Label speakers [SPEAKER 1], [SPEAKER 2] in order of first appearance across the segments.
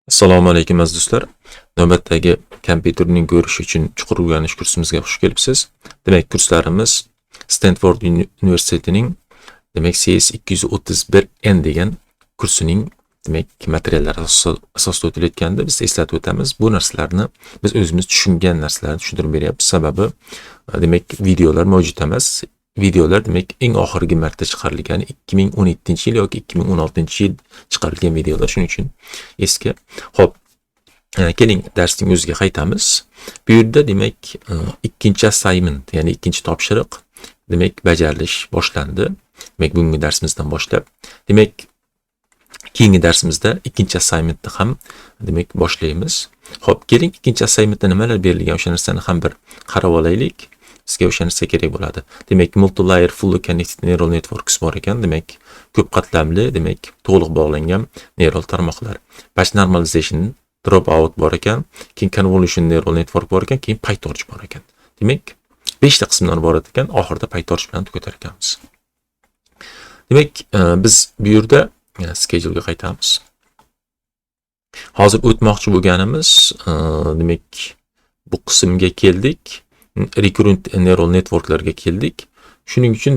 [SPEAKER 1] Assalomu alaykum aziz do'stlar. Navbatdagi kompyuterning ko'rish uchun chuqur o'rganish kursimizga xush kelibsiz. Demak, kurslarimiz Stanford universitetining CS 231N degan kursining materiallari asosida o'tilayotganda biz eslatib o'tamiz. Bu narsalarni biz o'zimiz tushungan narsalarni tushuntirib beryapmiz. Sababi videolar mavjud emas. Videolar eng oxirgi marta chiqarilgan 2017-yil yoki 2016-yil chiqarilgan videolar, shuning uchun eski. Xo'p, keling darsning o'ziga qaytamiz. Bu yerda ikkinchi assignment, ya'ni ikkinchi topshiriq bajarilish boshlandi. Bugungi darsimizdan boshlab. Keyingi darsimizda ikkinchi assignmentni ham boshlaymiz. Xo'p, keling ikkinchi assignmentda nimalar berilgan o'sha narsani ham bir qarab olaylik. Sizga o'sha narsa kerak bo'ladi. Multi-layer fully connected neural networks bor ekan. Ko'p qatlamli, to'liq bog'langan neural tarmoqlar. Batch normalization, dropout bor ekan, keyin convolution neural network bor ekan, keyin PyTorch bor ekan. 5 ta qismlar bor ekan, oxirida PyTorch bilan tugatar ekanmiz. Biz bu yerda schedule'ga qaytamiz. Hozir o'tmoqchi bo'lganimiz, bu qismga keldik. Recurrent neural networklarga keldik. Shuning uchun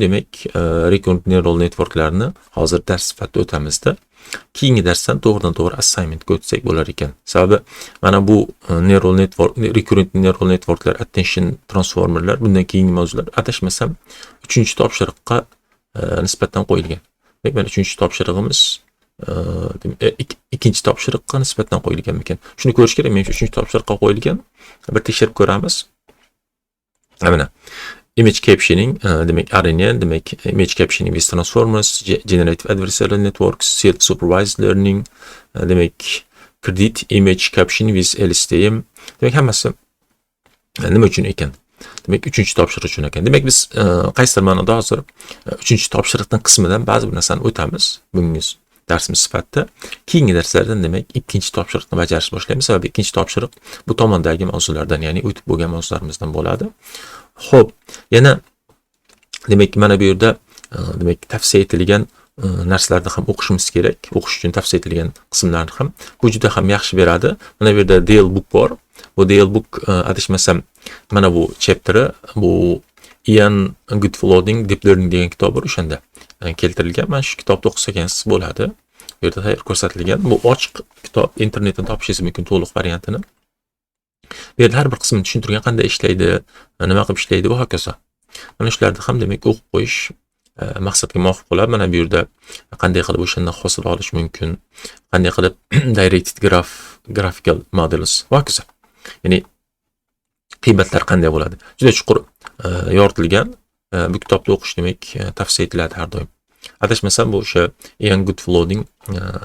[SPEAKER 1] recurrent neural networklarni hozir dars sifatida o'tamizda. Keyingi darsdan to'g'ridan-to'g'ri assignmentga o'tsak bo'lar ekan. Sababi mana bu recurrent neural networklar, attention transformerlar, bundan keyingi mavzular adashmasam 3-topshiriqqa nisbatan qo'yilgan. Mana 3-topshirig'imiz ikkinchi topshiriqqa nisbatan qo'yilgan ekan. Shuni ko'rish kerak, men 3-topshiriqqa qo'yilgan. Bir tekshirib ko'ramiz. Mana image captioning, RNN, image captioning with transformers, generative adversarial networks, self-supervised learning, credit image captioning with LSTM. Hammasi nima uchun ekan? 3-topshiriq uchun ekan. Biz qaysidir ma'noda hozir 3-topshiriqning qismidan ba'zi bir narsani o'tamiz bugungi darsimiz sifatida. Keyingi darslardan 2-topshiriqni bajarishni boshlaymiz. Sababi 2-topshiriq bu tomondagi mavzulardan, ya'ni o'tib bo'lgan mavzularimizdan bo'ladi. Xo'p, yana mana bu yerda tavsiya etilgan narsalarni ham o'qishimiz kerak. O'qish uchun tavsiya etilgan qismlarni ham bu juda ham yaxshi beradi. Mana bu yerda DL book bor. Bu DL book adashmasam mana bu chapteri, bu Ian Goodflooding Deep Learning degan kitob bor, o'shanda keltirilgan. Mana shu kitobni o'qisangiz bo'ladi. Bu yerda tayyor ko'rsatilgan. Bu ochiq kitob, internetdan topishingiz mumkin to'liq variantini. Bu yerda har bir qismini tushuntirgan, qanday ishlaydi, nima qilib ishlaydi va hokazo. Mana shularni ham o'qib qo'yish maqsadga muvofiq bo'ladi. Mana bu yerda qanday qilib o'shandan hosil olish mumkin, qanday qilib directed graphical models va hokazo. Ya'ni qiymatlar qanday bo'ladi. Juda chuqur yoritilgan. Bu kitobni o'qish tavsiya etiladi har doim. Adashmasam bu o'sha Ian Goodflooding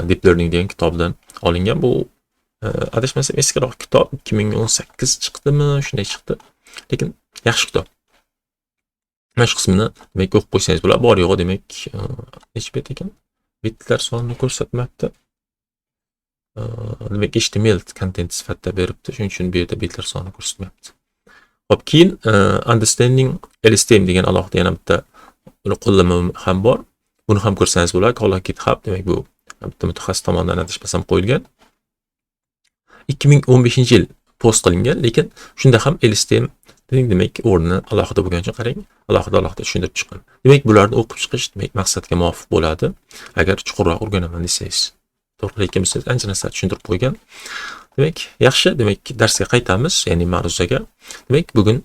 [SPEAKER 1] Deep Learning degan kitobdan olingan. Bu adashmasam eskiroq kitob, 2018 chiqdimi, shunday chiqdi. Lekin yaxshi kitob. Mana shu qismini o'qib qo'ysangiz bo'ladi. Bor yo'g'i necha bet ekan? Bitlar sonini ko'rsatmabdi. HTML content sifatida beribdi. Shuning uchun bu yerda bitlar sonini ko'rsatmayapti. Xo'p, keyin understanding LSTM degan alohida yana bitta qo'llanma ham bor. Buni ham ko'rsangiz bo'ladi. Color GitHub, bu bitta mutaxassis tomonidan adashmasam qo'yilgan. 2015-yil post qilingan, lekin shunda ham LSTM o'rni alohida bo'lgan uchun qarang, alohida tushuntirib chiqqan. Bularni o'qib chiqish maqsadga muvofiq bo'ladi. Agar chuqurroq o'rganaman desangiz. To'g'ri, lekin siz ancha narsa tushuntirib qo'ygan. Yaxshi, darsga qaytamiz, ya'ni mavzuga. Bugun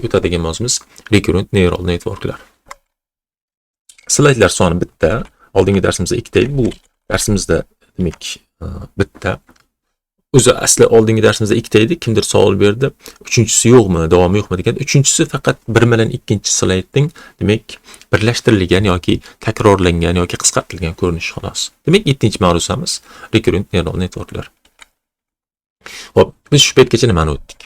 [SPEAKER 1] o'tadigan mavzumiz recurrent neural networklar. Slaydlar soni bitta. Oldingi darsimizda 2 ta edi. Bu darsimizda bitta. O'zi asli oldingi darsimizda 2 ta edi. Kimdir savol berdi. 3-chisi yo'qmi, davomi yo'qmi degan. 3-chisi faqat 1 bilan 2-chi slaydning birlashtirilgan yoki takrorlangan yoki qisqartirilgan ko'rinishi xolos. 7-chi mavzuimiz recurrent neural networklar. Xo'p, biz shu paytgacha nimani o'tdik?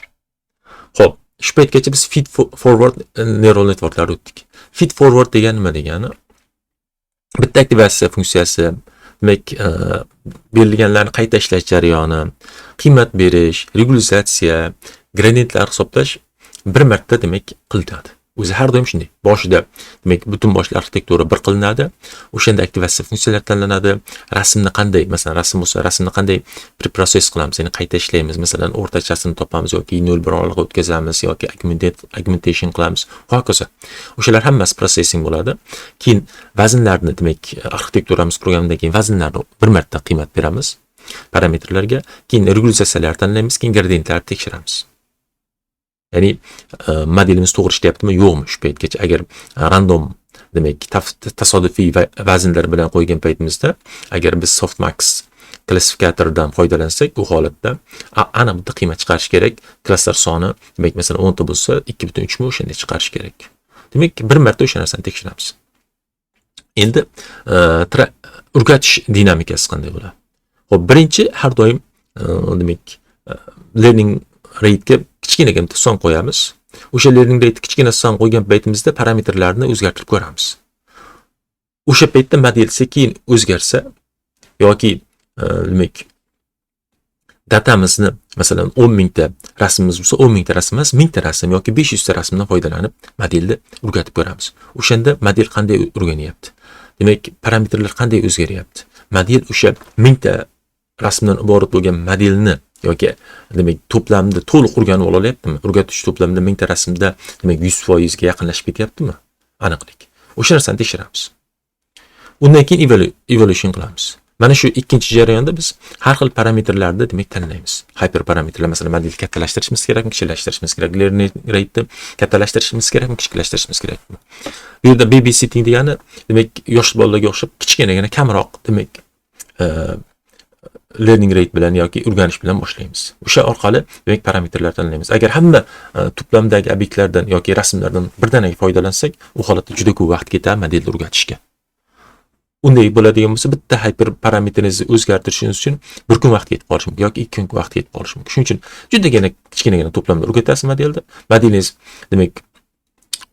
[SPEAKER 1] Xo'p, shu paytgacha biz feed forward neural networklar o'tdik. Feed forward degan nima degani? Bitta aktivatsiya funksiyasi, berilganlarni qayta ishlash jarayoni, qiymat berish, regularizatsiya, gradientlar hisoblash bir marta qilinadi. O'zi har doim shunday. Boshida demak butun boshli arxitektura bir qilinadi. O'shanda aktivatsiya funksiyalari tanlanadi. Rasmni qanday, masalan, rasm bo'lsa, rasmni qanday preprocess qilamiz, ya'ni qayta ishlaymiz. Masalan, o'rtachasini topamiz yoki 0,1 oraliqqa o'tkazamiz yoki augmentation qilamiz, hokazo. O'shalar hammasi processing bo'ladi. Keyin vaznlarni, demak, arxitekturamiz qurgandan keyin vaznlarni bir marta qiymat beramiz parametrlarga, keyin regulyatsiyalar tanlaymiz, keyin gradientlarni tekshiramiz. Ya'ni modelimiz to'g'ri ishlayaptimi, yo'qmi shu paytgacha. Agar random, demak, tasodifiy vaznlar bilan qo'ygan paytimizda, agar biz softmax klassifikatordan foydalansak, u holatda aniq bitta qiymat chiqarish kerak. Klasslar soni, demak, masalan 10 ta bo'lsa, 2,3 mi o'shanday chiqarish kerak. Demak, bir marta o'sha narsani tekshiramiz. Endi o'rgatish dinamikasi qanday bo'ladi? Xo'p, birinchi har doim demak, learning rate'ga kichkinagina son qo'yamiz. O'sha learning rate kichkina son qo'ygan paytimizda parametrlarni o'zgartirib ko'ramiz. O'sha paytda model sekin o'zgarsa yoki demak datamizni, masalan 10,000 ta rasmimiz bo'lsa, 10,000 ta rasm emas, 1000 ta rasm yoki 500 ta rasmdan foydalanib modelni o'rgatib ko'ramiz. O'shanda model qanday o'rganyapti? Demak, parametrlar qanday o'zgaryapti? Model o'sha 1000 ta rasmdan iborat bo'lgan modelni yoki demak to'plamda to'liq o'rganib olyaptimi? O'rgatish to'plamida 1000 ta rasmda demak 100% ga yaqinlashib ketyaptimi? Aniqlik. O'sha narsani tekshiramiz. Undan keyin evaluation qilamiz. Mana shu ikkinchi jarayonda biz har xil parametrlarni demak tanlaymiz. Hyperparametrlar, masalan, modelni kattalashtirishimiz kerakmi, kichiklashtirish kerak, learning rate'ni kattalashtirishimiz kerakmi, kichiklashtirishimiz kerakmi? Bu yerda babysitting degani demak yosh bolalarga o'xshab kichkinagina kamroq demak learning rate bilan yoki o'rganish bilan boshlaymiz. O'sha orqali demak parametrlar tanlaymiz. Agar hamma to'plamdagi obyektlardan yoki rasmlardan birdaniga foydalansak, u holatda juda ko'p vaqt ketadi modelni o'rgatishga. Unday bo'ladigan bo'lsa, bitta hyper parametringizni o'zgartirishingiz uchun bir kun vaqt ketib qolishi mumkin yoki 2 kun vaqt ketib qolishi mumkin. Shuning uchun judagina kichkinagina to'plamda o'rgatasiz modelni. Modelingiz demak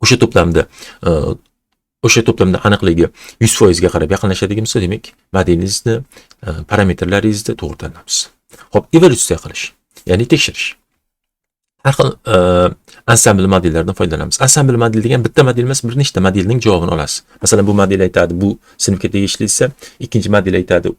[SPEAKER 1] o'sha to'plamda aniqligi 100% ga qarab yaqinlashadigan bo'lsa, demak modelingizni parametrlaringizni to'g'ri tanlaymiz. Xo'p, evalyutsiya qilish, ya'ni tekshirish. Har xil ansambl modellardan foydalanamiz. Ansambl model degan bitta model emas, bir nechta modelning javobini olasiz. Masalan, bu model aytadi, bu sinfga tegishli desa, ikkinchi model aytadi,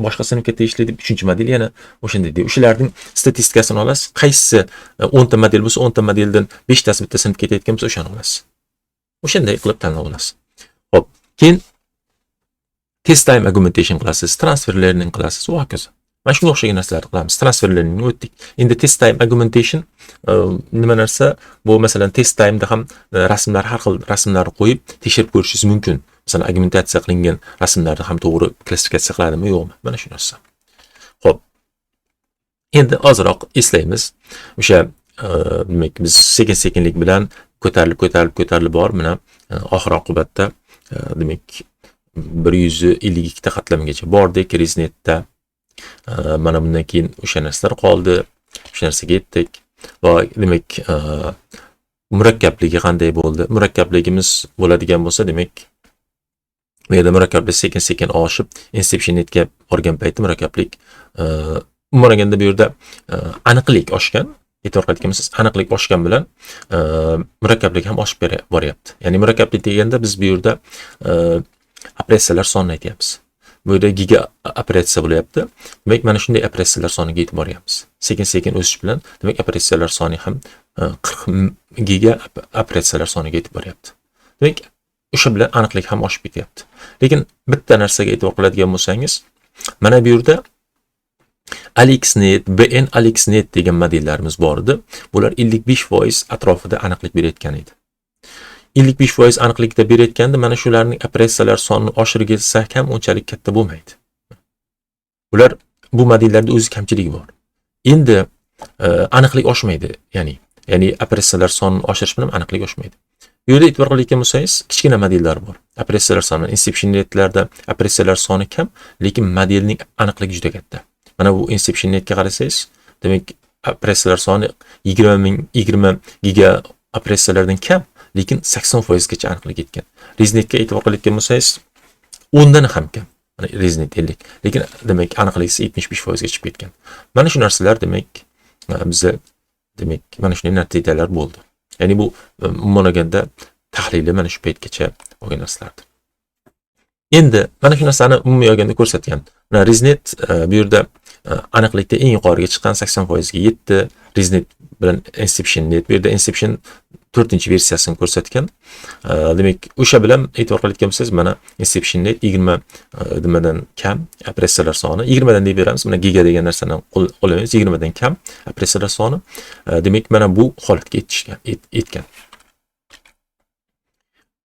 [SPEAKER 1] boshqa sinfga tegishli deb, uchinchi model yana o'shanday deb. O'shalarning statistikasini olasiz. Qaysi 10 ta model bo'lsa, 10 ta modeldan 5 tasi bitta sinfga ketayotgan bo'lsa, o'shani olasiz. O'shanday qilib tanlab olasiz. Xo'p, keyin test time augmentation qilasiz, transfer learning qilasiz va hokazo. Mana shunga o'xshagan narsalarni qilamiz. Transfer learning o'tdik. Endi test time augmentation nima narsa? Bu masalan test time'da ham rasmlar, har xil rasmlarni qo'yib tekshirib ko'rishingiz mumkin. Masalan, augmentatsiya qilingan rasmlarni ham to'g'ri klassifikatsiya qiladimi, yo'qmi? Mana shu narsa. Xo'p. Endi ozroq eslaymiz. O'sha demak biz sekin-sekinlik bilan ko'tarilib bor. Mana oxir oqibatda demak 152 ta qatlamgacha bordik ResNetda. Mana bundan keyin o'sha narsalar qoldi. O'sha narsaga yetdik. Va demak murakkabligi qanday bo'ldi? Murakkabligimiz bo'ladigan bo'lsa, demak bu yerda murakkablik sekin-sekin oshib, InceptionNetga borgan paytda murakkablik bo'lmaganda bu yerda aniqlik oshgan. E'tibor qilganmisiz? Aniqlik oshgan bilan murakkablik ham oshib boryapti. Ya'ni murakkablik deganda biz bu yerda operatsiyalar sonini aytyapmiz. Bu yerda giga operatsiya bo'lyapti. Demak, mana shunday operatsiyalar soniga yetib boryapmiz. Sekin-sekin o'sish bilan, demak, operatsiyalar soni ham 40 giga operatsiyalar soniga yetib boryapti. Demak, o'sha bilan aniqlik ham oshib ketyapti. Lekin bitta narsaga e'tibor qiladigan bo'lsangiz, mana bu yerda AlexNet, BN AlexNet degan modellarimiz bor edi. Bular 55% atrofida aniqlik berayotgan edi. 55% aniqlikda berayotganda mana shularning operatsiyalar sonini oshirgizsak ham unchalik katta bo'lmaydi. Ular bu modellarda o'z kamchiligi bor. Endi aniqlik oshmaydi, ya'ni operatsiyalar sonini oshirish bilan aniqlik oshmaydi. Bu yerda e'tibor qilgan bo'lsangiz, kichkina modellar bor. Operatsiyalar soni, InceptionNetlarda operatsiyalar soni kam, lekin modelning aniqligi juda katta. Mana bu InceptionNetga qarasangiz, demak operatsiyalar soni 20 giga operatsiyalardan kam, lekin 80% gacha aniqlik yetgan. ResNetga e'tibor qilgan bo'lsangiz, 10 dan ham kam. Mana ResNet 50, lekin demak aniqlik 75% ga chiqib ketgan. Mana shu narsalar demak bizda demak mana shunday natijalar bo'ldi. Ya'ni bu umuman olganda tahlili mana shu paytgacha bo'lgan narsalardir. Endi mana shu narsani umumiy olganda ko'rsatgan. Mana ResNet bu yerda aniqlikda eng yuqoriga chiqqan 80% ga yetdi. ResNet bilan InceptionNet bu yerda Inception 4-versiyasini ko'rsatgan. Demak, o'sha bilan e'tibor qilayotgan bo'lsangiz, mana InceptionNet 20 nimadan kam operatsiyalar soni, 20 dan deb beramiz. Mana giga degan narsani qo'llaymiz, 20 dan kam operatsiyalar soni. Demak, mana bu holatga yetgan.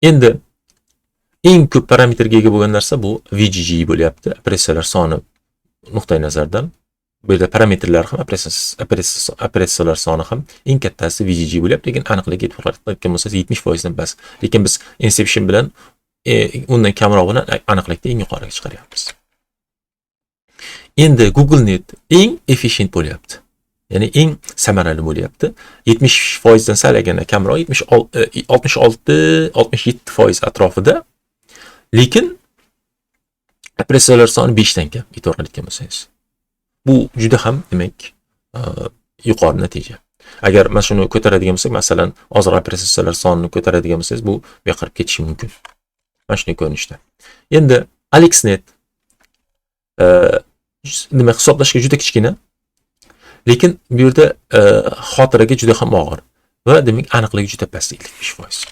[SPEAKER 1] Endi eng ko'p parametrga ega bo'lgan narsa bu VGG bo'lyapti. Operatsiyalar soni nuqtai nazardan. Bu yerda parametrlar ham operatsiyalar soni ham eng kattasi VGG bo'lyapti, lekin aniqlikka e'tibor qilayotgan bo'lsangiz 70% dan bas. Lekin biz Inception bilan undan kamroq bilan aniqlikda eng yuqoriga chiqaryapmiz. Endi GoogleNet eng efficient bo'lyapti. Ya'ni eng samarali bo'lyapti. 70% dan salagina kamroq, 66-67% atrofida. Lekin operatsiyalar soni 5 dan kam e'tibor qilayotgan bo'lsangiz. Bu juda ham demak yuqori natija. Agar mana shuni ko'taradigan bo'lsak, masalan, ozroq operatsiyalar sonini ko'taradigan bo'lsangiz, bu beqirib ketishi mumkin. Mana shunday ko'rinishda. Endi AlexNet demak hisoblashga juda kichkina, lekin bu yerda xotiraga juda ham og'ir va demak aniqligi juda past, 55%.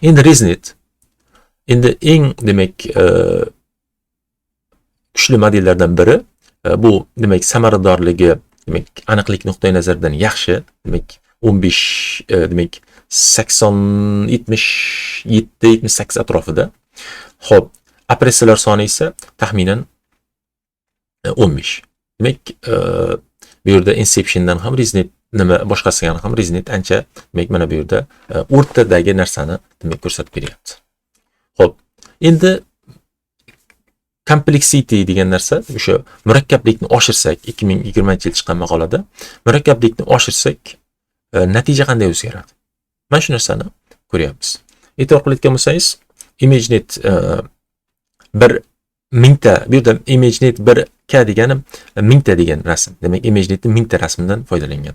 [SPEAKER 1] Endi ResNet eng demak kuchli modellardan biri. Bu demak samaradorligi demak aniqlik nuqtai nazaridan yaxshi. Demak 15 demak 80 77 78 atrofida. Xo'p, operatsiyalar soni esa taxminan 15. Demak bu yerda Inceptiondan ham ResNet boshqasidan ham ResNet ancha demak mana bu yerda o'rtadagi narsani demak ko'rsatib beryapti. Xo'p, endi complexity degan narsa, o'sha murakkablikni oshirsak, 2020-yil chiqqan maqolada murakkablikni oshirsak natija qanday o'zgaradi? Mana shu narsani ko'ryapmiz. E'tibor qilayotgan bo'lsangiz, ImageNet 1000 ta, bu yerda ImageNet 1K degani 1000 ta degan rasm. Demak, ImageNetning 1000 ta rasmidan foydalangan.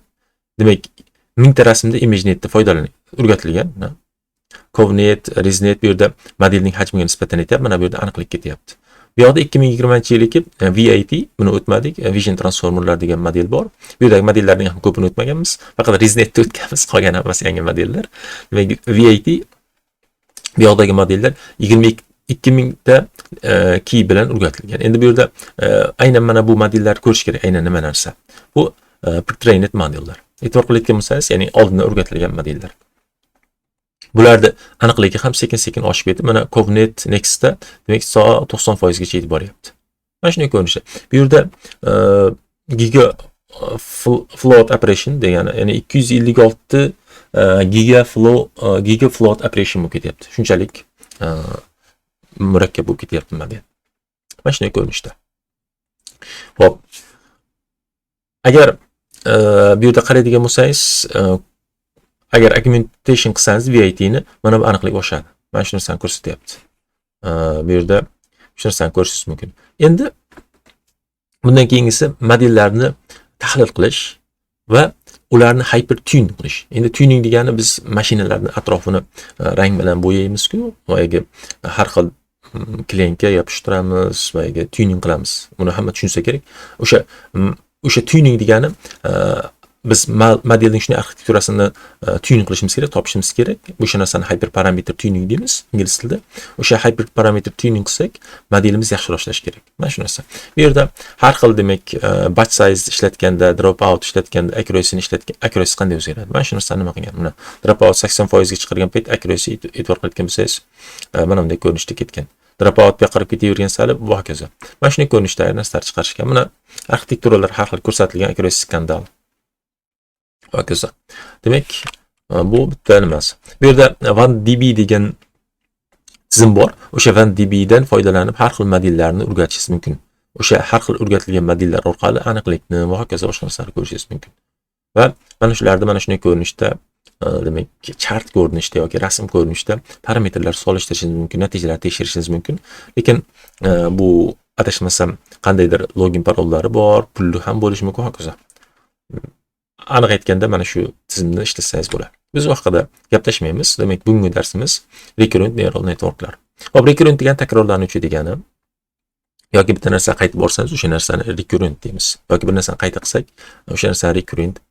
[SPEAKER 1] Demak, 1000 ta rasmda ImageNetda o'rgatilgan. CovNet, ResNet bu yerda modelning hajmiga nisbatan aytyapti. Mana bu yerda aniqlik ketyapti. Bu yoqda 2020-yilgi VAT, buni o'tmadik. Vision Transformerlar degan model bor. Bu yerdagi modellarning ham ko'pini o'tmaganmiz. Faqat ResNetni o'tganmiz, qolgan hammasi yangi modellar. Demak, VAT bu yoqdagi modellar 22000 ta key bilan o'rgatilgan. Endi bu yerda aynan mana bu modellar ko'rish kerak, aynan nima narsa. Bu pre-trained modellar. E'tibor qilayotgan bo'lsangiz, ya'ni oldindan o'rgatilgan modellar. Bularda aniqligi ham sekin-sekin oshib ketdi. Mana CovNet Nextda demak soat 90% gacha yetib boryapti. Mana shunday ko'rinishda. Bu yerda giga float operation degani, ya'ni 256 giga float operation bo'lib ketyapti. Shunchalik murakkab bo'lib ketyapti model. Mana shunday ko'rinishda. Xo'p. Agar bu yerda qaraydigan bo'lsangiz, agar augmentation qilsangiz VAT ni mana bu aniqlik oshadi. Mana shu narsani ko'rsatyapti. Bu yerda shu narsani ko'rishingiz mumkin. Endi bundan keyingisi modellarni tahlil qilish va ularni hyper tune qilish. Endi tuning degani biz mashinalarni atrofini rang bilan bo'yaymiz-ku, boyagi har xil klientga yopishtiramiz va tuning qilamiz. Buni hamma tushunsa kerak. O'sha tuning degani biz modelning shunday arxitekturasini tuning qilishimiz kerak, topishimiz kerak. O'sha narsani hyperparameter tuning deymiz ingliz tilida. O'sha hyperparameter tuning qilsak, modelimiz yaxshiroq ishlashi kerak. Mana shu narsa. Bu yerda har xil demak batch size ishlatganda, dropout ishlatganda, accuracy qanday o'zgaradi? Mana shu narsani nima qilgan? Mana dropout 80% ga chiqargan payt accuracy e'tibor qilayotgan bo'lsangiz, mana bunday ko'rinishda ketgan. Dropout beqarib ketavergan sali bu hokazo. Mana shunday ko'rinishda narsalar chiqarishgan. Mana arxitekturalar har xil ko'rsatilgan accuracy skandal. Hokazo. Demak, bu bitta nimasi. Bu yerda 1DB degan tizim bor. O'sha 1DB dan foydalanib har xil modellarni o'rgatishingiz mumkin. O'sha har xil o'rgatilgan modellar orqali aniqlikni va hokazo boshqa narsalarni ko'rishingiz mumkin. Va mana shularda mana shunday ko'rinishda, demak, chart ko'rinishda yoki rasm ko'rinishda parametrlar solishtirishingiz mumkin, natijalarni tekshirishingiz mumkin. Lekin bu adashmasam qandaydir login parollari bor, pulli ham bo'lishi mumkin hokazo. aniq aytganda mana shu tizimni ishlasangiz bo'ladi. Biz u haqida gaplashmaymiz. Demak, bugungi darsimiz recurrent neural networklar. Hop, recurrent degan takrorlanuvchi degani yoki bitta narsa qaytib borsangiz o'sha narsani recurrent deymiz. Yoki bir narsani qayta qilsak, o'sha narsani recurrent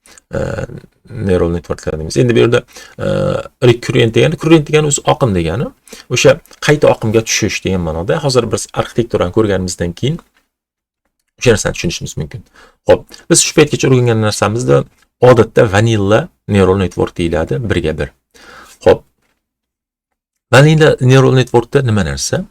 [SPEAKER 1] neural networklar deymiz. Endi bu yerda recurrent degani o'zi oqim degani, o'sha qayta oqimga tushish degan ma'noda. Hozir biz arxitekturani ko'rganimizdan keyin o'sha narsani tushunishimiz mumkin. Xo'p, biz shu paytgacha o'rgangan narsamizda odatda vanilla neural network deyiladi, 1 ga 1. Xo'p, vanilla neural networkda nima narsa?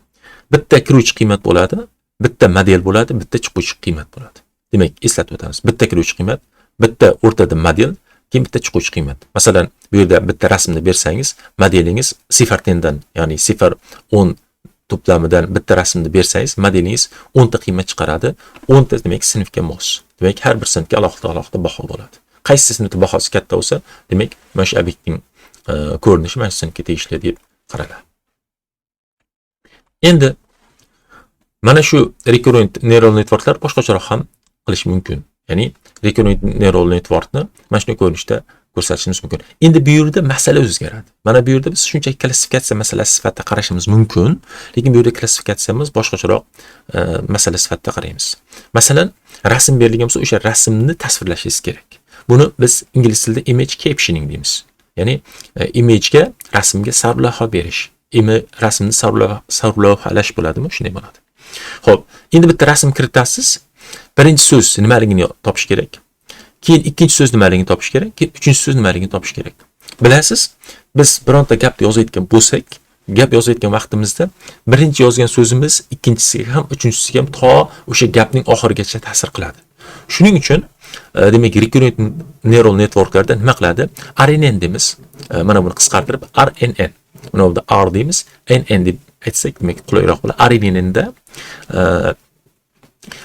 [SPEAKER 1] Bitta kiruvchi qiymat bo'ladi, bitta model bo'ladi, bitta chiquvchi qiymat bo'ladi. Demak, eslatib o'tamiz. Bitta kiruvchi qiymat, bitta o'rtada model, keyin bitta chiquvchi qiymat. Masalan, bu yerda bitta rasmni bersangiz, modelingiz 0 dan, ya'ni 0 10 to'plamidan bitta rasmni bersangiz, modelingiz 10 ta qiymat chiqaradi. 10 ta demak sinfga mos. Demak, har bir sinfga alohida baho bo'ladi. Qaysi sinfning bahosi katta bo'lsa, demak, mana shu obyektning ko'rinishi mana shu sinfga tegishli deb qaraladi. Endi mana shu recurrent neural networklar boshqacharoq ham qilish mumkin. Ya'ni recurrent neural networkni mana shunday ko'rinishda ko'rsatishimiz mumkin. Endi bu yerda masala o'zgaradi. Mana bu yerda biz shunchaki klassifikatsiya masalasi sifatida qarashimiz mumkin, lekin bu yerda klassifikatsiyamiz boshqacharoq masala sifatida qaraymiz. Masalan, rasm berilgan bo'lsa, o'sha rasmni tasvirlashingiz kerak. Buni biz ingliz tilida image captioning deymiz. Ya'ni imagega, rasmga sarlavha berish. Rasmni sarlavhalash bo'ladimi? Shunday bo'ladi. Xo'p, endi bitta rasm kiritasiz. Birinchi so'z nimaligini topish kerak. Keyin ikkinchi so'z nimaligini topish kerak. Keyin uchinchi so'z nimaligini topish kerak. Bilasiz, biz bironta gapni yozayotgan bo'lsak, gap yozayotgan vaqtimizda birinchi yozgan so'zimiz ikkinchisiga ham, uchinchisiga ham to o'sha gapning oxirigacha ta'sir qiladi. Shuning uchun demak, recurrent neural networklarda nima qiladi? RNN deymiz. Mana buni qisqartirib RNN. Buni yerda R deymiz, NN deb aytsak, demak, qulayroq bo'ladi. RNN-da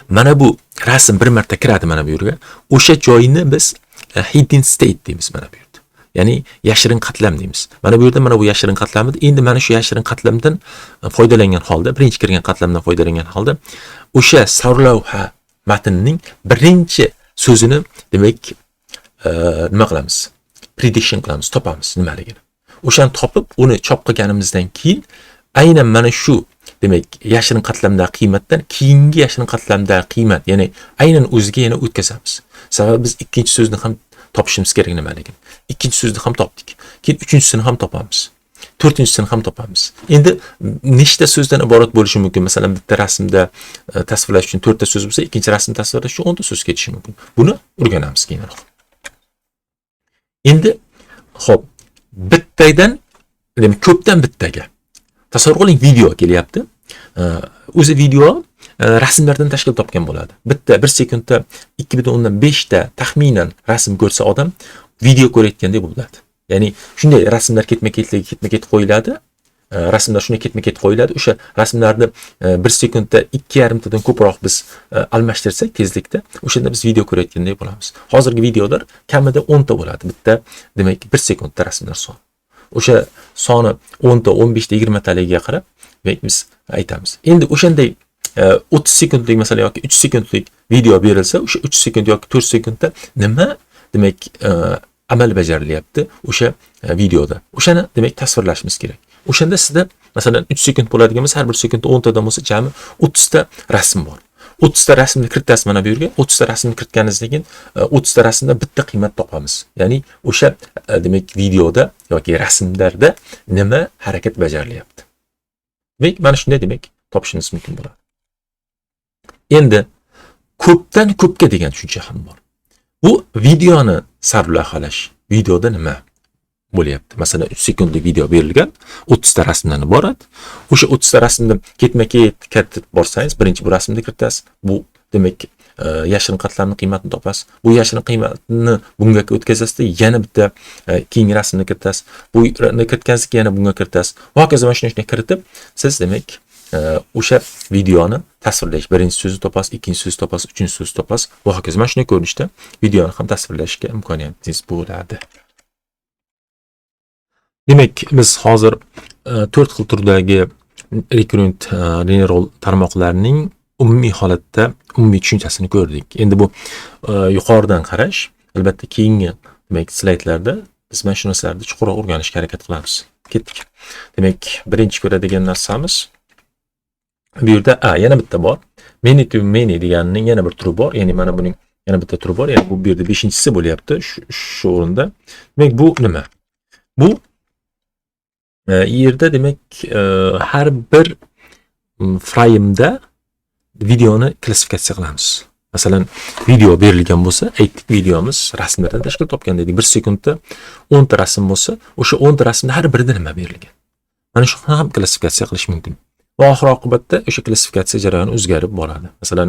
[SPEAKER 1] mana bu rasm bir marta kiradi mana bu yerga. O'sha joyini biz hidden state deymiz mana bu yerda. Ya'ni yashirin qatlam deymiz. Mana bu yerda mana bu yashirin qatlamida, endi mana shu yashirin qatlamdan foydalangan holda, birinchi kirgan qatlamdan foydalangan holda o'sha sarlavha matnning birinchi so'zini demak nima qilamiz? Prediction qilamiz, topamiz nimaligini. O'shani topib, uni chop qilganimizdan keyin aynan mana shu demak yashirin qatlamdagi qiymatdan keyingi yashirin qatlamdagi qiymat, ya'ni aynan o'ziga yana o'tkazamiz. Sababi biz ikkinchi so'zni ham topishimiz kerak nimaligini. Ikkinchi so'zni ham topdik. Keyin uchinchisini ham topamiz. To'rtinchisini ham topamiz. Endi nechta so'zdan iborat bo'lishi mumkin? Masalan, bitta rasmda tasvirlash uchun 4 ta so'z bo'lsa, ikkinchi rasmni tasvirlash uchun 10 ta so'z ketishi mumkin. Buni o'rganamiz keyinroq. Endi xo'p, bittadan demak ko'pdan bittaga. Tasavvur qiling, video kelyapti. O'zi video rasmlardan tashkil topgan bo'ladi. Bitta 1 sekundda 2.5 ta taxminan rasm ko'rsa odam video ko'rayotgandek bo'ladi. Ya'ni shunday rasmlar ketma-ket qo'yiladi. Rasmlar shunday ketma-ket qo'yiladi. O'sha rasmlarni 1 sekundda 2,5 tadan ko'proq biz almashtirsak tezlikda, o'shanda biz video ko'rayotgandek bo'lamiz. Hozirgi videolar kamida 10 ta bo'ladi. Bitta demak 1 sekundda rasmlar soni. O'sha soni 10 ta, 15 ta, 20 taligiga qarab demak biz aytamiz. Endi o'shanday 30 sekundlik masalan yoki 3 sekundlik video berilsa, o'sha 3 sekund yoki 4 sekundda nima demak amal bajarilyapti o'sha videoda. O'shani demak tasvirlashimiz kerak. O'shanda sizda masalan 3 sekund bo'ladigan bo'lsa, har bir sekundda 10 tadan bo'lsa, jami 30 ta rasm bor. 30 ta rasmni kiritasiz mana bu yerga. 30 ta rasmni kiritganingizdan keyin 30 ta rasmda bitta qiymat topamiz. Ya'ni o'sha demak videoda yoki rasmlarda nima harakat bajarilyapti. Demak, mana shunday demak topishingiz mumkin bo'ladi. Endi ko'pdan ko'pga degan tushuncha ham bor. Bu videoni sarlavhalash. Videoda nima bo'lyapti? Masalan, 3 sekundlik video berilgan, 30 ta rasmdan iborat. O'sha 30 ta rasmni ketma-ket kiritib borsangiz, birinchi bu rasmni kiritasiz. Bu demak yashirin qatlamning qiymatini topasiz. Bu yashirin qiymatni bunga o'tkazasiz, yana bitta keyingi rasmni kiritasiz. Buni kiritgansiz yana bunga kiritasiz. Va hokazo mana shunday kiritib, siz demak o'sha videoni tasvirlash, birinchi so'zni topasiz, ikkinchi so'zni topasiz, uchinchi so'zni topasiz. Va hokazo mana shunday ko'rinishda videoni ham tasvirlashga imkoniyatingiz bo'ladi. Demak, biz hozir 4 xil turdagi recurrent neural tarmoqlarning umumiy holatda umumiy tushunchasini ko'rdik. Endi bu yuqoridan qarash, albatta keyingi demak slaydlarda biz mana shu narsalarni chuqurroq o'rganishga harakat qilamiz. Ketdik. Demak, birinchi ko'radigan narsamiz bu yerda yana bitta bor. Many to many deganning yana bir turi bor. Ya'ni mana buning yana bitta turi bor. Ya'ni bu yerda 5-inchisi bo'lyapti shu o'rinda. Demak, bu nima? Bu yerda demak har bir frame'da videoni klassifikatsiya qilamiz. Masalan, video berilgan bo'lsa, aytdik videomiz rasmlardan tashkil topgan dedik. 1 sekundda 10 ta rasm bo'lsa, o'sha 10 ta rasmda har birida nima berilgan? Mana shu ham klassifikatsiya qilish mumkin. Va oxir oqibatda o'sha klassifikatsiya jarayoni o'zgarib boradi. Masalan,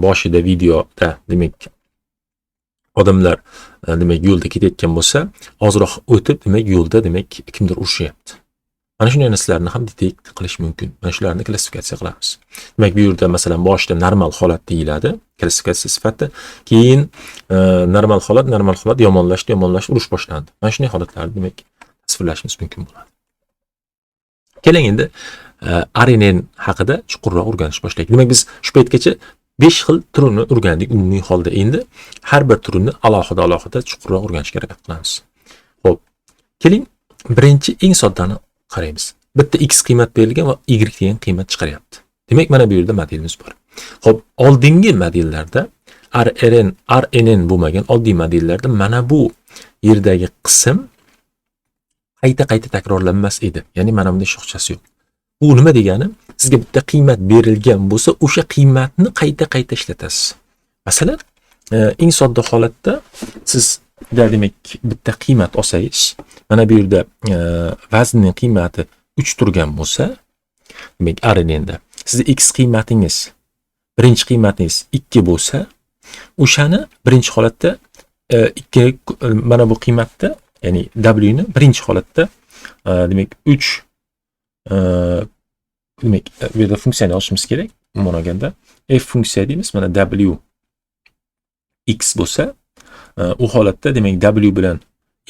[SPEAKER 1] boshida videoda demak odamlar demak yo'lda ketayotgan bo'lsa, ozroq o'tib demak yo'lda demak kimdir urushyapti. Mana shunday narsalarni ham detekt qilish mumkin. Mana shularni klassifikatsiya qilamiz. Demak, bu yerda masalan boshida normal holat deyiladi, klassifikatsiya sifatida. Keyin normal holat, yomonlashdi, urush boshlandi. Mana shunday holatlarni demak tasvirlashimiz mumkin bo'ladi. Keling endi RNN haqida chuqurroq o'rganish boshlaylik. Demak, biz shu paytgacha 5 xil turini o'rgandik umumiy holda. Endi har bir turini alohida chuqurroq o'rganishga harakat qilamiz. Xo'p, keling birinchi eng soddani qaraymiz. Bitta x qiymat berilgan va y degan qiymat chiqaryapti. Demak, mana bu yerda modelimiz bor. Xo'p, oldingi modellarda RNN bo'lmagan oddiy modellarda mana bu yerdagi qism qayta takrorlanmas edi. Ya'ni mana bunday shoxchasi yo'q. Bu nima degani? Sizga bitta qiymat berilgan bo'lsa, o'sha qiymatni qayta ishlatasiz. Masalan, eng sodda holatda siz demak bitta qiymat olsangiz, mana bu yerda vaznning qiymati 3 turgan bo'lsa, demak RNNda siz x qiymatingiz, birinchi qiymatingiz 2 bo'lsa, o'shani birinchi holatda 2 mana bu qiymatda, ya'ni w ni birinchi holatda demak 3 demak bu yerda funksiyani yozishimiz kerak. Umuman olganda f funksiya deymiz. Mana w x bo'lsa, u holatda demak w bilan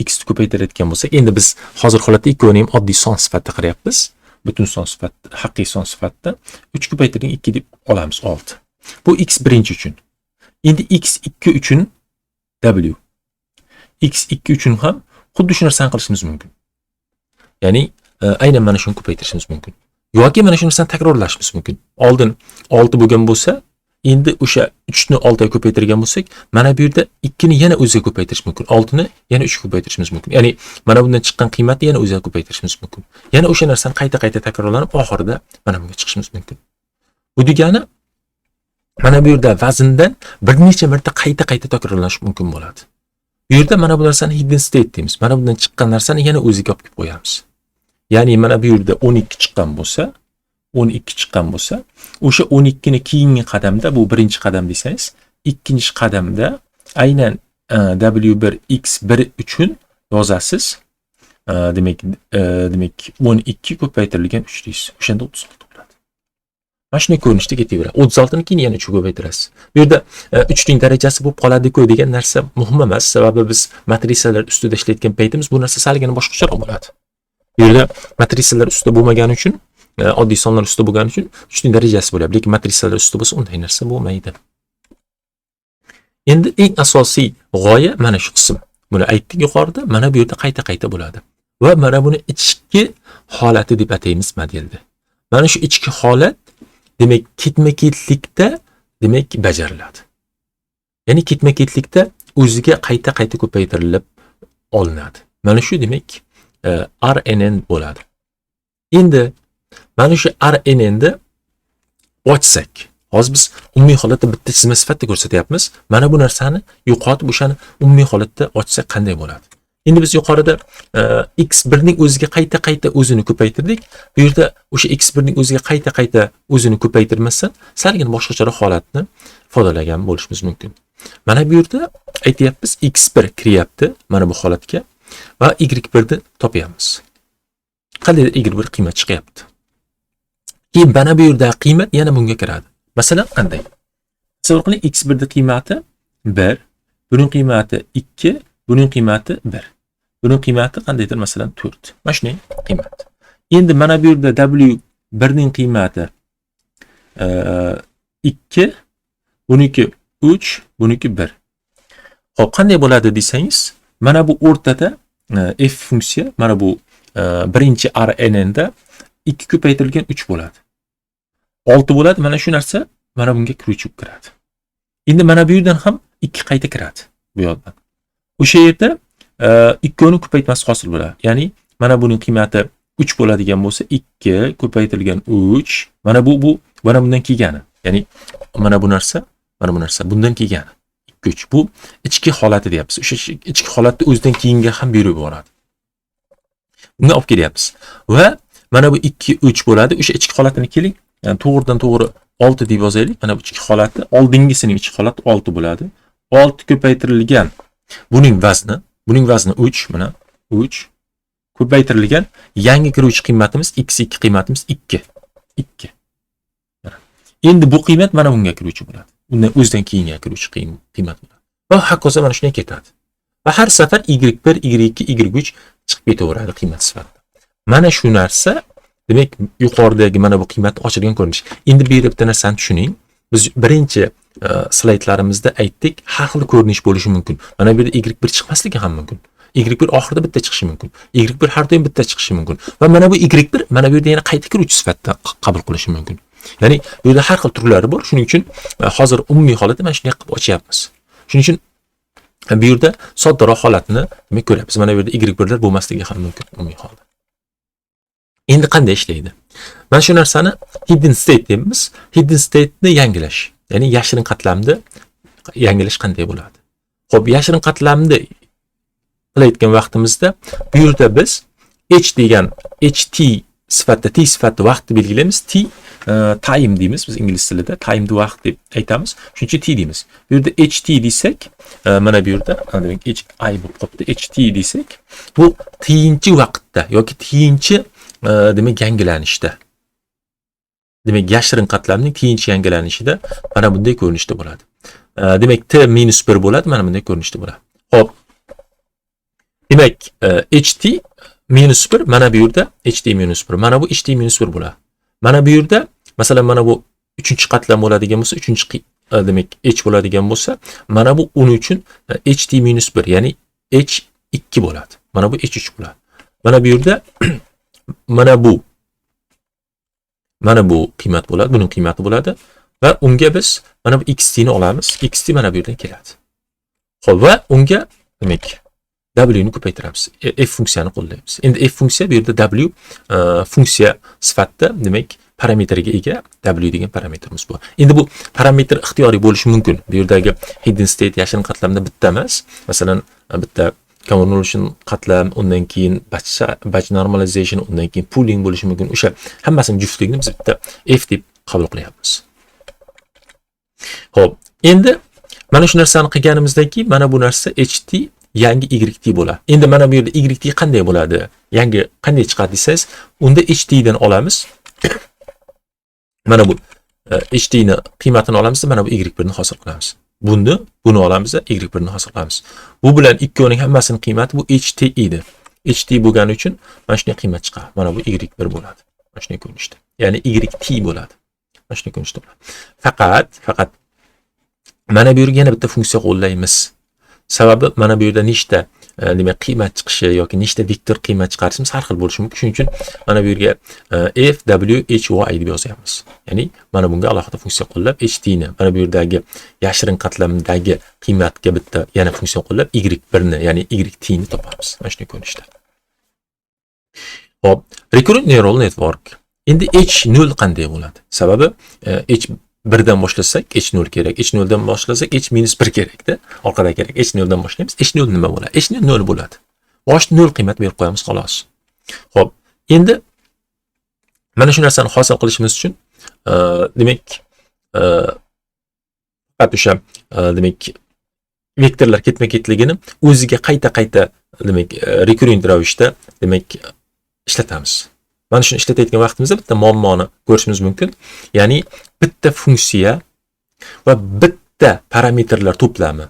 [SPEAKER 1] x ni ko'paytirayotgan bo'lsak, endi biz hozir holatda ikkovini ham oddiy son sifatida qarayapmiz. Butun son sifatida, haqiqiy son sifatida 3 ko'paytirgan 2 deb olamiz 6. Bu x birinchi uchun. Endi x2 uchun w. x2 uchun ham xuddi shu narsani qilishimiz mumkin. Ya'ni aynan mana shuni ko'paytirishimiz mumkin. Yoki mana shu narsani takrorlashimiz mumkin. Oldin 6 bo'lgan bo'lsa, endi o'sha 3 ni 6 ga ko'paytirgan bo'lsak, mana bu yerda 2 ni yana o'ziga ko'paytirish mumkin. 6 ni yana 3 ga ko'paytirishimiz mumkin. Ya'ni mana bundan chiqqan qiymatni yana o'ziga ko'paytirishimiz mumkin. Yana o'sha narsani qayta takrorlanib, oxirida mana bunga chiqishimiz mumkin. Bu degani mana bu yerda vazndan bir necha marta qayta takrorlanish mumkin bo'ladi. Bu yerda mana bu narsani hidden state deymiz. Mana bundan chiqqan narsani yana o'ziga olib kelib qo'yamiz. Ya'ni mana bu yerda 12 chiqqan bo'lsa, o'sha 12 ni keyingi qadamda, bu birinchi qadam desangiz, ikkinchi qadamda aynan w1 x1 uchun yozasiz. Demak 12 ko'paytirilgan 3 deysiz. O'shanda 36 bo'ladi. Mana shunday ko'rinishda ketaveradi. 36 ni keyin yana 3 ga ko'paytirasiz. Bu yerda 3 ning darajasi bo'lib qoladi-ku degan narsa muhim emas, sababi biz matrisalar ustida ishlayotgan paytimiz bu narsa salgina boshqacharoq bo'ladi. Bu yerda matrisalar ustida bo'lmagani uchun, oddiy sonlar ustida bo'lgani uchun 3 ning darajasi bo'ladi. Lekin matrisalar ustida bo'lsa, unday narsa bo'lmaydi. Endi eng asosiy g'oya mana shu qism. Buni aytdik yuqorida, mana bu yerda qayta bo'ladi. Va mana buni ichki holati deb ataymiz modelda. Mana shu ichki holat demak ketma-ketlikda demak bajariladi. Ya'ni ketma-ketlikda o'ziga qayta ko'paytirilib olinadi. Mana shu demak RNN bo'ladi. Endi mana shu RNN ni ochsak, hozir biz umumiy holatda bitta chizma sifatida ko'rsatyapmiz. Mana bu narsani yo'qotib o'shani umumiy holatda ochsak qanday bo'ladi? Endi biz yuqorida x1 ning o'ziga qayta o'zini ko'paytirdik. Bu yerda o'sha x1 ning o'ziga qayta o'zini ko'paytirmasdan salgina boshqacharoq holatni ifodalagan bo'lishimiz mumkin. Mana bu yerda aytyapmiz x1 kiryapti mana bu holatga va y1 ni topyapmiz. Qanday y1 qiymat chiqyapti? Keyin mana bu yerda qiymat yana bunga kiradi. Masalan, qanday? Tasavvur qiling, x1 ni qiymati 1, buning qiymati 2, buning qiymati 1. Buning qiymati qandaydir, masalan 4. Mana shunday qiymat. Endi mana bu yerda w1 ning qiymati 2, buniki 3, buniki 1. Xo'p, qanday bo'ladi desangiz, mana bu o'rtada f funksiya, mana bu birinchi RNNda 2 ko'paytirilgan 3 bo'ladi. 6 bo'ladi. Mana shu narsa mana bunga kiruvchi kiradi. Endi mana bu yerdan ham 2 qayta kiradi bu yoqdan. O'sha yerda 2 ni ko'paytmasi hosil bo'ladi. Ya'ni mana buning qiymati 3 bo'ladigan bo'lsa, 2 ko'paytirilgan 3, mana bu mana bundan kelgani. Ya'ni mana bu narsa bundan kelgani. 2 3. Bu ichki holati deyapmiz. O'sha ichki holatni o'zidan keyinga ham berib yuboradi. Bunga olib kelyapmiz. Va mana bu 2 3 bo'ladi. O'sha ichki holatini keling. Yani to'g'ridan to'g'ri 6 deb yozaylik. Mana bu ichki holati, oldingisining ichki holati 6 bo'ladi. 6 ko'paytirilgan buning vazni 3, mana 3 ko'paytirilgan yangi kiruvchi qiymatimiz x2 qiymatimiz 2. Endi bu qiymat mana bunga kiruvchi bo'ladi. Undan o'zidan keyinga kiruvchi qiymat bo'ladi. Va hokazo mana shunday ketadi. Va har safar y1, y2, y3 chiqib ketaveradi qiymat sifatida. Mana shu narsa, demak, yuqoridagi mana bu qiymatni ochilgan ko'rinish. Endi bu yerda bitta narsani tushuning. Biz birinchi slaydlarimizda aytdik, har xil ko'rinish bo'lishi mumkin. Mana bu yerda y1 chiqmasligi ham mumkin. y1 oxirida bitta chiqishi mumkin. y1 har doim bitta chiqishi mumkin. Va mana bu y1 mana bu yerda yana qayta kiruvchi sifatida qabul qilishi mumkin. Ya'ni bu yerda har xil turlari bor. Shuning uchun hozir umumiy holatda mana shunday qilib ochyapmiz. Shuning uchun bu yerda soddaroq holatni demak ko'ryapmiz. Mana bu yerda y1lar bo'lmasligi ham mumkin umumiy holda. Endi qanday ishlaydi? Mana shu narsani hidden state deymiz. Hidden state'ni yangilash, ya'ni yashirin qatlamni yangilash qanday bo'ladi? Xo'p, yashirin qatlamni qilayotgan vaqtimizda bu yerda biz degan ht sifatida t sifatida vaqtni belgilaymiz. Time deymiz biz ingliz tilida. Time vaqt deb aytamiz. Shuning uchun t deymiz. Bu yerda ht desak, mana bu yerda demak hi bo'lib qolibdi. Ht desak, bu tiyinchi vaqtda yoki tiyinchi demak yangilanishda. Demak, yashirin qatlamning tiyinchi yangilanishida mana bunday ko'rinishda bo'ladi. Demak, t-1 bo'ladi, mana bunday ko'rinishda bo'ladi. Xo'p. Demak, ht-1 mana bu yerda ht-1, mana bu ht-1 bo'ladi. Mana bu yerda, masalan, mana bu 3-qatlam bo'ladigan bo'lsa, 3 demak h bo'ladigan bo'lsa, mana bu uning uchun ht-1, ya'ni h2 bo'ladi. Mana bu h3 bo'ladi. Mana bu yerda mana bu qiymat bo'ladi, buning qiymati bo'ladi va unga biz mana bu xt ni olamiz. Xt mana bu yerdan keladi. Xo'p, va unga demak w ni ko'paytiramiz. F funksiyani qo'llaymiz. Endi f funksiya bu yerda w funksiya sifatida demak parametrga ega w degan parametrimiz bor. Endi bu parametr ixtiyoriy bo'lishi mumkin. Bu yerdagi hidden state yashirin qatlamda bitta emas. Masalan, bitta convolution qatlam, undan keyin batch normalization, undan keyin pooling bo'lishi mumkin. O'sha hammasini juftligini biz bitta f deb qabul qilyapmiz. Xo'p, endi mana shu narsani qilganimizdan keyin mana bu narsa ht yangi yt bo'ladi. Endi mana bu yerda yt qanday bo'ladi? Yangi qanday chiqadi desangiz, unda ht dan olamiz. Mana bu ht ni qiymatini olamiz, mana bu y1 ni hosil qilamiz. Buni olamiz, y1 ni hosil qilamiz. Bu bilan ikkovining hammasining qiymati bu ht edi. Ht bo'lgani uchun mana shunday qiymat chiqadi. Mana bu y1 bo'ladi. Mana shunday ko'rinishda. Ya'ni yt bo'ladi. Mana shunday ko'rinishda bo'ladi. Faqat mana bu yerga yana bitta funksiya qo'llaymiz. Sababi mana bu yerda nechta demak qiymat chiqishi yoki nechta vektor qiymat chiqarishimiz har xil bo'lishi mumkin. Shuning uchun mana bu yerga f w h y deb yozyapmiz. Ya'ni mana bunga alohida funksiya qo'llab ht ni mana bu yerdagi yashirin qatlamdagi qiymatga bitta yana funksiya qo'llab y1 ni, ya'ni yt ni topamiz. Mana shunday ko'rinishda. Xo'p, recurrent neural network. Endi h0 qanday bo'ladi? Sababi h1 dan boshlasak h0 kerak. h0 dan boshlasak h-1 kerakda. Orqada kerak. h0 dan boshlaymiz. h0 nima bo'ladi? h0 0 bo'ladi. Boshda 0 qiymat berib qo'yamiz xolos. Xo'p, endi mana shu narsani hosil qilishimiz uchun demak faqat o'sha demak vektorlar ketma-ketligini o'ziga qayta demak recurrent ravishda demak ishlatamiz. Mana shuni ishlatayotgan vaqtimizda bitta muammoni ko'rishimiz mumkin. Ya'ni bitta funksiya va bitta parametrlar to'plami,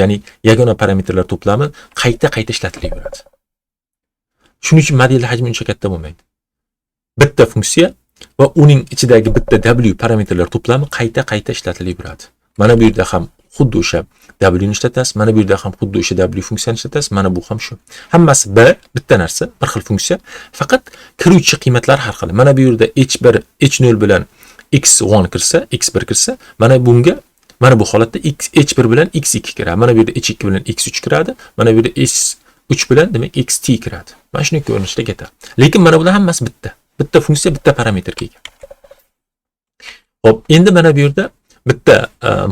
[SPEAKER 1] ya'ni yagona parametrlar to'plami qayta ishlatilaveradi. Shuning uchun modelning hajmi uncha katta bo'lmaydi. Bitta funksiya va uning ichidagi bitta w parametrlar to'plami qayta ishlatilaveradi. Mana bu yerda ham xuddi o'sha w ni ishlatasiz, mana bu yerda ham xuddi o'sha w funksiyani ishlatasiz, mana bu ham shu. Hammasi bitta narsa, bir xil funksiya, faqat kiruvchi qiymatlar har xil. Mana bu yerda h1 h0 bilan x1 kirsa, x1 kirsa, mana bunga mana bu holatda h1 bilan x2 kiradi. Mana bu yerda h2 bilan x3 kiradi. Mana bu yerda s3 bilan demak xt kiradi. Mana shunday ko'rinishda ketadi. Lekin mana bular hammasi bitta. Bitta funksiya, bitta parametrga ega. Xo'p, endi mana bu yerda bitta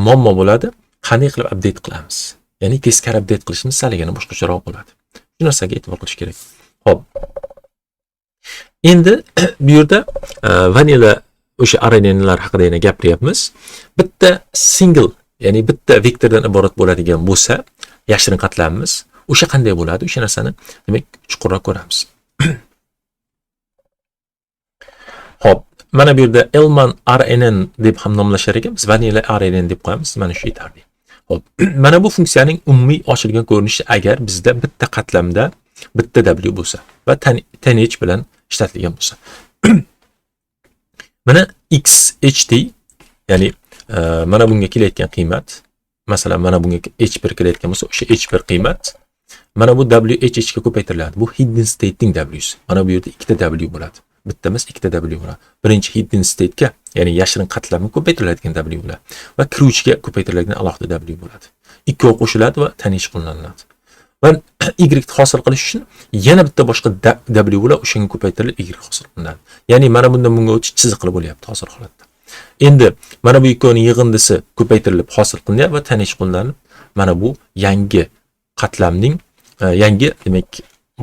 [SPEAKER 1] muammo bo'ladi. Qanday qilib update qilamiz? Ya'ni teskari update qilishimiz saligina boshqacharoq bo'ladi. Shu narsaga e'tibor qilish kerak. Xo'p. Endi bu yerda vanilla o'sha arraylar haqida yana gapiryapmiz. Bitta single, ya'ni bitta vektordan iborat bo'ladigan bo'lsa, yashirin qatlamimiz o'sha qanday bo'ladi? O'sha narsani demak chuqurroq ko'ramiz. Xo'p, mana bu yerda Elman RNN deb ham nomlashar ekan. Biz vanilla RNN deb qo'yamiz. Mana shu yetarli. Xo'p, mana bu funksiyaning umumiy ochilgan ko'rinishi agar bizda bitta qatlamda bitta w bo'lsa va tanh bilan ishlatilgan bo'lsa. Mana xht, ya'ni mana bunga kelayotgan qiymat, masalan mana bunga h1 kelayotgan bo'lsa, o'sha h1 qiymat mana bu wh ga ko'paytiriladi. Bu hidden state'ning w'si. Mana bu yerda ikkita w bo'ladi. Bitta emas, ikkita w bo'ladi. Birinchi hidden state ga, ya'ni yashirin qatlamga ko'paytiriladigan w bo'ladi va kiruvchiga ko'paytiriladigan alohida w bo'ladi. Ikkovi qo'shiladi va tanh qo'llaniladi. Va y hosil qilish uchun yana bitta boshqa w bilan o'shanga ko'paytirilib y hosil qilinadi. Ya'ni mana bundan bunga o'tish chiziqli bo'lyapti hozir holatda. Endi mana bu ikkovining yig'indisi ko'paytirilib hosil qilinadi va tanh qo'llanib, mana bu yangi qatlamning yangi demak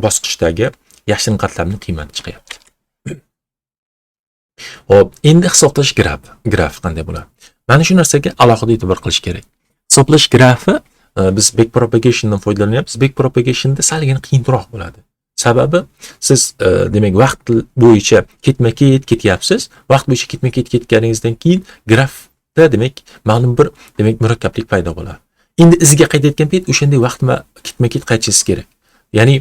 [SPEAKER 1] bosqichdagi yashirin qatlamning qiymati chiqyapti. Hop, endi hisoblash graf qanday bo'ladi? Mana shu narsaga alohida e'tibor qilish kerak. Hisoblash grafi biz backpropagationdan foydalanyapmiz. Backpropagationda salgina qiyinroq bo'ladi. Sababi siz demak vaqt bo'yicha ketma-ket ketyapsiz. Vaqt bo'yicha ketma-ket ketganingizdan keyin grafda demak ma'lum bir demak murakkablik paydo bo'ladi. Endi iziga qaytayotgan payt o'shanday vaqtma ketma-ket qaytishingiz kerak. Ya'ni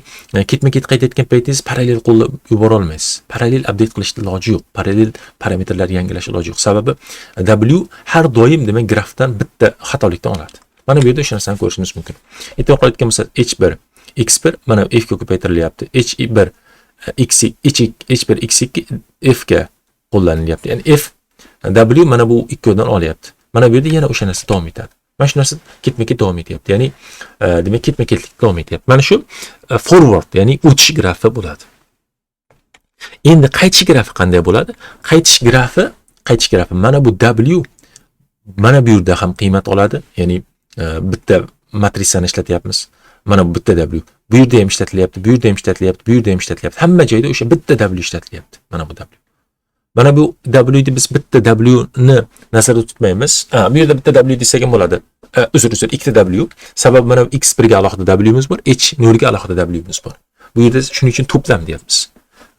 [SPEAKER 1] ketma-ket qaytayotgan paytingiz parallel qo'llab yubora olmaysiz. Parallel update qilishning iloji yo'q. Parallel parametrlar yangilash iloji yo'q. Sababi w har doim demak grafdan bitta xatolikdan oladi. Mana bu yerda o'sha narsani ko'rishingiz mumkin. E'tibor qilayotgan bo'lsak, h1 x1 mana f ga ko'paytirilyapti. h1 h1 x2 f ga qo'llanilyapti. Ya'ni f w mana bu ikkovidan olyapti. Mana bu yerda yana o'sha narsa davom etadi. Mana shu narsa ketma-ket davom etyapti. Ya'ni demak ketma-ketlik davom etyapti. Mana shu forward, ya'ni o'tish grafi bo'ladi. Endi qaytish grafi qanday bo'ladi? Qaytish grafi mana bu w mana bu yerda ham qiymat oladi. Ya'ni bitta matrisani ishlatyapmiz. Mana bu bitta w. Bu yerda ham ishlatilyapti, bu yerda ham ishlatilyapti, bu yerda ham ishlatilyapti. Hamma joyda o'sha bitta w ishlatilyapti. Mana bu w. Mana bu w ni biz bitta w ni nazarda tutmaymiz. Bu yerda bitta w desak ham bo'ladi. Uzr, ikkita w. Sababi mana x1 ga alohida w miz bor, h0 ga alohida w miz bor. Bu yerda shuning uchun to'plam deyapmiz.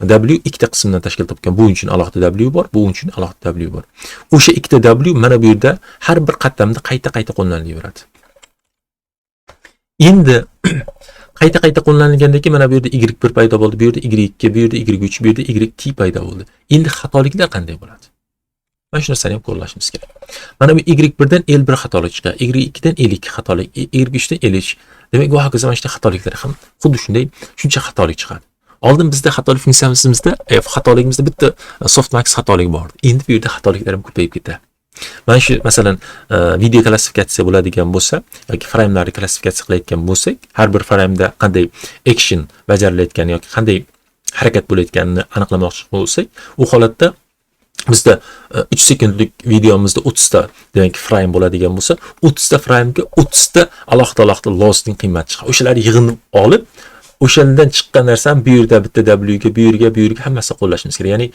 [SPEAKER 1] W ikkita qismdan tashkil topgan. Bu uchun alohida w bor, bu uchun alohida w bor. O'sha ikkita w mana bu yerda har bir qatlamda qayta qo'llanilaveradi. Endi qayta qo'llanilgandan keyin mana bu yerda y1 paydo bo'ldi, bu yerda y2, bu yerda y3, bu yerda yt paydo bo'ldi. Endi xatoliklar qanday bo'ladi? Mana shu narsani ham ko'rishimiz kerak. Mana bu y1 dan l1 xatolik chiqadi, y2 dan l2 xatolik, y3 dan l3. Demak, bu hokazo mana shu xatoliklar ham xuddi shuncha xatolik chiqadi. Oldin bizda xatolik funksiyamizda xatoligimizda bitta softmax xatolik bor. Endi bu yerda xatoliklar ham ko'payib ketadi. Mana shu masalan video klassifikatsiya bo'ladigan bo'lsa yoki framelarni klassifikatsiya qilayotgan bo'lsak, har bir frameda qanday action bajarilayotgani yoki qanday harakat bo'layotganini aniqlamoqchi bo'lsak, u holatda bizda 3 sekundlik videomizda 30 ta demak frame bo'ladigan bo'lsa, 30 ta framega 30 ta alohida lossning qiymati chiqadi. O'shalarni yig'inib olib, o'shandan chiqqan narsani bu yerda bitta w ga, bu yerga hammasini qo'llashimiz kerak. Ya'ni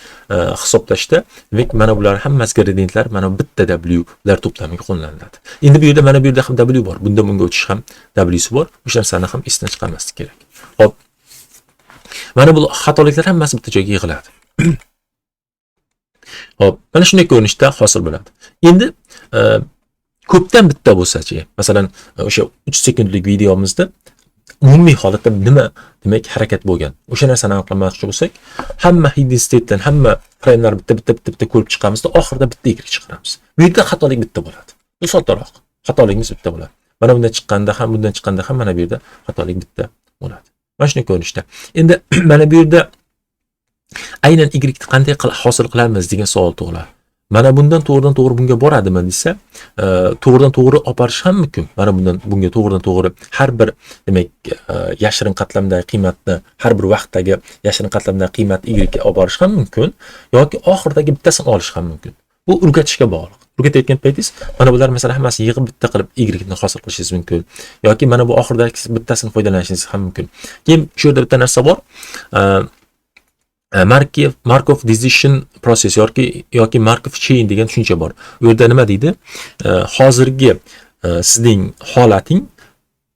[SPEAKER 1] hisoblashda demak mana bular hammasi gradiyentlar mana bitta w lar to'plamiga qo'llaniladi. Endi bu yerda mana bu yerda ham w bor. Bunda bunga o'tish ham w'si bor. O'sha narsani ham esdan chiqarmaslik kerak. Xo'p. Mana bu xatoliklar hammasi bitta joyga yig'iladi. Xo'p, mana shunday ko'rinishda hosil bo'ladi. Endi ko'pdan bitta bo'lsa-chi, masalan, o'sha 3 sekundlik videomizda umumiy holatda nima demak harakat bo'lgan. O'sha narsani aniqlamoqchi bo'lsak, hamma hidden state'dan hamma frame'lar bitta ko'rib chiqamizda, oxirida bitta y chiqaramiz. Bu yerda xatolik bitta bo'ladi. Bu soddaroq. xatoligimiz bitta bo'ladi. Mana bundan chiqqanda ham mana bu yerda xatolik bitta bo'ladi. Mana shunday ko'rinishda. Endi mana bu yerda aynan y ni qanday hosil qilamiz degan savol tug'iladi. Mana bundan to'g'ridan to'g'ri bunga boradimi desa, to'g'ridan to'g'ri olib borish ham mumkin. Mana bunga to'g'ridan to'g'ri har bir demak yashirin qatlamdagi qiymatni, har bir vaqtdagi yashirin qatlamdagi qiymat y ga olib borish ham mumkin yoki oxirdagi bittasini olish ham mumkin. Bu o'rgatishga bog'liq. O'rgatayotgan paytingiz mana bular masalan hammasi yig'ib bitta qilib y ni hosil qilishingiz mumkin yoki mana bu oxirdagi bittasini foydalanishingiz ham mumkin. Keyin shu yerda bitta narsa bor. Markov decision process yoki Markov chain degan tushuncha bor. Bu yerda nima deydi? Hozirgi sizning holating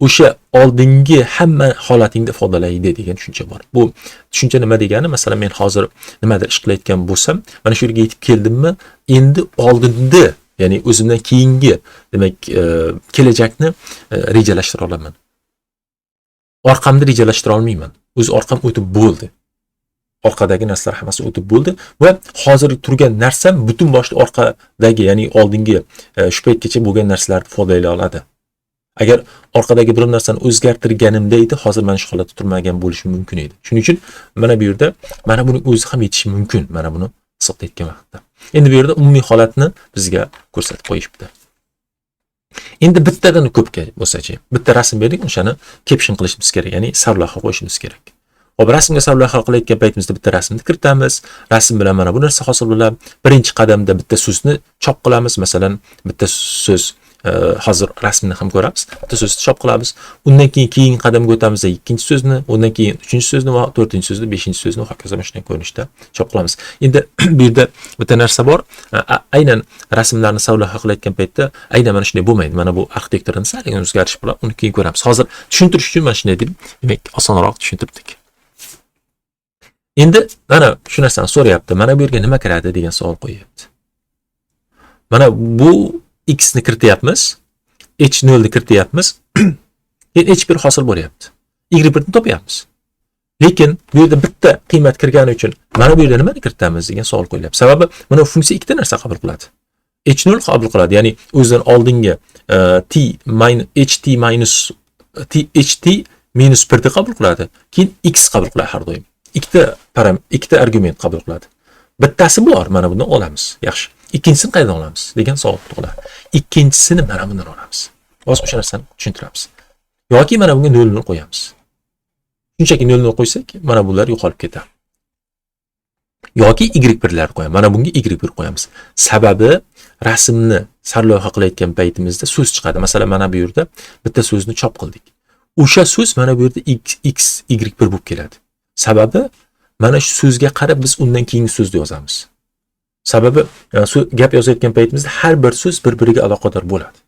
[SPEAKER 1] o'sha oldingi hamma holatingni ifodalaydi degan tushuncha bor. Bu tushuncha nima degani? Masalan, men hozir nimadir ish qilayotgan bo'lsam, mana shu yerga yetib keldimmi, endi oldinda, ya'ni o'zimdan keyingi, demak, kelajakni rejalashtira olaman. Orqamni rejalashtira olmayman. O'z orqam o'tib bo'ldi. Orqadagi narsalar hammasi o'tib bo'ldi va hozir turgan narsam butun boshli orqadagi, ya'ni oldingi shu paytgacha bo'lgan narsalarni ifodalay oladi. Agar orqadagi bir narsani o'zgartirganimda edi, hozir mana shu holatda turmagan bo'lishi mumkin edi. Shuning uchun mana bu yerda mana buning o'zi ham yetishi mumkin, mana buni hisoblayotgan vaqtda. Endi bu yerda umumiy holatni bizga ko'rsatib qo'yishibdi. Endi bittadan ko'pga bo'lsa-chi, bitta rasm berdik, o'shani caption qilishimiz kerak, ya'ni sarlavha qo'yishimiz kerak. Hop, rasmga sarlavha qilayotgan paytimizda bitta rasmni kiritamiz. Rasm bilan mana bu narsa hosil bo'ladi. Birinchi qadamda bitta so'zni chop qilamiz. Masalan, bitta so'z hozir rasmni ham ko'ramiz. Bitta so'zni chop qilamiz. Undan keyingi qadamga o'tamiz, ikkinchi so'zni, undan keyin uchinchi so'zni va to'rtinchi so'zni, beshinchi so'zni va hokazo shunday ko'rinishda chop qilamiz. Endi bu yerda bitta narsa bor. Aynan rasmlarni sarlavha qilayotgan paytda aynan mana shunday bo'lmaydi. Mana bu arxitekturning sal o'zgarish bo'ladi. Uni keyin ko'ramiz. Hozir tushuntirish uchun mana shunday deb, demak, osonroq tushuntirdik. Endi mana shu narsani so'rayapti. Mana bu yerga nima kiradi degan savol qo'yapti. Mana bu x ni kirityapmiz, h0 ni kirityapmiz. Keyin h1 hosil bo'lyapti. y1 ni topyapmiz. Lekin bu yerda bitta qiymat kirgani uchun mana bu yerda nimani kiritamiz degan savol qo'yilyapti. Sababi mana funksiya ikkita narsa qabul qiladi. h0 qabul qiladi, ya'ni o'zidan oldingi ht minus 1 ni qabul qiladi. Keyin x qabul qiladi har doim. Ikkita argument qabul qiladi. Bittasi bor, mana bundan olamiz. Yaxshi. Ikkinchisini qayerdan olamiz degan savol tug'iladi. Ikkinchisini mana bundan olamiz. Hozir o'sha narsani tushuntiramiz. Yoki mana bunga 0 ni qo'yamiz. Shunchaki 0 ni qo'ysak, mana bular yo'qolib ketadi. Yoki y1lar qo'yamiz. Mana bunga y1 qo'yamiz. Sababi rasmni sarlavha qilayotgan paytimizda so'z chiqadi. Masalan, mana bu yerda bitta so'zni chop qildik. O'sha so'z mana bu yerda x y1 bo'lib keladi. Sababi mana shu so'zga qarab biz undan keyingi so'zni yozamiz. Sababi gap yozayotgan paytimizda har bir so'z bir-biriga aloqador bo'ladi.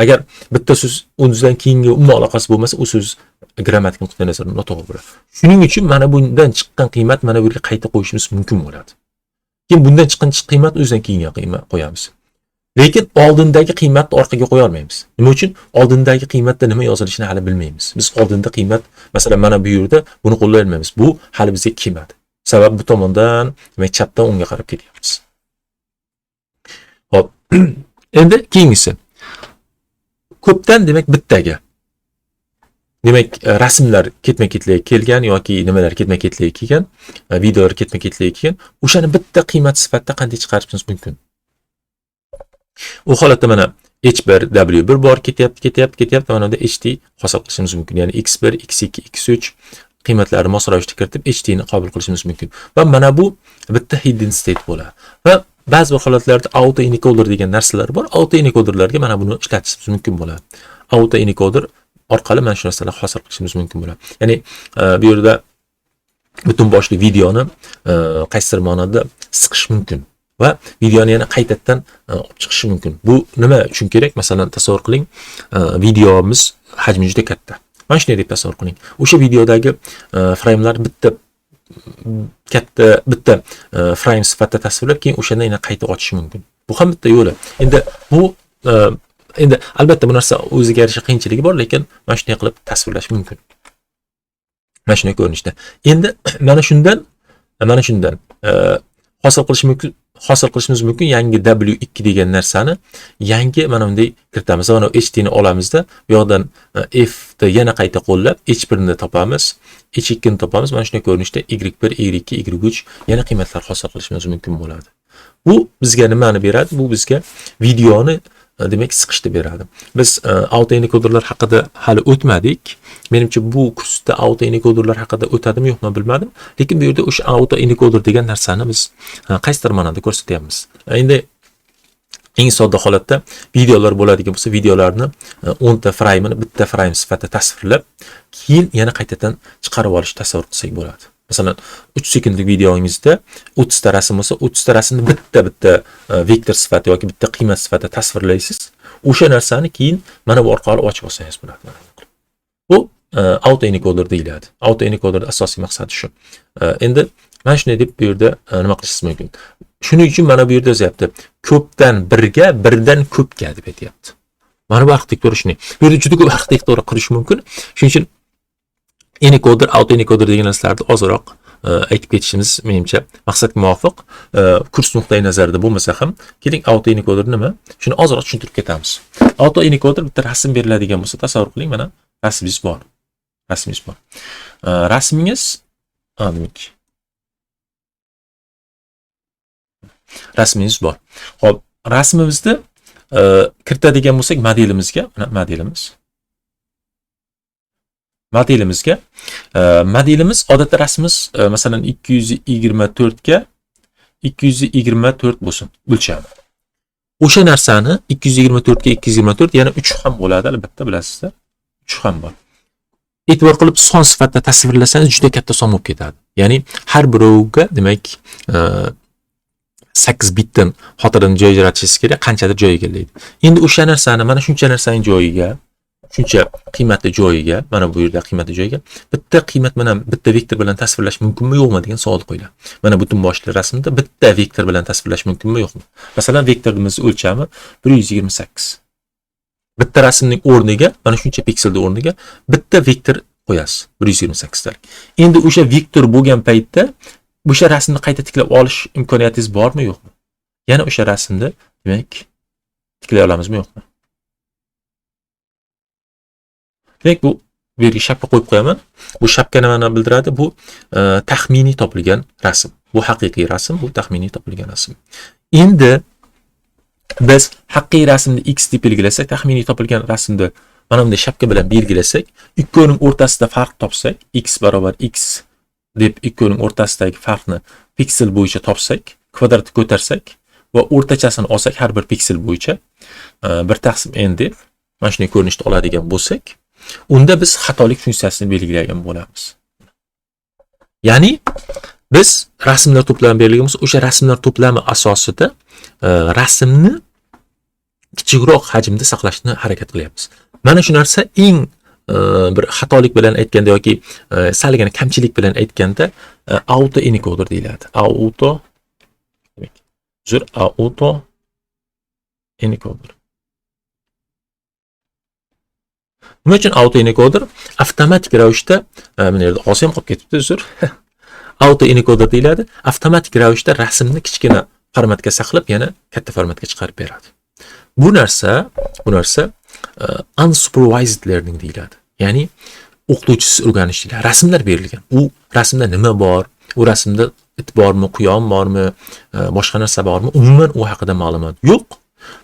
[SPEAKER 1] Agar bitta so'z o'zidan keyingi umuman aloqasi bo'lmasa, u so'z grammatik nuqtai nazardan noto'g'ri bo'ladi. Shuning uchun mana bundan chiqqan qiymat mana bu yerga qayta qo'yishimiz mumkin bo'ladi. Keyin bundan chiqqan qiymat o'zidan keyinga qiymat qo'yamiz. Lekin oldindagi qiymatni orqaga qo'ya olmaymiz. Nima uchun? Oldindagi qiymatda nima yozilishini hali bilmaymiz. Biz oldinda qiymat, masalan, mana bu yerda buni qo'llay olmaymiz. Bu hali bizga kelmadi. Sabab bu tomondan, demak, chapdan o'ngga qarab ketyapmiz. Hop. Endi keyingisi. Ko'pdan, demak, bittaga. Demak, rasmlar ketma-ketlikka kelgan yoki nimalar ketma-ketlikka kelgan, videolar ketma-ketlikka kelgan, o'shani bitta qiymat sifatida qanday chiqarishimiz mumkin? U holatda mana h1, w1 bor, ketyapti, mana bunda ht hosil qilishimiz mumkin. Ya'ni x1, x2, x3 qiymatlarini mos ravishda kiritib ht ni qabul qilishimiz mumkin. Va mana bu bitta hidden state bo'ladi. Va ba'zi bir holatlarda auto encoder degan narsalar bor. Auto encoderlarga mana buni ishlatishimiz mumkin bo'ladi. Auto encoder orqali mana shu narsalarni hosil qilishimiz mumkin bo'ladi. Ya'ni bu yerda butun boshli videoni qaysidir ma'noda siqish mumkin. Va videoni yana qaytadan olib chiqishi mumkin. Bu nima uchun kerak? Masalan, tasavvur qiling, videomiz hajmi juda katta. Mana shunday deb tasavvur qiling. O'sha videodagi framelar bitta frame sifatida tasvirlab, keyin o'shanda yana qayta ochish mumkin. Bu ham bitta yo'li. Endi albatta bu narsa o'ziga yarasha qiyinchiligi bor, lekin mana shunday qilib tasvirlash mumkin. Mana shunday ko'rinishda. Endi mana shundan hosil qilish hosil qilishimiz mumkin. Yangi W2 degan narsani yangi mana bunday kiritamiz. Mana HT ni olamizda, bu yoqdan F ni yana qayta qo'llab H1 ni topamiz, H2 ni topamiz. Mana shunday ko'rinishda Y1, Y2, Y3 yana qiymatlar hosil qilishimiz mumkin bo'ladi. Bu bizga nimani beradi? Bu bizga videoni demak siqishni beradi. Biz autoencoderlar haqida hali o'tmadik. Menimcha bu kursda autoencoderlar haqida o'tadimi yo'qmi bilmadim. Lekin bu yerda o'sha autoencoder degan narsani biz qaysidir ma'noda ko'rsatyapmiz. Endi eng sodda holatda videolar bo'ladigan bo'lsa, videolarni 10 ta frame'ini bitta frame sifatida tasvirlab, keyin yana qaytadan chiqarib olish tasavvur qilsak bo'ladi. Masalan, 3 sekundlik videongizda 30 ta rasm bo'lsa, 30 ta rasmni bitta vektor sifatida yoki bitta qiymat sifatida tasvirlaysiz. O'sha narsani keyin mana bu orqali ochib olsangiz bo'ladi. Bu autoencoder deyiladi. Autoencoder asosiy maqsadi shu. Endi mana shunday deb bu yerda nima qilishingiz mumkin. Shuning uchun mana bu yerda yozyapti. Ko'pdan birga, birdan ko'pga deb aytyapti. Mana bu arxitektura shunday. Bu yerda juda ko'p arxitektura qilish mumkin. Shuning uchun encoder, autoencoder degan narsalarni ozroq aytib ketishimiz menimcha maqsadga muvofiq. Kurs nuqtai nazarida bo'lmasa ham, keling autoencoder nima? Shuni ozroq tushuntirib ketamiz. Autoencoder bitta rasm beriladigan bo'lsa, tasavvur qiling, mana rasmingiz bor. Rasmingiz demak rasmingiz bor. Xo'p, rasmimizni kiritadigan bo'lsak modelimizga, mana modelimiz odatda rasmimiz masalan 224 ga 224 bo'lsin o'lchami. O'sha narsani 224 ga 224 yana 3 ham bo'ladi, albatta bilasizlar. 3 ham bor. E'tibor qilib son sifatida tasvirlasangiz juda katta son bo'lib ketadi. Ya'ni har birovga demak 8 bitdan xotirani joy ajratishingiz kerak, qanchadir joy egallaydi. Endi o'sha narsani mana shuncha narsaning joyiga, shuncha qiymatli joyiga, mana bu yerda qiymatli joyiga bitta qiymat bilan bitta vektor bilan tasvirlash mumkinmi yo'qmi degan savol qo'yiladi. Mana butun boshli rasmda bitta vektor bilan tasvirlash mumkinmi yo'qmi? Masalan, vektorimiz o'lchami 128. Bitta rasmning o'rniga, mana shuncha pikselda o'rniga bitta vektor qo'yasiz, 128 talik. Endi o'sha vektor bo'lgan paytda o'sha rasmni qayta tiklab olish imkoniyatingiz bormi yo'qmi? Yana o'sha rasmni demak tiklay olamizmi yo'qmi? Demak, bu yerga shapka qo'yib qo'yaman. Bu shapka nimani bildiradi? Bu taxminiy topilgan rasm. Bu haqiqiy rasm, bu taxminiy topilgan rasm. Endi biz haqiqiy rasmni x deb belgilasak, taxminiy topilgan rasmni mana bunday shapka bilan belgilasak, ikkovining o'rtasida farq topsak, x barobar x deb ikkovining o'rtasidagi farqni piksel bo'yicha topsak, kvadratni ko'tarsak va o'rtachasini olsak har bir piksel bo'yicha 1/n deb mana shunday ko'rinishda oladigan bo'lsak, unda biz xatolik funksiyasini belgilagan bo'lamiz. Ya'ni biz rasmlar to'plami berilgan bo'lsa, o'sha rasmlar to'plami asosida rasmni kichikroq hajmda saqlashni harakat qilyapmiz. Mana shu narsa eng bir xatolik bilan aytganda yoki salgina kamchilik bilan aytganda autoencoder deyiladi. Autoencoder. Nima uchun autoencoder? Avtomatik ravishda, mana yerda osim qolib ketibdi, uzr. Autoencoder deyiladi. Avtomatik ravishda rasmni kichkina formatga saqlab, yana katta formatga chiqarib beradi. Bu narsa unsupervised learning deyiladi. Ya'ni o'qituvchisiz o'rganish deyiladi. Rasmlar berilgan. U rasmda nima bor? U rasmda it bormi, quyon bormi, boshqa narsa bormi? Umuman u haqida ma'lumot yo'q.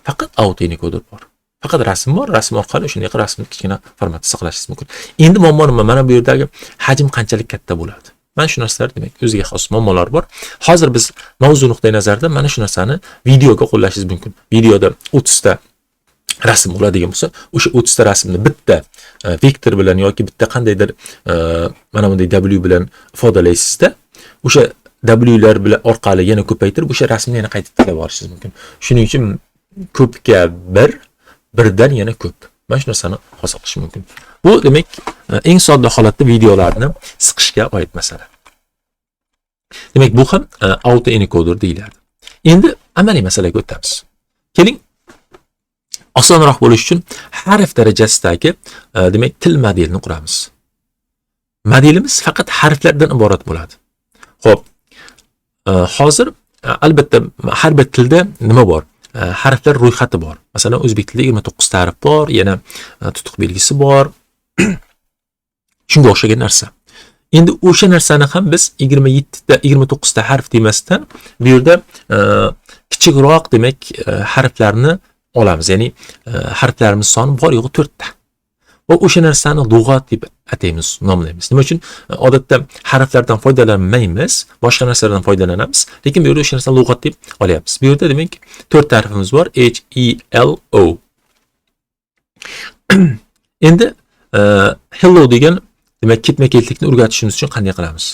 [SPEAKER 1] Faqat autoencoder bor. Faqat rasm bor, rasm orqali shunday rasmni kichkina formatda saqlashingiz mumkin. Endi muammo nima? Mana bu yerdagi hajm qanchalik katta bo'ladi? Mana shu narsalar demak o'ziga xos muammolar bor. Hozir biz mavzu nuqtai nazaridan mana shu narsani videoga qo'llashingiz mumkin. Videoda 30 ta rasm bo'ladigan bo'lsa, o'sha 30 ta rasmni bitta vektor bilan yoki bitta qandaydir mana bunday W bilan ifodalaysizda, o'sha W lar bilan orqali yana ko'paytirib, o'sha rasmni yana qayta tiklab olishingiz mumkin. Shuning uchun ko'pga birdan yana ko'p. Mana shu narsani hosil qilish mumkin. Bu demak eng sodda holatda videolarni siqishga oid masala. Demak, bu ham autoencoder deyiladi. Endi amaliy masalaga o'tamiz. Keling, osonroq bo'lish uchun harf darajasidagi demak til modelini quramiz. Modelimiz faqat harflardan iborat bo'ladi. Xo'p, hozir albatta har bir tilda nima bor? Harflar ro'yxati bor. Masalan, o'zbek tilida 29 ta harf bor, yana tutuq belgisi bor. Shunga o'xshagan narsa. Endi o'sha narsani ham biz 27 ta 29 ta harf demasdan bu yerda kichikroq demak harflarni olamiz. Ya'ni harflarimiz soni bor yo'g'i 4 ta. Va o'sha narsani lug'at deb ataymiz, nomlaymiz. Nima uchun? Odatda harflardan foydalanmaymiz, boshqa narsalardan foydalanamiz, lekin bu yerda o'sha narsani lug'at deb olyapmiz. Bu yerda demak 4 ta harfimiz bor, H E L O. Endi hello degan demak ketma-ketlikni o'rgatishimiz uchun qanday qilamiz?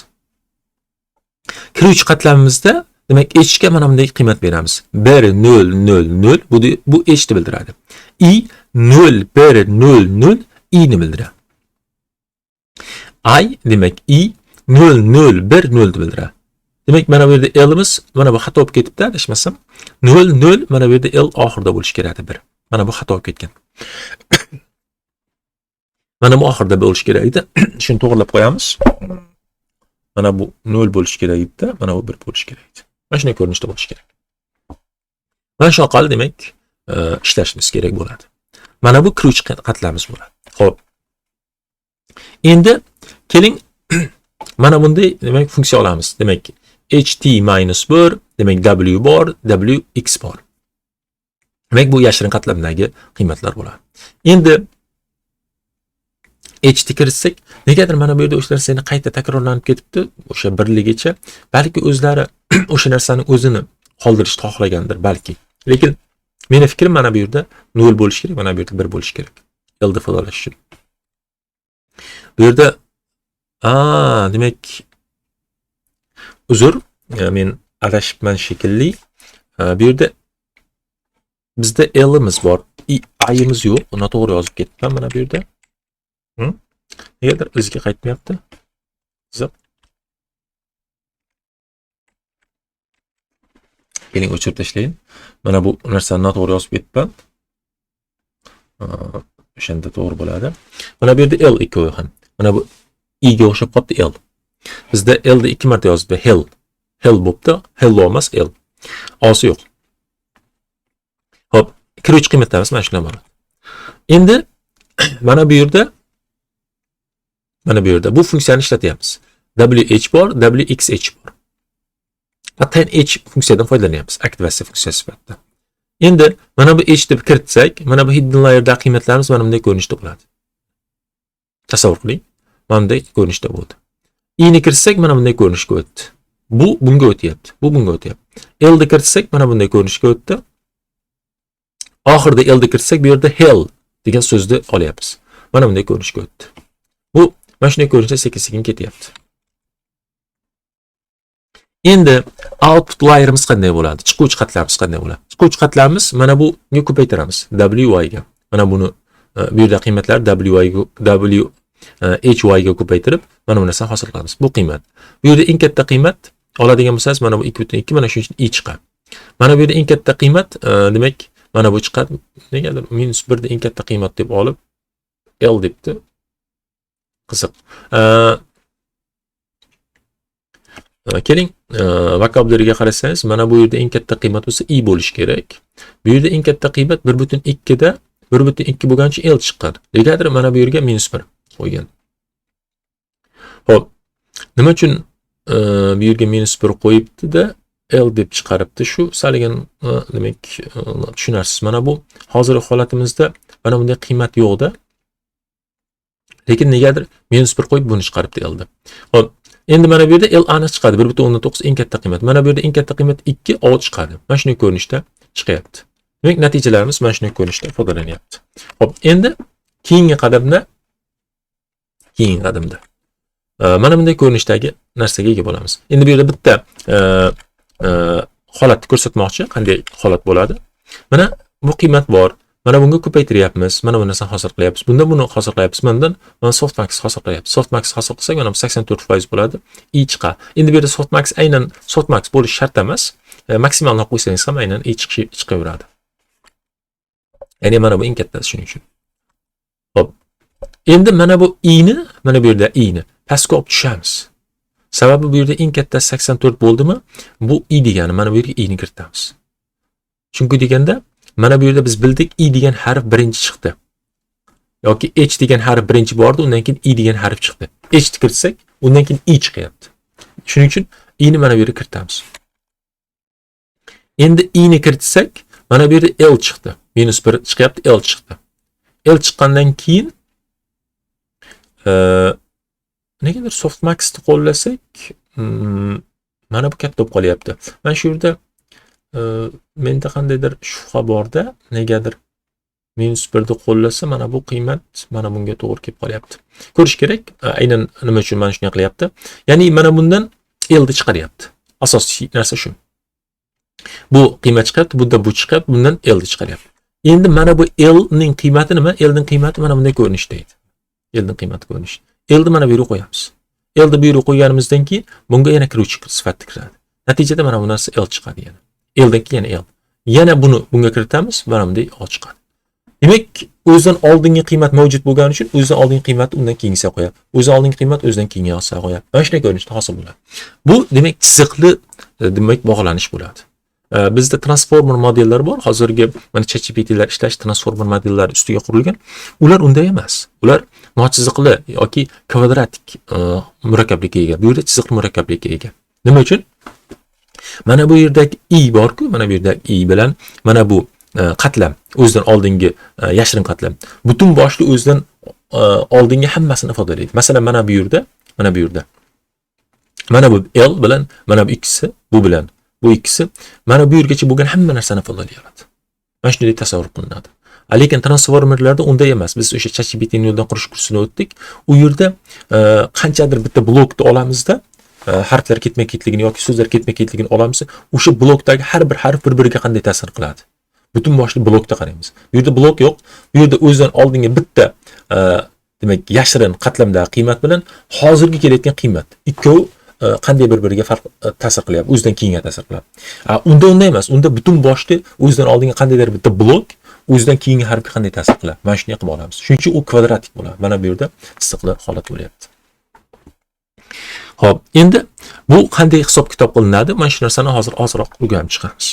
[SPEAKER 1] Kiruvchi qatlamimizda demak h ga mana bunday qiymat beramiz. 1 0 0 0 bu h ni bildiradi. I 0 1 0 0 i ni bildiradi. I demak i 0 0 1 0 ni bildiradi. Demak mana bu yerda l'imiz mana bu xato bo'lib ketibdi, adashmasam. 0 0 mana bu yerda l oxirida bo'lishi kerak edi. Mana bu xato bo'lib ketgan. Mana bu oxirida bo'lishi kerak edi. Shuni to'g'rilab qo'yamiz. Mana bu 0 bo'lishi kerak edi, mana bu 1 bo'lishi kerak edi. Mana shunday ko'rinishda bo'lishi kerak. Mana shu orqali demak ishlashimiz kerak bo'ladi. Mana bu kiruvchi qatlamimiz bo'ladi. Xo'p. Endi keling mana bunday demak funksiya olamiz. Demak ht-1 demak w bor, wx bor. Demak bu yashirin qatlamdagi qiymatlar bo'ladi. Endi ht kiritsak, negadir mana bu yerda o'sha narsani qayta takrorlanib ketibdi, o'sha birligicha. Balki o'zlari o'sha narsaning o'zini qoldirishni xohlagandir, balki. Lekin meni fikrim mana bu yerda 0 bo'lishi kerak, mana bu yerda 1 bo'lishi kerak. L deb ifodalash uchun. Bu yerda demak uzr, men adashibman shekilli. Bu yerda bizda L'imiz bor, I'imiz yo'q. Uni to'g'ri yozib ketdim mana bu yerda. Negadir o'ziga qaytmayapti? Qiziq. Keling o'chirib tashlayin. Mana bu narsani noto'g'ri yozib ketdim. O'shanda to'g'ri bo'ladi. Mana bu yerda L ikkovi ham. Mana bu I ga o'xshab qolibdi L. Bizda L ni 2 marta yozibdi. Hell bo'pti. Hello emas L. Osi yo'q. Xo'p, kiruvchi qiymatlarimiz mana shular bor. Endi mana bu yerda bu funksiyani ishlatyapmiz. WH bor, WXH bor. Hatto H funksiyadan foydalanyapmiz, aktivatsiya funksiyasi sifatida. Endi mana bu H deb kiritsak, mana bu hidden layerda qiymatlarimiz mana bunday ko'rinishda bo'ladi. Tasavvur qiling, mana bunday ko'rinishda bo'ldi. I ni kiritsak mana bunday ko'rinishga o'tdi. Bu bunga o'tyapti, bu bunga o'tyapti. L ni kiritsak mana bunday ko'rinishga o'tdi. Oxirida L ni kiritsak bu yerda hell degan so'zni olyapmiz. Mana bunday ko'rinishga o'tdi. Bu mana shunday ko'rinishda sekin-sekin ketyapti. Endi output layerimiz qanday bo'ladi? Chiquvchi qatlamimiz qanday bo'ladi? Chiquvchi qatlamimiz mana bunga ko'paytiramiz. WY ga. Mana buni bu yerda qiymatlar HY ga ko'paytirib, mana bu narsani hosil qilamiz. Bu qiymat. Bu yerda eng katta qiymat oladigan bo'lsangiz, mana bu 2.2, mana shuning uchun I chiqadi. Mana bu yerda eng katta qiymat, demak, mana bu chiqadi. Negadir -1 da eng katta qiymat deb olib L debdi. Qiziq. Keling, vokabulyariga qarasangiz, mana bu yerda eng katta qiymat bo'lsa I bo'lishi kerak. Bu yerda eng katta qiymat 1.2 da 1.2 bo'lgancha L chiqqan. Negadir mana bu yerga -1 qo'ygan. Xo'p, nima uchun bu yerga -1 qo'yibdi-da L deb chiqaribdi? Shu saligan demak tushunarsiz. Mana bu hozirgi holatimizda mana bunday qiymat yo'q-da. Lekin negadir -1 qo'yib buni chiqaribdi L deb. Xo'p, endi mana bu yerda L aniq chiqadi. 1.19 eng katta qiymat. Mana bu yerda eng katta qiymat 2 O chiqadi. Mana shunday ko'rinishda chiqyapti. Demak, natijalarimiz mana shunday ko'rinishda ifodalanyapti. Xo'p, endi keyingi qadamda mana bunday ko'rinishdagi narsaga ega bo'lamiz. Endi bu yerda bitta holatni ko'rsatmoqchi, qanday holat bo'ladi. Mana bu qiymat bor. Mana bunga ko'paytiryapmiz. Mana bu narsani hosil qilyapmiz. Bunda buni hosil qilyapmiz. Mana softmax hosil qilyapmiz. Softmax hosil qilsak, mana 84% bo'ladi. I chiqadi. Endi bu yerda softmax aynan softmax bo'lish shart emas. Maksimalni qo'ysangiz ham aynan I chiqaveradi. Ya'ni mana bu eng kattasi shuning uchun. Xo'p. Endi mana bu I ni, mana bu yerda I ni pastga olib tushamiz. Sababi bu yerda eng kattasi 84 bo'ldimi? Bu i degani, mana bu yerga i ni kiritamiz. Chunki deganda, mana bu yerda biz bildik i degan harf birinchi chiqdi. Yoki h degan harf birinchi bordi, undan keyin i degan harf chiqdi. H kiritsak, undan keyin i chiqyapti. Shuning uchun i ni mana bu yerga kiritamiz. Endi i ni kiritsak, mana bu yerda l chiqdi. -1 chiqyapti, l chiqdi. L chiqqandan keyin negadir softmaxni qo'llasak, mana bu katta bo'lib qolyapti. Men shu yerda menda qandaydir shubha borda, negadir -1 ni qo'llasa, mana bu qiymat mana bunga to'g'ri kelib qolyapti. Ko'rish kerak, aynan nima uchun mana shunday qilyapti. Ya'ni mana bundan L ni chiqaryapti. Asosiy narsa shu. Bu qiymat chiqyapti, bunda bu chiqyapti, bundan L ni chiqaryapti. Endi mana bu L ning qiymati nima? L ning qiymati mana bunday ko'rinishda edi. L ning qiymati ko'rinish. L ni mana bu yerga qo'yamiz. L ni bu yerga qo'yganimizdan keyin bunga yana kiruvchi sifatida kiradi. Natijada mana bu narsa L chiqadi yana. L dan keyin yana L. Yana buni bunga kiritamiz, mana bunday O chiqadi. Demak, o'zidan oldingi qiymat mavjud bo'lgani uchun o'zidan oldingi qiymat undan keyingiga qo'yadi. O'zidan oldingi qiymat o'zidan keyinga qo'yadi. Mana shunday ko'rinishda hosil bo'ladi. Bu demak chiziqli demak bog'lanish bo'ladi. Bizda transformer modellar bor. Hozirgi mana ChatGPT'lar ishlash transformer modellari ustiga qurilgan. Ular unday emas. Ular nochiziqli yoki kvadratik murakkablikka ega. Bu yerda chiziqli murakkablikka ega. Nima uchun? Mana bu yerdagi i bor-ku, mana bu yerdagi i bilan mana bu qatlam, o'zidan oldingi yashirin qatlam. Butun boshli o'zidan oldingi hammasini ifodalaydi. Masalan, mana bu yerda mana bu L bilan mana bu ikkisi, bu bilan bu ikkisi mana bu yergacha bo'lgan hamma narsani ifodalay oladi. Mana shunday tasavvur qilinadi. Lekin transformerlarda unday emas. Biz o'sha ChatGPT yo'ldan qurish kursini o'tdik. U yerda qanchadir bitta blokni olamizda, harflar ketma-ketligini yoki so'zlar ketma-ketligini olamiz. O'sha blokdagi har bir harf bir-biriga qanday ta'sir qiladi? Butun boshli blokda qaraymiz. Bu yerda blok yo'q. Bu yerda o'zidan oldingi bitta demak yashirin qatlamdagi qiymat bilan hozirgi kelayotgan qiymat ikkovi qanday bir-biriga farq ta'sir qilyapti, o'zidan keyinga ta'sir qiladi. Unda unday emas. Unda butun boshli o'zidan oldingi qandaydir bitta blok o'zidan keyingi harfga qanday ta'sir qiladi. Mana shunday qilib olamiz. Shuning uchun u kvadratik bo'ladi. Mana bu yerda istiqli holat bo'lyapti. Xo'p, endi bu qanday hisob-kitob qilinadi? Mana shu narsani hozirroq o'rganib chiqamiz.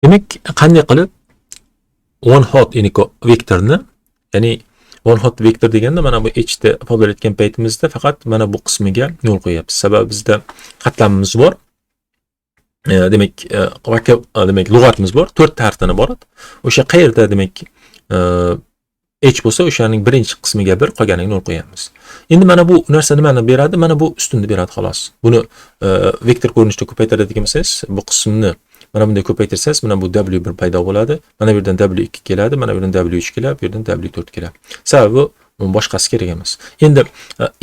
[SPEAKER 1] Demak, qanday qilib one hot vektorni, ya'ni one hot vektor deganda mana bu h'da ifodalayotgan paytimizda faqat mana bu qismiga yo'l qo'yapmiz. Sababi bizda qatlamimiz bor. Demak, lug'atimiz bor, 4 ta harfdan iborat. O'sha qayerda demak h bo'lsa, o'shaning birinchi qismiga 1, qolganiga 0 qo'yamiz. Endi mana bu narsa nimani beradi? Mana bu ustunni beradi xolos. Buni vektor ko'rinishda ko'paytiradigan bo'lsangiz, bu qismni mana bunday ko'paytirsangiz, mana bu W1 paydo bo'ladi. Mana bu yerdan W2 keladi, mana bu yerdan W3 keladi, bu yerdan W4 keladi. Sababi boshqasi kerak emas. Endi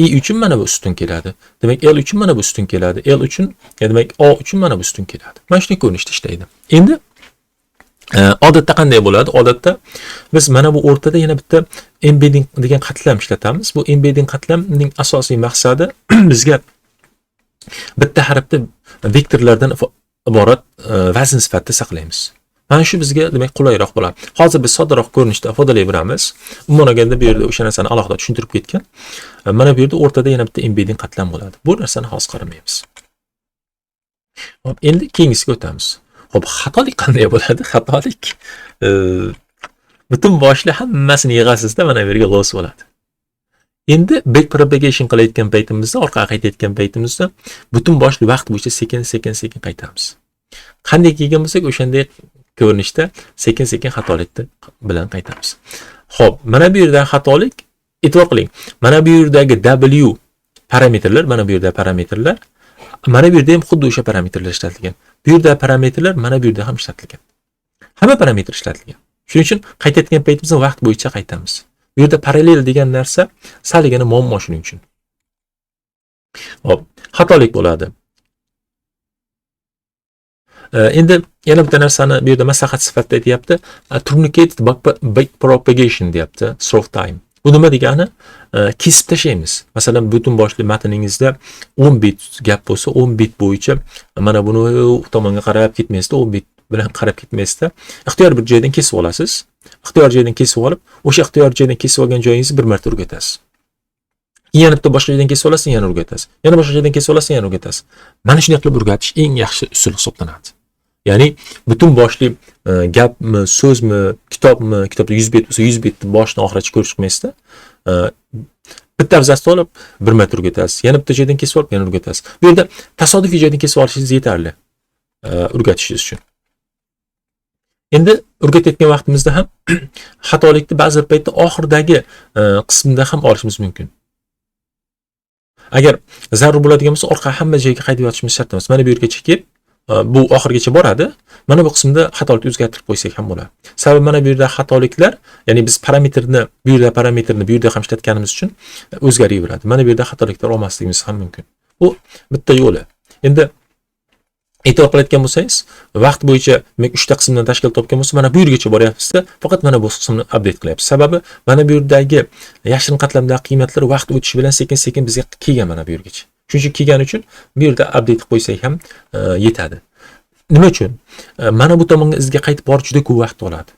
[SPEAKER 1] i uchun mana bu ustun keladi. Demak, L uchun mana bu ustun keladi. L uchun, demak, O uchun mana bu ustun keladi. Mana shunday ko'rinishda ishlaydi. Endi odatda qanday bo'ladi? Odatda biz mana bu o'rtada yana bitta embedding degan qatlam ishlatamiz. Bu embedding qatlamning asosiy maqsadi bizga bitta harfni vektorlardan iborat vazn sifatida saqlaymiz. Mana shu bizga demak qulayroq bo'ladi. Hozir biz soddaroq ko'rinishda ifodalayveramiz. Umuman olganda bu yerda o'sha narsani alohida tushuntirib ketgan. Mana bu yerda o'rtada yana bitta embedding qatlam bo'ladi. Bu narsani hozir qaramaymiz. Hop, endi keyingisiga o'tamiz. Hop, xatolik qanday bo'ladi? Xatolik butun boshli hammasini yig'asizda mana bu yerga los bo'ladi. Endi back propagation qilayotgan paytimizda, orqaga qaytayotgan paytimizda butun boshli vaqt bo'yicha sekin qaytamiz. Qanday kelgan bo'lsak, o'shanday ko'rinishda sekin xatolik bilan qaytamiz. Xo'p, mana bu yerda xatolik, e'tibor qiling. Mana bu yerdagi W parametrlar, mana bu yerda parametrlar, mana bu yerda ham xuddi o'sha parametrlar ishlatilgan. Bu yerda parametrlar mana bu yerda ham ishlatilgan. Hamma parametr ishlatilgan. Shuning uchun qaytayotgan paytimizda vaqt bo'yicha qaytamiz. Bu yerda parallel degan narsa saligina muammo shuning uchun. Hop, xatolik bo'ladi. Endi yana bitta narsani bu yerda maslahat sifatida aytayapti. Truncated backpropagation deyapti, solve time. Bu nima degani? Kesib tashlaymiz. Masalan, butun boshli matningizda 10 bit gap bo'lsa, 10 bit bo'yicha mana buni tomonga qarab ketmaysizda, 10 bit bilan qarab ketmaysizda, ixtiyor bir joydan kesib olasiz. Ixtiyor joydan kesib olib, o'sha ixtiyor joydan kesib olgan joyingizni bir marta o'rgatasiz. yana bitta boshqa joydan kesib olasiz, yana o'rgatasiz. Yana boshqa joydan kesib olasiz, yana o'rgatasiz. Mana shunday qilib o'rgatish eng yaxshi usul hisoblanadi. Ya'ni butun boshli gapmi, so'zmi, kitobda 100 bet bo'lsa 100 betni boshidan oxirigacha ko'rish qilmaysizda. Bitta abzasni olib 1 marta o'rgatasiz. Yana bitta joydan kesib olib yana o'rgatasiz. Bu yerda tasodifiy joydan kesib olishingiz yetarli o'rgatishingiz uchun. Endi o'rgatayotgan vaqtimizda ham xatolikni ba'zi paytda oxirdagi qismda ham olishimiz mumkin. Agar zarur bo'ladigan bo'lsa, orqa hamma joyga qaydib yotishimiz shart emas. Mana bu yergacha kelib, bu oxirigacha boradi. Mana bu qismda xatolikni o'zgartirib qo'ysak ham bo'ladi. Sababi mana bu yerda xatoliklar, ya'ni biz parametrni, bu yerda parametrni bu yerda ham ishlatganimiz uchun o'zgaraveradi. Mana bu yerda xatoliklar olmasligimiz ham mumkin. Bu bitta yo'li. Endi e'tibor qilayotgan bo'lsangiz, vaqt bo'yicha 3 ta qismdan tashkil topgan bo'lsa, mana bu yergacha boryapsizda, faqat mana bu qismni update qilyapsiz. Sababi mana bu yerdagi yashirin qatlamdagi qiymatlar vaqt o'tishi bilan sekin-sekin bizga kelgan mana bu yergacha. Shuning uchun kelgani uchun bu yerda update qilib qo'ysak ham yetadi. Nima uchun? Mana bu tomonga izga qaytib borish juda ko'p vaqt oladi.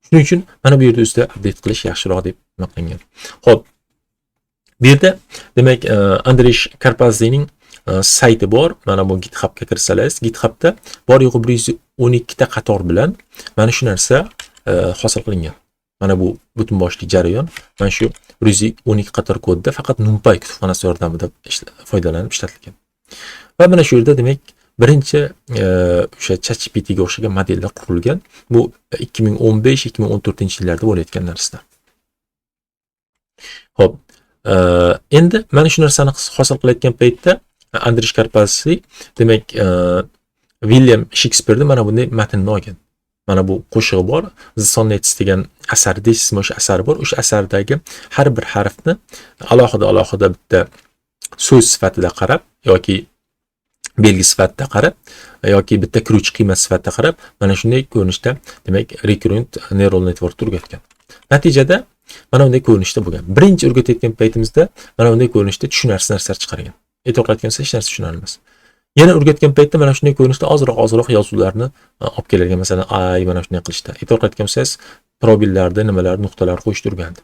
[SPEAKER 1] Shuning uchun mana bu yerda o'zida update qilish yaxshiroq deb maqlangan. Xo'p. Bu yerda demak Andriy Karpaziyning sayti bor. Mana bu GitHubga kirsangiz, GitHubda bor yo'q 112 ta qator bilan mana shu narsa hosil qilingan. Mana bu butun boshli jarayon mana shu 112 qator kodda faqat NumPy kutubxonasi yordamida foydalanib ishlatilgan. Va mana shu yerda demak birinchi o'sha ChatGPT ga o'xshagan modellar qurilgan. Bu 2015-2014-yillarda bo'layotgan narsa. Xo'p, endi mana shu narsani hosil qilayotgan paytda Andriy Karpazov demak William Shakespeare mana bunday matnni olgan. Mana bu qo'shig'i bor. The Sonnets degan asar deysizmi, o'sha asar bor. O'sha asardagi har bir harfni alohida bitta so'z sifatida qarab yoki belgi sifatida qarab yoki bitta kiruvchi qiymat sifatida qarab mana shunday ko'rinishda demak recurrent neural network o'rgatgan. Natijada mana bunday ko'rinishda bo'lgan. Birinchi o'rgatayotgan paytimizda mana bunday ko'rinishda tushunarsiz narsalar chiqargan. E'tibor qilgansiz hech narsa tushunarli emas. Yana o'rgatgan paytda mana shunday ko'rinishda ozroq yozuvlarni olib kelgan. Masalan, ay mana shunday qilishda. E'tibor qilgan bo'lsangiz, probellarni, nimalar, nuqtalar qo'yishni o'rgandi.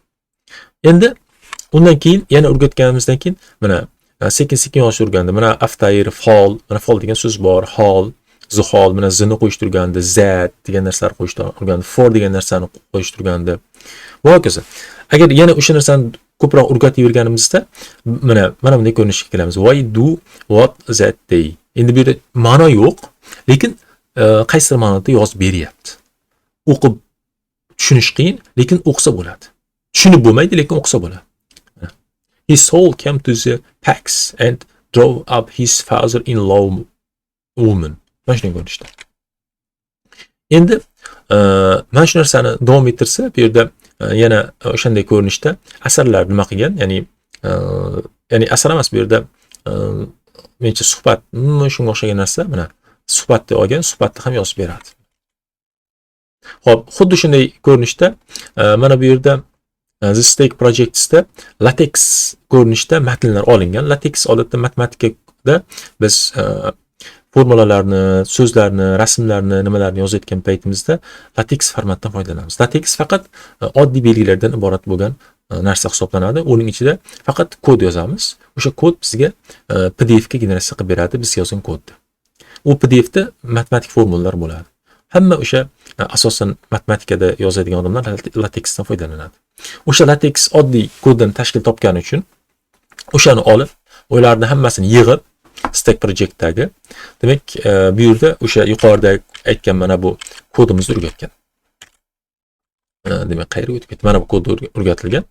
[SPEAKER 1] Endi undan keyin yana o'rgatganimizdan keyin mana sekin-sekin yozishni o'rgandi. Mana after, fall, mana fall degan so'z bor, hol, zuhol, mana zini qo'yishni o'rgandi, z degan narsalarni qo'yishni o'rgandi, for degan narsani qo'yishni o'rgandi. Va hokazo. Agar yana o'sha narsani ko'proq o'rgataverganimizda mana bunday ko'rinishga kelamiz. Why do what that day. Endi bu yerda ma'no yo'q, lekin qaysi ma'noda yozib beryapti. O'qib tushunish qiyin, lekin o'qisa bo'ladi. Tushunib bo'lmaydi, lekin o'qisa bo'ladi. His soul came to the packs and drove up his father-in-law woman. Mana shunday ko'rinishda. Endi mana shu narsani davom ettirsa, bu yerda yana o'shanday ko'rinishda asarlar nima qilgan, ya'ni asar emas bu yerda mencha suhbat, shunga o'xshagan narsa, mana suhbatni olgan, suhbatni ham yozib beradi. Xo'p, xuddi shunday ko'rinishda mana bu yerda The Stake Projects'da latex ko'rinishda matnlar olingan. Latex odatda matematikada biz formulalarni, so'zlarni, rasmlarni, nimalarni yozayotgan paytimizda latex formatdan foydalanamiz. Latex faqat oddiy belgilardan iborat bo'lgan narsa hisoblanadi. Uning ichida faqat kod yozamiz. O'sha kod bizga PDF ga generatsiya qilib beradi biz yozgan kodni. U PDF da matematik formulalar bo'ladi. Hamma o'sha asosan matematikada yozadigan odamlar latexdan foydalanadi. O'sha latex oddiy koddan tashkil topgani uchun o'shani olib, ularni hammasini yig'ib Stack Project'dagi demak bu yerda o'sha yuqorida aytgan mana bu kodimizni o'rgatgan. Demak qayerga o'tib ketdi? Mana bu kod o'rgatilgan.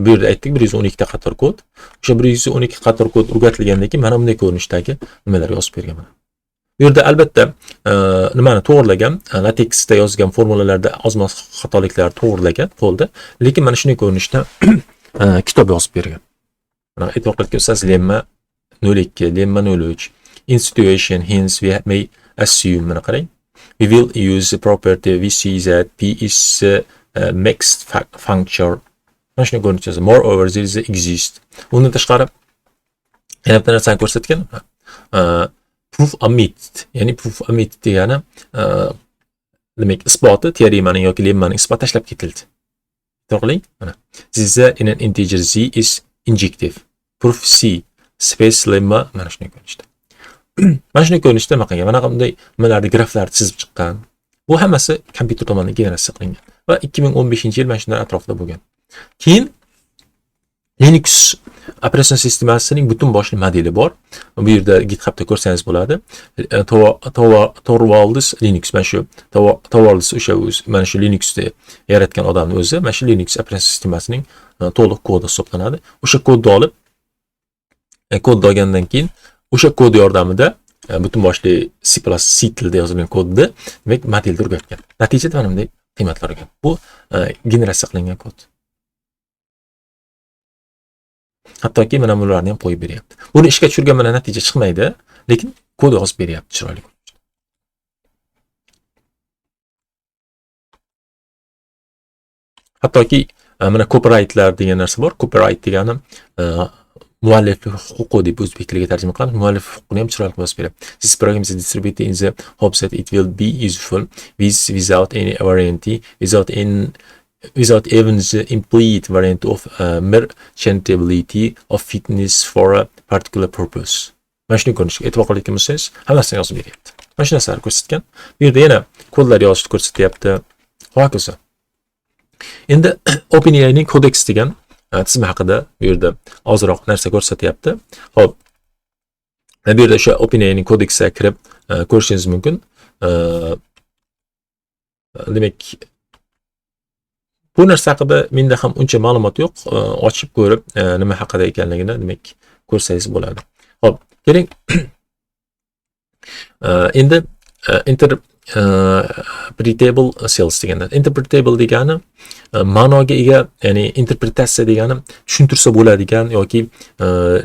[SPEAKER 1] Bu yerda aytdik 112 ta qator kod. O'sha 112 qator kod o'rgatilgandan keyin mana bunday ko'rinishdagi nimalar yozib bergan mana. Bu yerda albatta nimani to'g'rilagan, latexda yozgan formulalarda ozmoz xatoliklar to'g'rilagan qo'lda, lekin mana shunday ko'rinishda kitob yozib bergan. Mana e'tibor qilsangiz lemma 02, lemma 03, in situation hence we may assume, mana qarang. We will use the property we see that P is mixed functor. Mana shunday ko'rinishda moreover there is exist. Undan tashqari yana bitta narsani ko'rsatgan. Proof omit, ya'ni proof omit degani demak isboti teoremaning yoki lemmaning isboti tashlab ketildi. To'g'rilik? Mana. This in an integer z is injective. Prophecy space lemma mana shunday ko'rinishda. Mana shunday ko'rinishda nima qilgan? Mana bunday nimalarni graflarni chizib chiqqan. Bu hammasi kompyuter tomonidan generatsiya qilingan va 2015-yil mana shunday atrofida bo'lgan. Keyin Linux operatsion sistemasining butun boshli modeli bor. Bu yerda GitHubda ko'rsangiz bo'ladi. Torvalds Linux, mana shu Torvalds o'sha mana shu Linuxni yaratgan odamning o'zi, mana shu Linux operatsion sistemasining to'liq kodi hisoblanadi. O'sha kodni olib, kodni olgandan keyin o'sha kod yordamida butun boshli C++ tilida yozilgan kodni demak modelda o'rgatgan. Natijada mana bunday qiymatlar olgan. Bu generatsiya qilingan kod. Hattoki mana bularni ham qo'yib beryapti. Buni ishga tushirgan mana natija chiqmaydi, lekin kod yozib beryapti chiroyli. Hattoki mana copyrightlar degan narsa bor. Copyright degani mualliflik huquqi deb o'zbek tiliga tarjima qilamiz. Muallif huquqini ham chiroyli qilib yozib beradi. This program is distributed in the hopes that it will be useful without any warranty, without even the implied warranty of merchantability of fitness for a particular purpose. Mana shuni ko'rishga e'tibor qilayotgan bo'lsangiz, hammasini yozib beryapti. Mana shu narsalarni ko'rsatgan. Bu yerda yana kodlar yozishni ko'rsatyapti. Hokazo. Endi OpenAIning Codex degan tizimi haqida bu yerda ozroq narsa ko'rsatyapti. Xo'p. Bu yerda o'sha OpenAIning Codexga kirib ko'rishingiz mumkin. Demak, bu narsa haqida menda ham uncha ma'lumot yo'q. Ochib ko'rib, nima haqida ekanligini demak ko'rsangiz bo'ladi. Xo'p, keling. Endi interpretable cells deganda. Interpretable degani ma'noga ega, ya'ni interpretatsiya degani tushuntirsa bo'ladigan yoki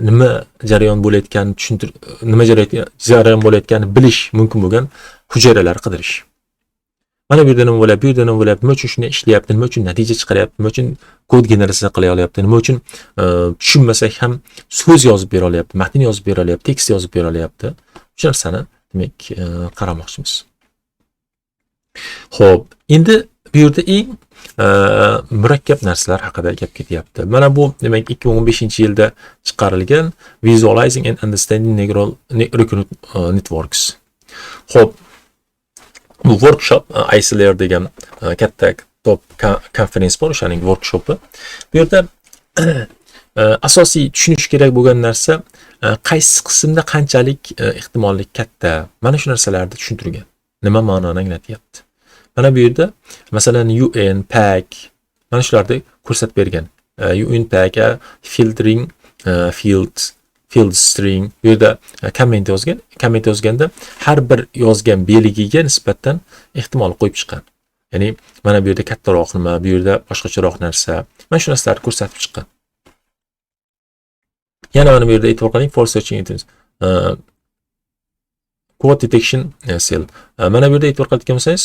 [SPEAKER 1] nima jarayon bo'layotganini bilish mumkin bo'lgan hujayralar qidirish. Mana bu yerda nima bo'lyapti, bu yerda nima bo'lyapti, nima uchun shuni ishlayapti, nima uchun natija chiqaryapti, nima uchun kod generatsiya qila olyapti, nima uchun tushunmasak ham so'z yozib bera olyapti, matn yozib bera olyapti, tekst yozib bera olyapti. Shu narsani demak qaramoqchimiz. Xo'p, endi bu yerda eng murakkab narsalar haqida gap ketyapti. Mana bu demak 2015-yilda chiqarilgan Visualizing and Understanding Neural Networks. Xo'p, bu workshop ICLR degan katta top konferens bor, o'shaning workshopi. Bu yerda asosiy tushunish kerak bo'lgan narsa qaysi qismda qanchalik ehtimollik katta. Mana shu narsalarni tushuntirgan. Nima ma'noni anglatyapti. Mana bu yerda masalan UN, PAC mana shularni ko'rsatib bergan. UN, PAC, filtering, field string, bu yerda komment yozgan. Komment yozganda har bir yozgan belgiga nisbatan ehtimol qo'yib chiqqan. Ya'ni mana bu yerda kattaroq nima, bu yerda boshqacharoq narsa. Mana shu narsalarni ko'rsatib chiqqan. Yana mana bu yerda e'tibor qiling, for searching items. Quote detection cell. Mana bu yerda e'tibor qilgan bo'lsangiz,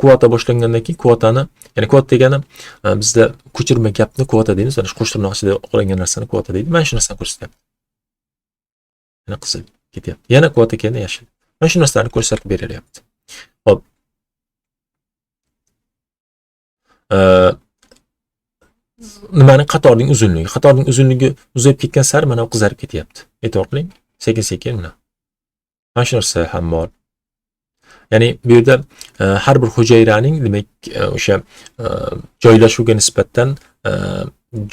[SPEAKER 1] quota boshlangandan keyin quotani, ya'ni quote degani bizda ko'chirma gapni quota deymiz, mana shu qo'shtirnoq ichida qo'yilgan narsani quota deydi. Mana shu narsani ko'rsatyapti. Yana qizil ketyapti. Yana quota keldi yashil. Mana shu narsalarni ko'rsatib berilyapti. Xo'p. Nimaning qatorning uzunligi uzayib ketgan sari mana qizarib ketyapti. E'tibor qiling. Sekin-sekin mana. Mana shu narsa ham bor. Ya'ni bu yerda har bir hujayraning demak o'sha joylashuviga nisbatan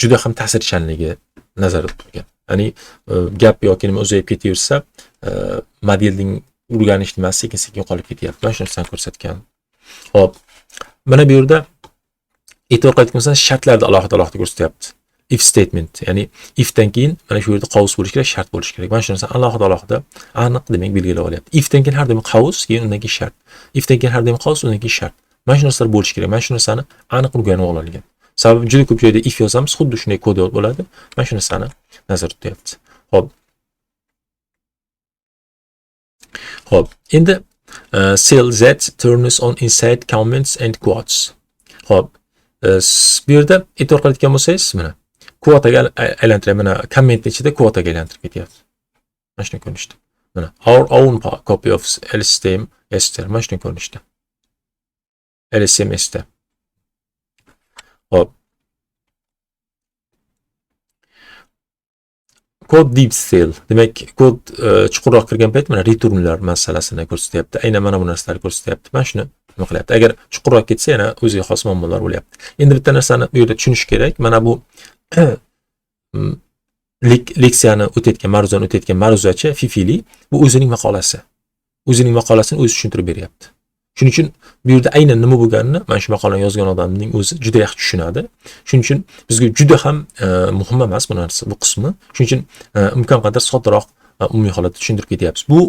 [SPEAKER 1] juda ham ta'sirchanligi nazarda tutilgan. Ya'ni gap yoki nima uzayib ketaversa, modelning o'rganish nimasi sekin-sekin qolib ketyapti. Mana shu narsani ko'rsatgan. Xo'p. Mana bu yerda e'tibor qilgan shartlarni alohida ko'rsatyapti. If statement, ya'ni if dan keyin mana shu yerda qavs bo'lish kerak, shart bo'lish kerak. Mana shu narsani alohida aniq demak belgilab olyapti. If dan keyin har doim qavs, keyin undan keyin shart. If dan keyin har doim qavs, undan keyin shart. Mana shu narsalar bo'lish kerak. Mana shu narsani aniq o'rganib olingan. Sababi juda ko'p joyda if yozamiz, xuddi shunday kod bo'ladi. Mana shu narsani nazarda tutyapti. Xo'p, endi cell that turns on inside comments and quotes. Xo'p, bu yerda e'tibor qilgan bo'lsangiz, mana quotaga aylantirib, mana komment ichida quotaga aylantirib ketyapti. Mana shunday ko'rinishda. Mana our own copy of LSTM Ester. Mana shunday ko'rinishda. LSTM Ester. Hop. Code deep cell. Demak, kod chuqurroq kirgan payt mana returnlar masalasini ko'rsatyapti. Aynan mana bu narsalarni ko'rsatyapti. Mana shuni nima qilyapti? Agar chuqurroq ketsa yana o'ziga xos muammolar bo'lyapti. Endi bitta narsani bu yerda tushunish kerak. Mana bu leksiyani o'tayotgan, ma'ruzani o'tayotgan ma'ruzachi Fifili bu o'zining maqolasi. O'zining maqolasini o'zi tushuntirib beryapti. Shuning uchun bu yerda aynan nima bo'lganini mana shu maqolani yozgan odamning o'zi juda yaxshi tushunadi. Shuning uchun bizga juda ham muhim emas bu narsa, bu qismi. Shuning uchun imkon qadar soddaroq umumiy holatda tushuntirib ketyapmiz. Bu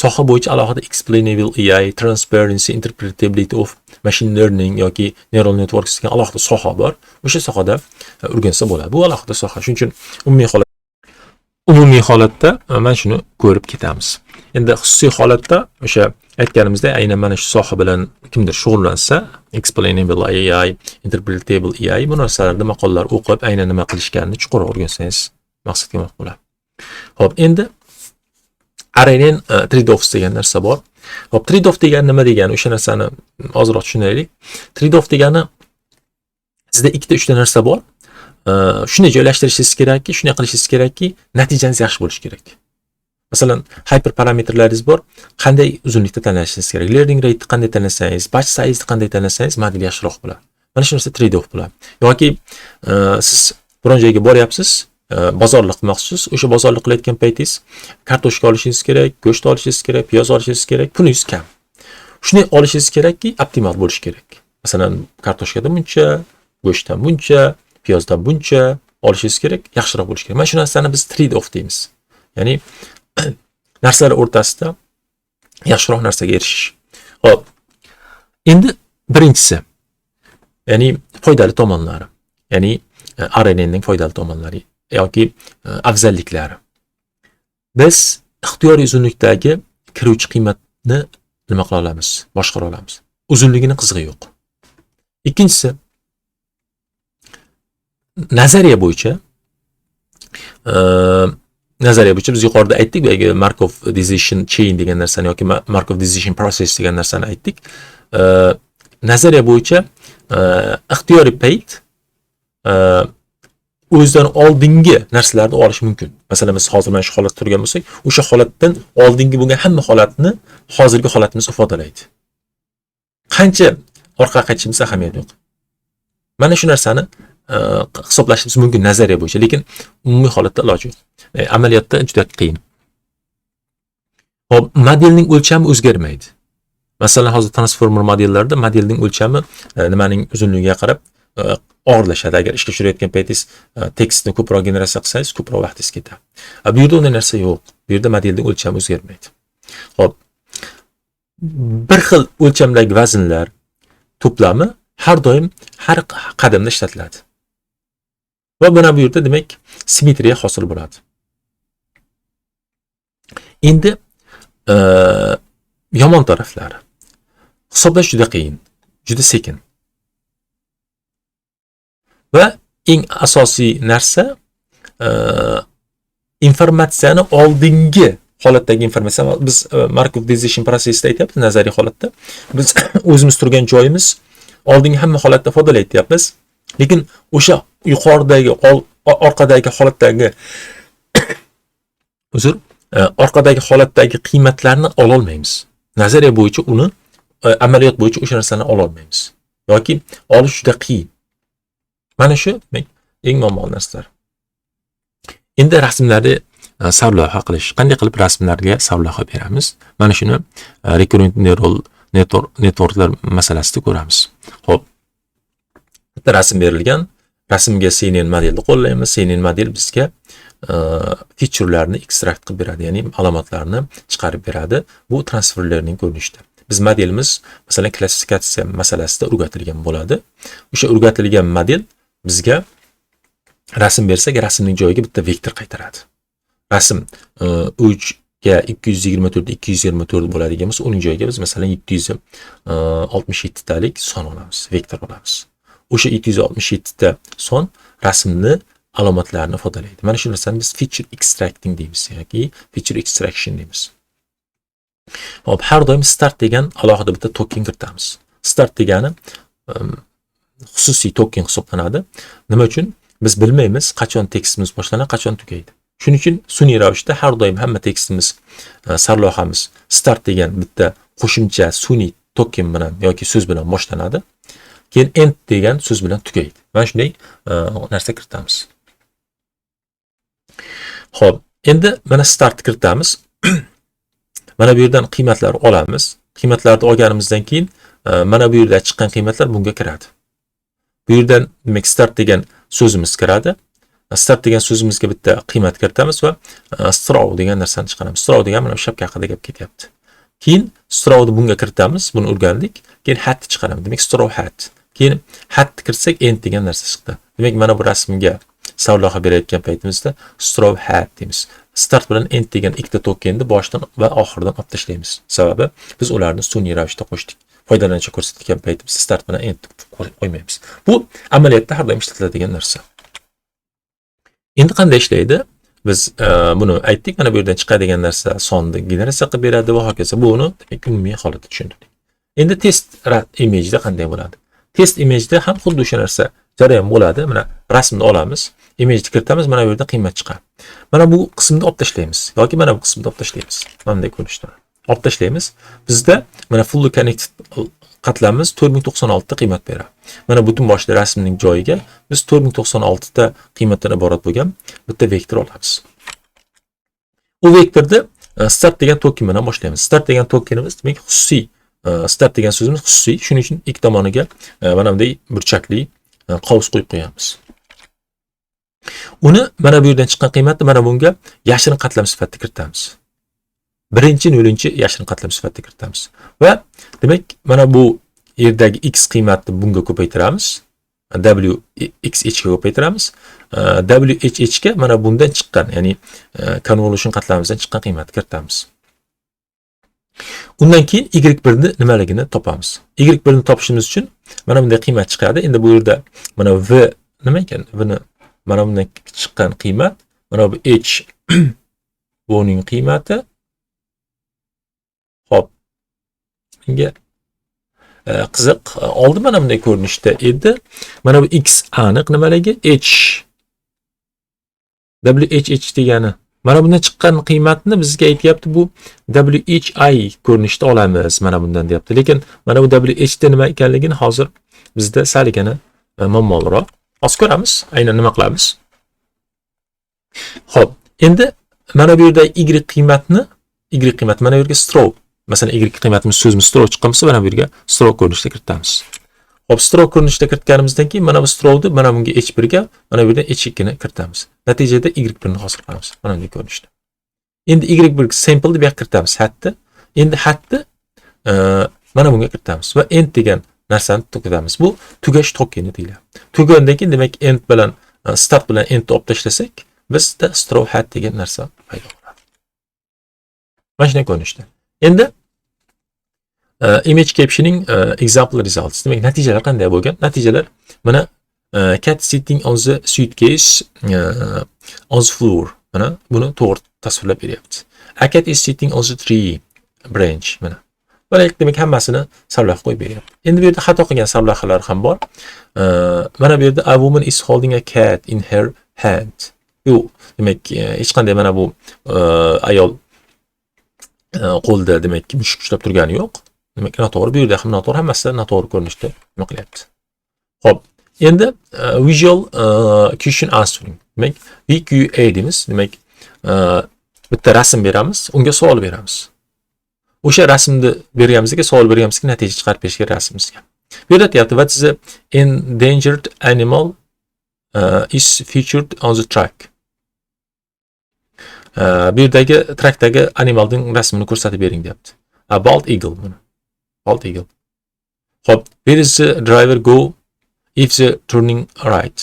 [SPEAKER 1] soha bo'yicha alohida explainable AI, transparency, interpretability of machine learning yoki neural networks degan alohida soha bor. O'sha sohada o'rgansa bo'ladi. Bu alohida soha. Shuning uchun umumiy holatda mana shuni ko'rib ketamiz. Endi xususiy holatda o'sha aytganimizda aynan mana shu soha bilan kimdir shug'ullansa, explainable AI, interpretable AI bu narsalarda maqolalar o'qib, aynan nima qilishganini chuqurroq o'rgansangiz maqsadga muvofiq bo'ladi. Xo'p, endi RNN trade-offs degan narsa bor. Xo'p, trade-off degani nima degani? O'sha narsani ozroq tushunaylik. Trade-off degani sizda ikkita uchta narsa bor. Shuni joylashtirishingiz kerakki, shuni qilishingiz kerakki, natijangiz yaxshi bo'lishi kerak. Masalan, hyperparametrlaringiz bor. Qanday uzunlikda tanlashingiz kerak? Learning rate qanday tanlasangiz, batch size qanday tanlasangiz, model yaxshiroq bo'ladi. Mana shu narsa trade-off bo'ladi. Yoki siz biron joyga boryapsiz, bozorlik qilmoqchisiz. O'sha bozorlik qilayotgan paytingiz kartoshka olishingiz kerak, go'sht olishingiz kerak, piyoz olishingiz kerak, pulingiz kam. Shuni olishingiz kerakki, optimal bo'lishi kerak. Masalan, kartoshkadan buncha, go'shtdan buncha, piyozdan buncha olishingiz kerak, yaxshiroq bo'lishi kerak. Mana shu narsani biz trade-off deymiz. Ya'ni narsalar o'rtasida yaxshiroq narsaga erishish. Xo'p. Endi birinchisi, ya'ni foydali tomonlari. Ya'ni RNNning foydali tomonlari yoki afzalliklari. Biz ixtiyoriy uzunlikdagi kiruvchi qiymatni nima qila olamiz? Boshqara olamiz. Uzunligini qizig'i yo'q. Ikkinchisi, nazariya bo'yicha biz yuqorida aytdik, bu Markov decision chain degan narsani yoki Markov decision process degan narsani aytdik. Nazariya bo'yicha ixtiyoriy payt o'zidan oldingi narsalarni olish mumkin. Masalan, biz hozir mana shu holatda turgan bo'lsak, o'sha holatdan oldingi bo'lgan hamma holatni hozirgi holatimiz ifodalaydi. Qancha orqaga qaytishimiz ahamiyati yo'q. Mana shu narsani hisoblashimiz mumkin nazariya bo'yicha, lekin umumiy holatda iloji yo'q. Amaliyotda juda qiyin. Hop, modelning o'lchami o'zgarmaydi. Masalan, hozir transformer modellarda modelning o'lchami nimaning uzunligiga qarab og'irlashadi. Agar ishga tushirayotgan paytingiz tekstni ko'proq generatsiya qilsangiz, ko'proq vaqtingiz ketadi. Bu yerda unday narsa yo'q. Bu yerda modelning o'lchami o'zgarmaydi. Hop. Bir xil o'lchamdagi vaznlar to'plami har doim har qadamda ishlatiladi. Va mana bu yerda demak simmetriya hosil bo'ladi. Endi yomon taraflari. Hisoblash juda qiyin, juda sekin. Va eng asosiy narsa informatsiyani oldingi holatdagi informatsiya. Biz Markov decision processda aytyapmiz, nazariy holatda. Biz o'zimiz turgan joyimiz oldingi hamma holatda ifodalayapmiz. Lekin o'sha yuqoridagi orqadagi holatdagi orqadagi holatdagi qiymatlarni ola olmaymiz. Nazariya bo'yicha uni amaliyot bo'yicha o'sha narsani ola olmaymiz. Yoki olish juda qiyin. Mana shu eng muammoli narsalar. Endi rasmlarni sarlavha qilish. Qanday qilib rasmlarga sarlavha beramiz? Mana shuni recurrent neural networklar masalasida ko'ramiz. Xo'p. Bitta rasm berilgan. Rasmga CNN modelni qo'llaymiz. CNN model bizga featurelarni ekstrakt qilib beradi, ya'ni alomatlarni chiqarib beradi. Bu transfer learning ko'rinishida. Biz modelimiz masalan klassifikatsiya masalasida o'rgatilgan bo'ladi. O'sha o'rgatilgan model bizga rasm bersak, rasmning joyiga bitta vektor qaytaradi. Rasm 3 ga 224 224 bo'ladigan bo'lsa, uning joyiga biz masalan 767 talik son olamiz, vektor olamiz. O'sha 767 ta son rasmni alomatlarini ifodalaydi. Mana shu narsani biz feature extracting deymiz yoki feature extraction deymiz. Hop, har doim start degan alohida bitta token kiritamiz. Start degani xususiy token hisoblanadi. Nima uchun? Biz bilmaymiz qachon tekstimiz boshlanadi, qachon tugaydi. Shuning uchun sun'iy ravishda har doim hamma tekstimiz, sarlavhamiz start degan bitta qo'shimcha sun'iy token bilan yoki so'z bilan boshlanadi. Keyin end degan so'z bilan tugaydi. Mana shunday narsa kiritamiz. Xo'p, endi mana start kiritamiz. Mana bu yerdan qiymatlar olamiz. Qiymatlarni olganimizdan keyin mana bu yerda chiqqan qiymatlar bunga kiradi. Bu yerdan demak start degan so'zimiz kiradi. Start degan so'zimizga bitta qiymat kiritamiz va straw degan narsani chiqaramiz. Straw degan mana shapka haqida gap ketyapti. Keyin strawni bunga kiritamiz, buni o'rgandik. Keyin hat chiqaramiz. Demak straw hat. Keyin hat kirsak end degan narsa chiqdi. Demak mana bu rasmga savloha berayotgan paytimizda straw hat deymiz. Start bilan end degan ikkita tokenni boshdan va oxiridan olib tashlaymiz. Sababi biz ularni sun'iy ravishda qo'shdik. Foydalanuvchi ko'rsatgan paytimizda start bilan end qo'ymaymiz. Bu amaliyotda har doim ishlatiladigan narsa. Endi qanday ishlaydi? Biz buni aytdik. Mana bu yerdan chiqadigan narsa sonni generatsiya qilib beradi va hokazo. Buni demak umumiy holatda tushuntirdik. Endi test image'da qanday bo'ladi? Test image'da ham xuddi o'sha narsa jarayon bo'ladi. Mana rasmni olamiz, image'ni kiritamiz, mana bu yerda qiymat chiqadi. Mana bu qismni olib tashlaymiz yoki mana bu qismni olib tashlaymiz. Mana bunday ko'rinishda. Olib tashlaymiz. Bizda mana fully connected qatlamimiz 4096 ta qiymat beradi. Mana butun boshli rasmning joyiga biz 4096 ta qiymatdan iborat bo'lgan bitta vektor olamiz. U vektorda start degan token bilan boshlaymiz. Start degan tokenimiz demak xususiy. Start degan so'zimiz xususiy. Shuning uchun ikki tomoniga mana bunday burchakli qovus qo'yib qo'yamiz. Uni mana bu yerdan chiqqan qiymatni mana bunga yashirin qatlam sifatida kiritamiz. Birinchi nolunchi yashirin qatlam sifatida kiritamiz. Va demak mana bu yerdagi x qiymatni bunga ko'paytiramiz. WXH ga ko'paytiramiz. WHH ga mana bundan chiqqan, ya'ni convolution qatlamimizdan chiqqan qiymatni kiritamiz. Undan keyin y1 ni nimaligini topamiz. Y1 ni topishimiz uchun mana bunday qiymat chiqadi. Endi bu yerda mana v nima ekan? Buni mana bundan chiqqan qiymat, mana bu h buning qiymati. Hop. Menga qiziq, oldin mana bunday ko'rinishda edi. Mana bu x aniq nimaligi? WHH degani. Mana bundan chiqqan qiymatni bizga aytyapti, bu WHI ko'rinishda olamiz mana bundan deyapti. Lekin mana bu WH da nima ekanligini hozir bizda saligina muammoliroq. Hozir ko'ramiz, aynan nima qilamiz. Xo'p, endi mana bu yerda y qiymat mana bu yerga straw. Masalan, y qiymatimiz so'zimiz straw chiqqan bo'lsa, mana bu yerga straw ko'rinishda kiritamiz. Hop, straw ko'rinishda kiritganimizdan keyin mana bu strawni mana bunga h1 ga, mana bu yerda h2 ni kiritamiz. Natijada y1 ni hosil qilamiz. Mana bunday ko'rinishda. Endi y1 sample deb kiritamiz hatni. Endi hatni mana bunga kiritamiz va end degan narsani tugatamiz. Bu tugash tokeni deyiladi. Tugandan keyin demak end bilan start bilan endni olib tashlasak, bizda straw hat degan narsa paydo bo'ladi. Mana shunday ko'rinishda. Endi image captioning example results. Demak, natijalar qanday bo'lgan? Natijalar mana cat sitting on the suitcase on the floor. Mana buni to'g'ri tasvirlab beryapti. A cat is sitting on the tree branch. Mana. Demak, hammasini sarlavha qo'yib beryapti. Endi bu yerda xato qilgan sarlavhalar ham bor. Mana bu yerda a woman is holding a cat in her hand. Bu demak, hech qanday mana bu ayol qo'lda demak mushuk ushlab turgani yo'q. Demak, noto'g'ri. Bu yerda ham noto'g'ri, hammasi noto'g'ri ko'rinishda nima qilyapti. Xo'p, endi visual question answering. Demak, VQA deymiz. Demak, bitta rasm beramiz, unga savol beramiz. O'sha rasmni berganimizga, savol berganimizga natija chiqarib berishga rasmimizga. Bu yerda aytyapti, what is the endangered animal is featured on the track. Bu yerdagi trackdagi animalning rasmini ko'rsatib bering deyapti. Bald eagle buni. Bald eagle. Xo'p, where is the driver go if the turning right?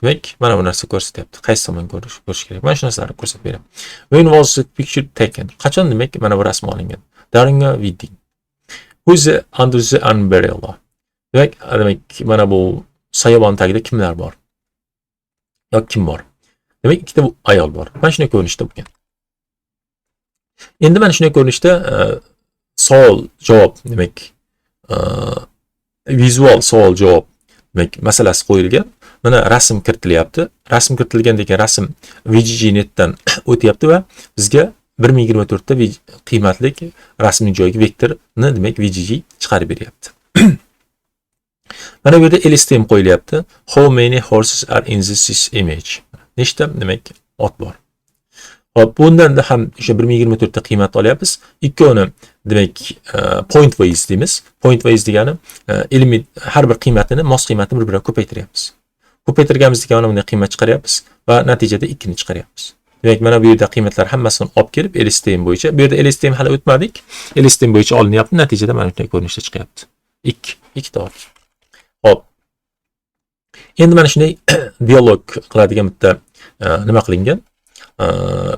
[SPEAKER 1] Demak, mana bu narsa ko'rsatyapti. Qaysi tomon ko'rish kerak? Mana shu narsalarni ko'rsatib beraman. When was the picture taken? Qachon demak mana bu rasm olingan? During a wedding. Who is under the umbrella? Demak, mana bu soyabon tagida kimlar bor? Yoki kim bor? Demak, ikkita ayol bor. Mana shunday ko'rinishda bo'lgan. Endi mana shunday ko'rinishda savol javob demak vizual savol javob demak masalasi qo'yilgan. mana rasm kiritilyapti. Rasm kiritilgandan keyin rasm VGGNetdan o'tyapti va bizga 1024 ta qiymatlik rasmning joyiga vektorni demak VGG chiqarib beryapti. Mana bu yerda LSTM qo'yilyapti. How many horses are in this image? Nechta demak ot bor. Hop, bundan da ham o'sha 1024 ta qiymat olyapmiz. Ikkovini demak point wise deymiz. Point wise degani element har bir qiymatini mos qiymatini bir-biriga ko'paytiryapmiz. Ko'paytirganimizdan keyin mana bunday qiymat chiqaryapmiz va natijada 2 ni chiqaryapmiz. Demak, mana bu yerda qiymatlar hammasini olib kelib LSTM bo'yicha, bu yerda LSTM hali o'tmadik. LSTM bo'yicha olinyapti, natijada mana shunday ko'rinishda chiqyapti. 2 ta ot. Hop. Endi mana shunday dialog qiladigan bitta nima qilingan?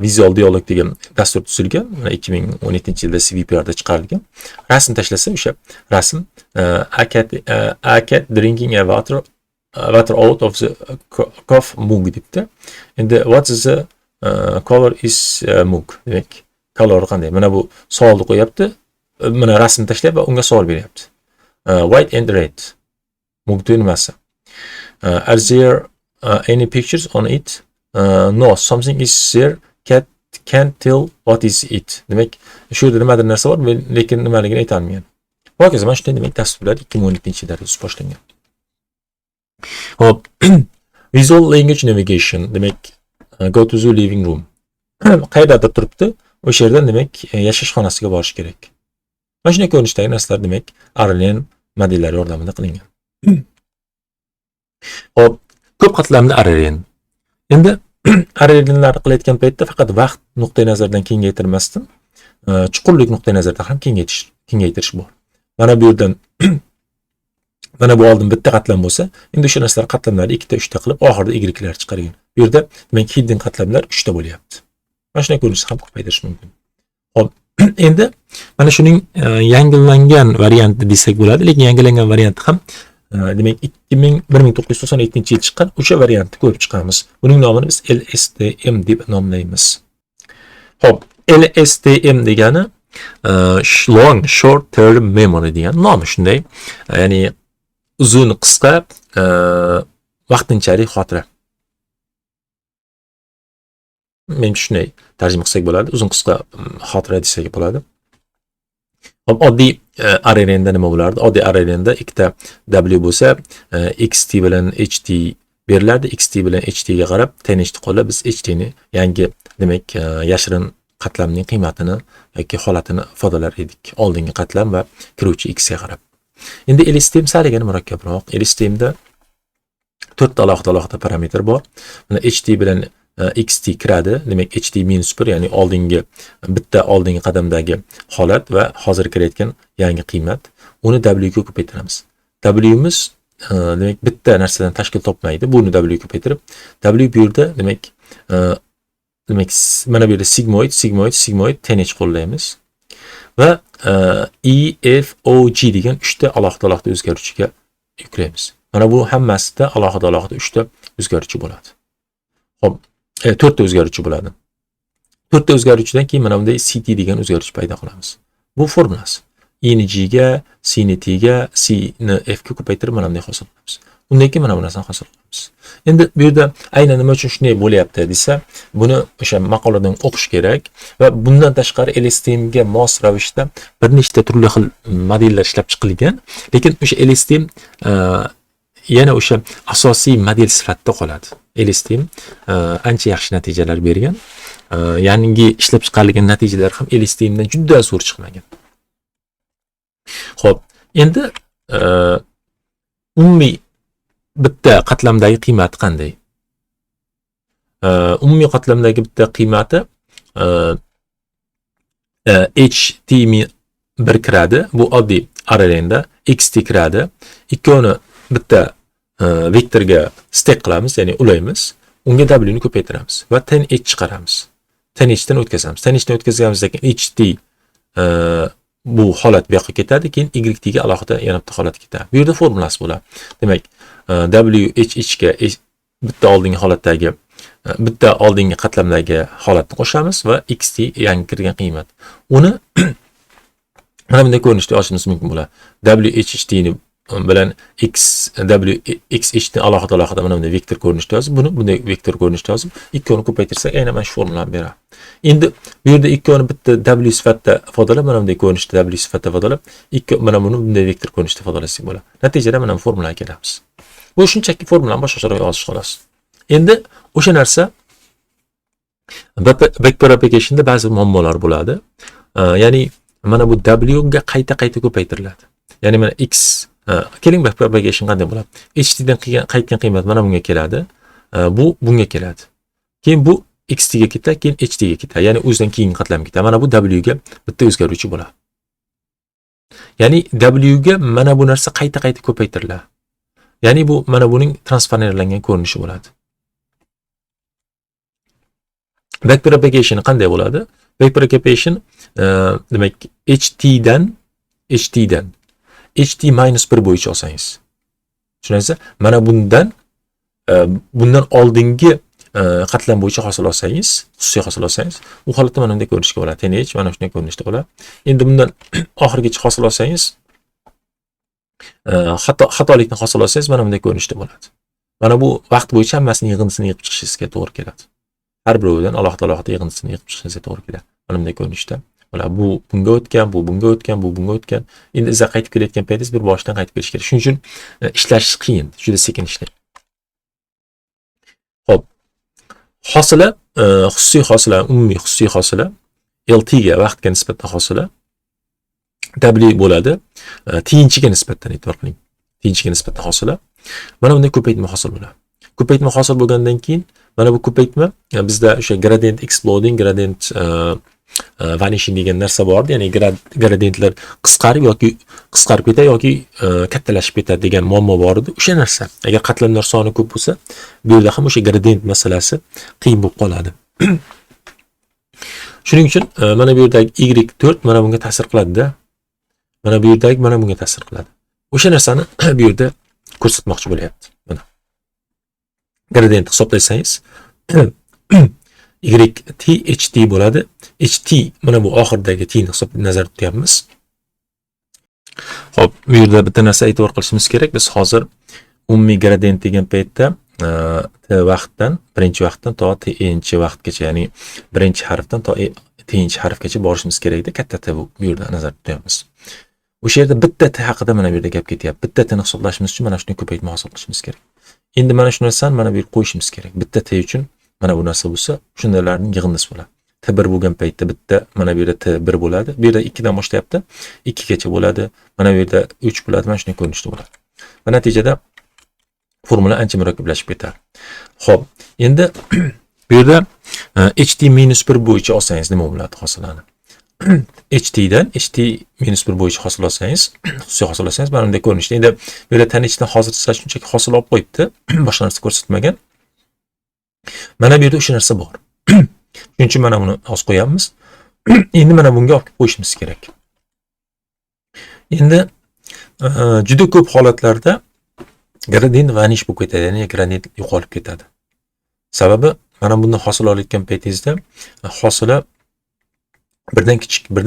[SPEAKER 1] Visual dialog degan dastur tuzilgan. 2017-yilda CVPR da chiqarilgan. Rasm tashlasa o'sha rasm a cat drinking a water out of the cough mug debdi. Endi what is the color is mug? Demak, color qanday? Mana bu savolni qo'yapti. Mana rasm tashlab va unga savol beryapti. White and red. Mugni nimasi? Are there any pictures on it? No, something is there. Cat can't tell what is it. Demak, shu yerda nimadir narsa bor, lekin nimaligini ayta olmayman. Hokazo, mana shunday demak dasturlar 2017-yilda boshlangan. Hop. Visual language navigation, demak go to the living room. Qayerdadir turibdi, o'sha yerdan demak yashash xonasiga borish kerak. Mana shunday ko'rinishdagi narsalar demak RLN modellari yordamida qilingan. Hop, ko'p qatlamli RLN. Endi RLNlar qilayotgan paytda faqat vaqt nuqtai nazaridan kengaytirmasdan, chuqurlik nuqtai nazaridan ham kengaytirish bor. Mana bu yerdan mana bu oldin bitta qatlam bo'lsa, endi o'sha narsalar qatlamlarni 2 ta 3 ta qilib oxirida y chiqargan. Bu yerda demak hidden qatlamlar 3 ta bo'lyapti. Mana shunday ko'rinishda ham ko'paytirish mumkin. Xo'p, endi mana shuning yangilangan varianti desak bo'ladi, lekin yangilangan varianti ham demak 1997-yil chiqqan o'sha variantni ko'rib chiqamiz. Buning nomini biz LSTM deb nomlaymiz. Xo'p, LSTM degani long short term memory degan nomi shunday. Ya'ni uzun qisqa vaqtinchalik xotira. Men shunday tarjima qilsak bo'ladi, uzun qisqa xotira desak bo'ladi. Hop, oddiy RLNda nima bo'lardi? Oddiy RLNda ikkita W bo'lsa, XT bilan HT beriladi. XT bilan HT ga qarab, tenishni qo'llab biz HT ni yangi demak yashirin qatlamning qiymatini yoki holatini ifodalar edik. Oldingi qatlam va kiruvchi X ga qarab. Endi LSTM salgina murakkabroq. LSTMda 4 ta alohida parametr bor. Mana HT bilan XT kiradi. Demak HT-1, ya'ni bitta oldingi qadamdagi holat va hozir kirayotgan yangi qiymat. Uni W ga ko'paytiramiz. W miz demak bitta narsadan tashkil topmaydi. Buni W ga ko'paytirib, W bu yerda demak mana bu yerda sigmoid tanh qo'llaymiz. Va EFOG degan 3 ta alohida o'zgaruvchiga yuklaymiz. Mana bu hammasida alohida 3 ta o'zgaruvchi bo'ladi. Xo'p, 4 ta o'zgaruvchi bo'ladi. 4 ta o'zgaruvchidan keyin mana bunday CT degan o'zgaruvchi paydo qilamiz. Bu formulasi. E ni G ga, C ni T ga, C ni F ga ko'paytirib mana bunday hosil qilamiz. Undan keyin mana bu narsani hosil qilamiz. Endi bu yerda aynan nima uchun shunday bo'lyapti desa, buni o'sha maqoladan o'qish kerak va bundan tashqari LSTM ga mos ravishda bir nechta turli xil modellar ishlab chiqilgan, lekin o'sha LSTM yana o'sha asosiy model sifatida qoladi. LSTM ancha yaxshi natijalar bergan. Yangi ishlab chiqarilgan natijalar ham LSTM dan juda zo'r chiqmagan. Xo'p, endi umumiy bitta qatlamdagi qiymati qanday? Umumiy qatlamdagi bitta qiymati HT-1 kiradi. Bu oddiy RLNda XT kiradi. Ikkovini bitta vektorga stack qilamiz, ya'ni ulaymiz. Unga W ni ko'paytiramiz va tanh chiqaramiz. Tanhdan o'tkazamiz. Tanhdan o'tkazganimizdan keyin HT bu holat bu yoqqa ketadi, keyin YT ga alohida yana bitta holat ketadi. Bu yerda formulasi bo'ladi. Demak, WH ga bitta oldingi qatlamdagi holatni qo'shamiz va XT yangi kirgan qiymat. Uni mana bunday ko'rinishda yozishimiz mumkin bo'ladi. WHT ni bilan x ishni alohida mana bunday vektor ko'rinishda yozib, buni bunday vektor ko'rinishda yozib, ikkovini ko'paytirsak aynan mana shu formulani beradi. Endi bu yerda ikkovini bitta w sifatida ifodalab, mana bunday ko'rinishda w sifatida ifodalab, mana buni bunday vektor ko'rinishda ifodalasak bo'ladi. Natijada mana bu formulaga kelamiz. Bu shunchaki formulani boshqacharoq yozish xolos. Endi o'sha narsa backpar applicationda ba'zi muammolar bo'ladi. Ya'ni mana bu w ga qayta ko'paytiriladi. Ya'ni mana x keling backpar application qanday bo'ladi? ht dan qaytgan qiymat mana bunga keladi. Bu bunga keladi. Keyin bu xt ga ketadi, keyin ht ga ketadi. Ya'ni o'zidan keyin qatlam ketadi. Mana bu w ga bitta o'zgaruvchi bo'ladi. Ya'ni w ga mana bu narsa qayta ko'paytiriladi. Ya'ni bu mana buning transformerlangan ko'rinishi bo'ladi. Backpar application qanday bo'ladi? Backpar application demak ht dan ht minus 1 bo'yicha olsangiz. Tushunasizmi? Mana bundan oldingi qatlam bo'yicha hosil olsangiz, xususiy hosil olsangiz, u holatda mana bunday ko'rinishga bo'ladi. Tengich mana shunday ko'rinishda bo'ladi. Endi bundan oxirgacha hosil olsangiz, xatolikni hosil olsangiz mana bunday ko'rinishda bo'ladi. Mana bu vaqt bo'yicha hammasini yig'indisini yig'ib chiqishingizga to'g'ri keladi. Har biridan alohida yig'indisini yig'ib chiqishingizga to'g'ri keladi. Mana bunday ko'rinishda. Bu bunga o'tgan, bu bunga o'tgan. Endi iza qaytib kelayotgan paytingiz bir boshdan qaytib kelish kerak. Shuning uchun ishlash qiyin, juda sekin ishlaydi. Xo'p. Hosila, xususiy hosila, umumiy xususiy hosila LT ga vaqtga nisbatan hosila W bo'ladi. Tiyinchiga nisbatan e'tibor qiling. Tiyinchiga nisbatan hosila mana bunday ko'paytma hosil bo'ladi. Ko'paytma hosil bo'lgandan keyin mana bu ko'paytma bizda o'sha gradient exploding, gradient vanishing degan narsa bor edi. Ya'ni gradientlar qisqarib ketadi yoki kattalashib ketadi degan muammo bor edi. O'sha narsa agar qatlamlar soni ko'p bo'lsa, bu yerda ham o'sha gradient masalasi qiyin bo'lib qoladi. Shuning uchun mana bu yerdagi y4 mana bunga ta'sir qiladi-da. Mana bu yerdagi mana bunga ta'sir qiladi. O'sha narsani bu yerda ko'rsatmoqchi bo'lyapti. Mana gradient hisoblasangiz YT HT bo'ladi. HT mana bu oxirdagi t ni nazarda tutyapmiz. Xo'p, bu yerda bitta narsa e'tibor qilishimiz kerak. Biz hozir umumiy gradient degan paytda t vaqtdan, birinchi vaqtdan to t'inchi vaqtgacha, ya'ni birinchi harfdan to t'inchi harfgacha borishimiz kerakda. Katta t bu yerda nazarda tutyapmiz. O'sha yerda bitta t haqida mana bu yerda gap ketyapti. Bitta t ni hisoblashimiz uchun mana shunday ko'paytma hosil qilishimiz kerak. Endi mana shu narsani mana bu yerga qo'yishimiz kerak. Bitta t uchun mana bu narsa bo'lsa, shundalarning yig'indisi bo'ladi. T1 bo'lgan paytda bitta, mana bu yerda T1 bo'ladi. Bu yerda 2 dan boshlayapti. 2 gacha bo'ladi. Mana bu yerda 3 bo'ladi. Mana shunday ko'rinishda bo'ladi. Va natijada formula ancha murakkablashib ketadi. Xo'p, endi bu yerda ht-1 bo'yicha olsangiz nima bo'ladi hosilani? ht dan ht-1 bo'yicha hosil olsangiz, xususiy hosil olsangiz mana bunday ko'rinishda. Endi bu yerda tanichdan hozir sizlar shunchaki hosil olib qo'yibdi. Boshqa narsa ko'rsatmagan. Mana bu yerda o'sha narsa bor. Shuning uchun mana buni hozir qo'yamiz. Endi mana bunga olib qo'yishimiz kerak. Endi juda ko'p holatlarda gradient vanish bo'lib ketadi, ya'ni gradient yo'qolib ketadi. Sababi mana bundan hosil olayotgan paytingizda hosila birdan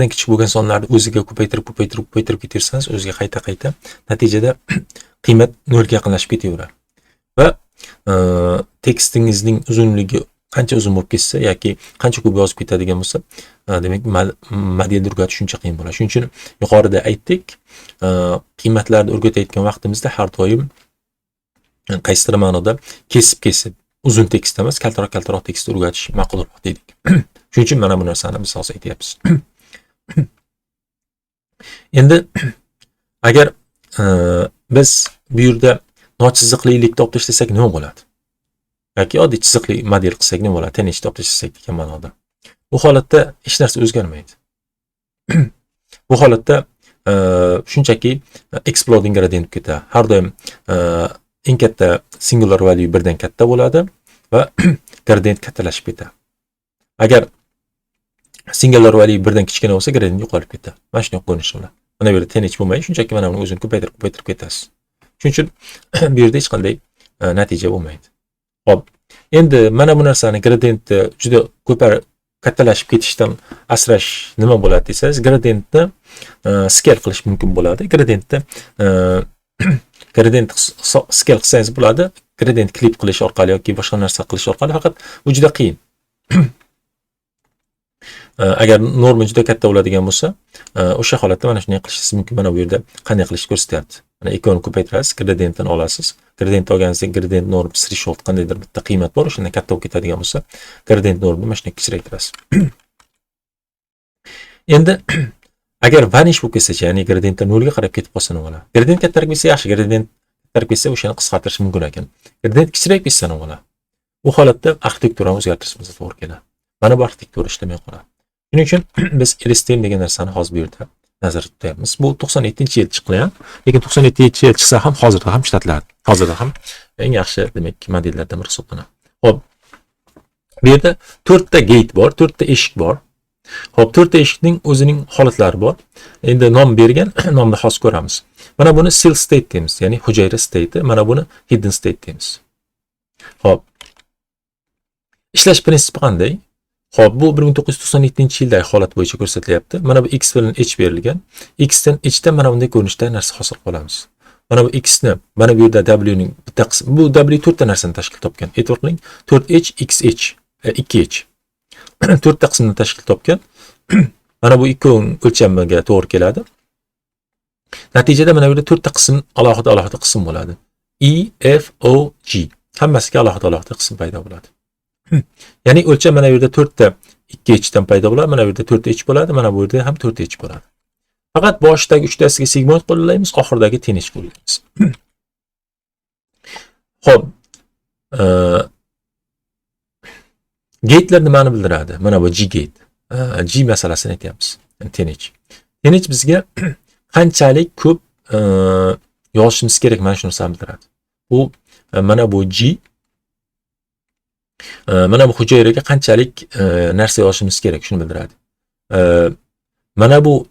[SPEAKER 1] kichik bo'lgan sonlarni o'ziga ko'paytirib ketirsangiz, o'ziga qayta natijada qiymat 0 ga yaqinlashib ketaveradi. Va tekstingizning uzunligi qancha uzun bo'lib ketsa yoki qancha ko'p yozib ketadigan bo'lsa, demak modelni o'rgatish shuncha qiyin bo'ladi. Shuning uchun yuqorida aytdik, qiymatlarni o'rgatayotgan vaqtimizda har doim qaysidir ma'noda kesib uzun tekst emas, kaltaroq tekstni o'rgatish ma'qulroq dedik. Shuning uchun mana bu narsani biz hozir aytyapmiz. Endi agar biz bu yerda nochiziqlilikni olib tashlasak nima bo'ladi? Yoki oddiy chiziqli model qilsak nima bo'ladi? Tanichni olib tashlasak degan ma'noda. Bu holatda hech narsa o'zgarmaydi. Bu holatda shunchaki exploding gradient ketadi. Har doim eng katta singular value birdan katta bo'ladi va gradient kattalashib ketadi. Agar singular value birdan kichkina bo'lsa, gradient yo'qolib ketadi. Mana shunday ko'rinish bo'ladi. Mana bu yerda tenich bo'lmaydi, shunchaki mana buni o'zini ko'paytirib ketasiz. Shuning uchun bu yerda hech qanday natija bo'lmaydi. Xo'p, endi mana bu narsani gradientni juda kattalashib ketishdan asrash nima bo'ladi desangiz, gradientni scale qilish mumkin bo'ladi. Gradientni gradient scale qilsangiz bo'ladi. Gradient klip qilish orqali yoki boshqa narsa qilish orqali, faqat bu juda qiyin. Agar norma juda katta bo'ladigan bo'lsa, o'sha holatda mana shunday qilishingiz mumkin. Mana bu yerda qanday qilishni ko'rsatyapti. Mana ekonni ko'paytirasiz, gradientni olasiz. Gradient olganingizda gradient norm threshold qandaydir bitta qiymat bor, o'shundan katta bo'lib ketadigan bo'lsa, gradient normni mana shunday kichraytirasiz. Endi agar vanish bo'lib ketsa-chi, ya'ni gradientlar 0 ga qarab ketib qolsa nima bo'ladi? Gradient kattaroq bo'lsa yaxshi, gradient kattaroq bo'lsa o'shani qisqartirish mumkin ekan. Gradient kichirayib ketsa nima bo'ladi? Bu holatda arxitekturani o'zgartirishimiz to'g'ri keladi. Mana bu arxitektura ishlamay qoladi. Shuning uchun biz LSTM degan narsani hozir bu yerda nazarda tutamiz. Bu 97-yil chiqqan, lekin 97-yil chiqsa ham hozirda ham ishlatiladi. Hozirda ham eng yaxshi demak modellardan biri hisoblanadi. Xo'p. Bu yerda 4 ta gate bor, 4 ta eshik bor. Xo'p, 4 ta eshikning o'zining holatlari bor. Endi nom bergan, nomni hozir ko'ramiz. Mana buni cell state deymiz, ya'ni hujayra state, mana buni hidden state deymiz. Xo'p. Ishlash prinsipi qanday? Xo'p, bu 1997-yildagi holat bo'yicha ko'rsatilyapti. Mana bu x bilan h berilgan. X dan h dan mana bunday ko'rinishda narsa hosil qilamiz. Mana bu x ni, mana bu yerda w ning bitta qismi, bu w 4 ta narsani tashkil topgan. E'tibor qiling, 4h xh 2h 4 ta qismni tashkil topgan. Mana bu ikki o'lchamiga to'g'ri keladi. Natijada mana bu yerda 4 ta qism alohida qism bo'ladi. E, F, O, G. Hammasiga alohida qism paydo bo'ladi. Ya'ni o'lcham mana bu yerda 4 ta 2h dan paydo bo'ladi, mana bu yerda 4h bo'ladi, mana bu yerda ham 4h bo'ladi. Faqat boshidagi 3 tasiga segment qo'llaymiz, oxiridagi tenish qo'llaymiz. Xo'p. Gate'lar nimani bildiradi? Mana bu G gate. G masalasini aytyapmiz. Tenish. Tenish bizga qanchalik ko'p yozishimiz kerak, mana shu narsani bildiradi. Bu mana bu G mana bu hujayraga qanchalik narsa yozishimiz kerak, shuni bildiradi. Mana bu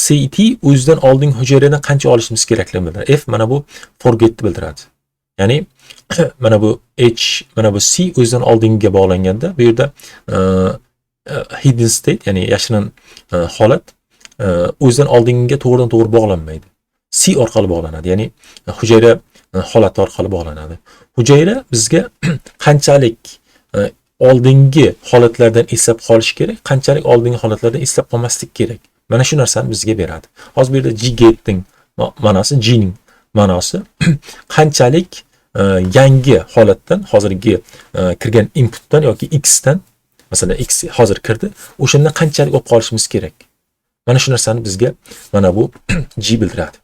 [SPEAKER 1] CT o'zidan oldingi hujayradan qancha olishimiz kerakligini bildiradi. F mana bu forgetni bildiradi. Ya'ni mana bu H, mana bu C o'zidan oldingiga bog'langanda bu yerda hidden state, ya'ni yashirin holat o'zidan oldingiga to'g'ridan-to'g'ri bog'lanmaydi. C orqali bog'lanadi, ya'ni hujayra holati orqali bog'lanadi. Hujayra bizga qanchalik oldingi holatlardan eslab qolish kerak, qanchalik oldingi holatlardan eslab qolmaslik kerak. Mana shu narsani bizga beradi. Hozir bu yerda G gate'ning ma'nosi, G ning ma'nosi qanchalik yangi holatdan, hozirgi kirgan inputdan yoki x dan, masalan x hozir kirdi, o'shandan qanchalik olib qolishimiz kerak. Mana shu narsani bizga mana bu G bildiradi.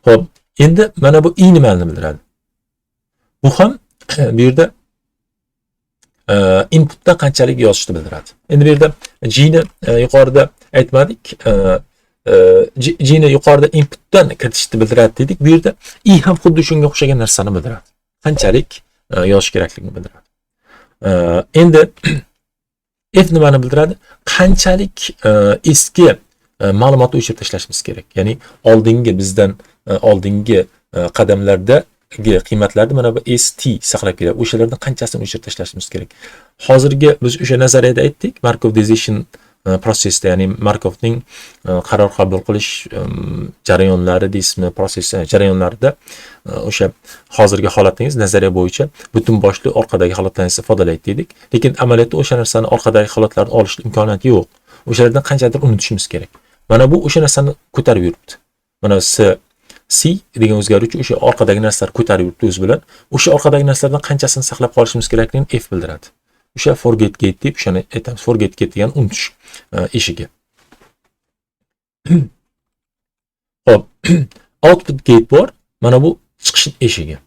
[SPEAKER 1] Xo'p, endi mana bu i nimani bildiradi? Bu ham bu yerda inputdan qanchalik yozishni bildiradi. Endi bu yerda G ni yuqorida aytmadik, G ni yuqorida inputdan kiritishni bildiradi dedik. Bu yerda i ham xuddi shunga o'xshagan narsani bildiradi. Qanchalik yozish kerakligini bildiradi. Endi F nimani bildiradi? Qanchalik eski ma'lumotni o'chirib tashlashimiz kerak. Ya'ni oldingi bizdan oldingi qadamlarda qiymatlarni mana bu ST saqlab keladi. O'shalardan qanchasini o'chirib tashlashimiz kerak. Hozirgi biz o'sha nazariyada aytdik, Markov decision prosesda, ya'ni Markovning qaror qabul qilish jarayonlari deysizmi, proses jarayonlarida o'sha hozirgi holatingiz nazariya bo'yicha butun boshli orqadagi holatlardan ifodalaydi dedik. Lekin amaliyotda o'sha narsani orqadagi holatlarni olish imkoniyati yo'q. O'shalardan qanchadir unutishimiz kerak. Mana bu o'sha narsani ko'tarib yuribdi. Mana C degan o'zgaruvchi o'sha orqadagi narsalarni ko'tarib yuribdi o'z bilan. O'sha orqadagi narsalardan qanchasini saqlab qolishimiz kerakligini F bildiradi. O'sha forget gate deb o'shani aytamiz. Forget gate degan unutish eshigi. Xo'p, output gate bor. Mana bu chiqish eshigi.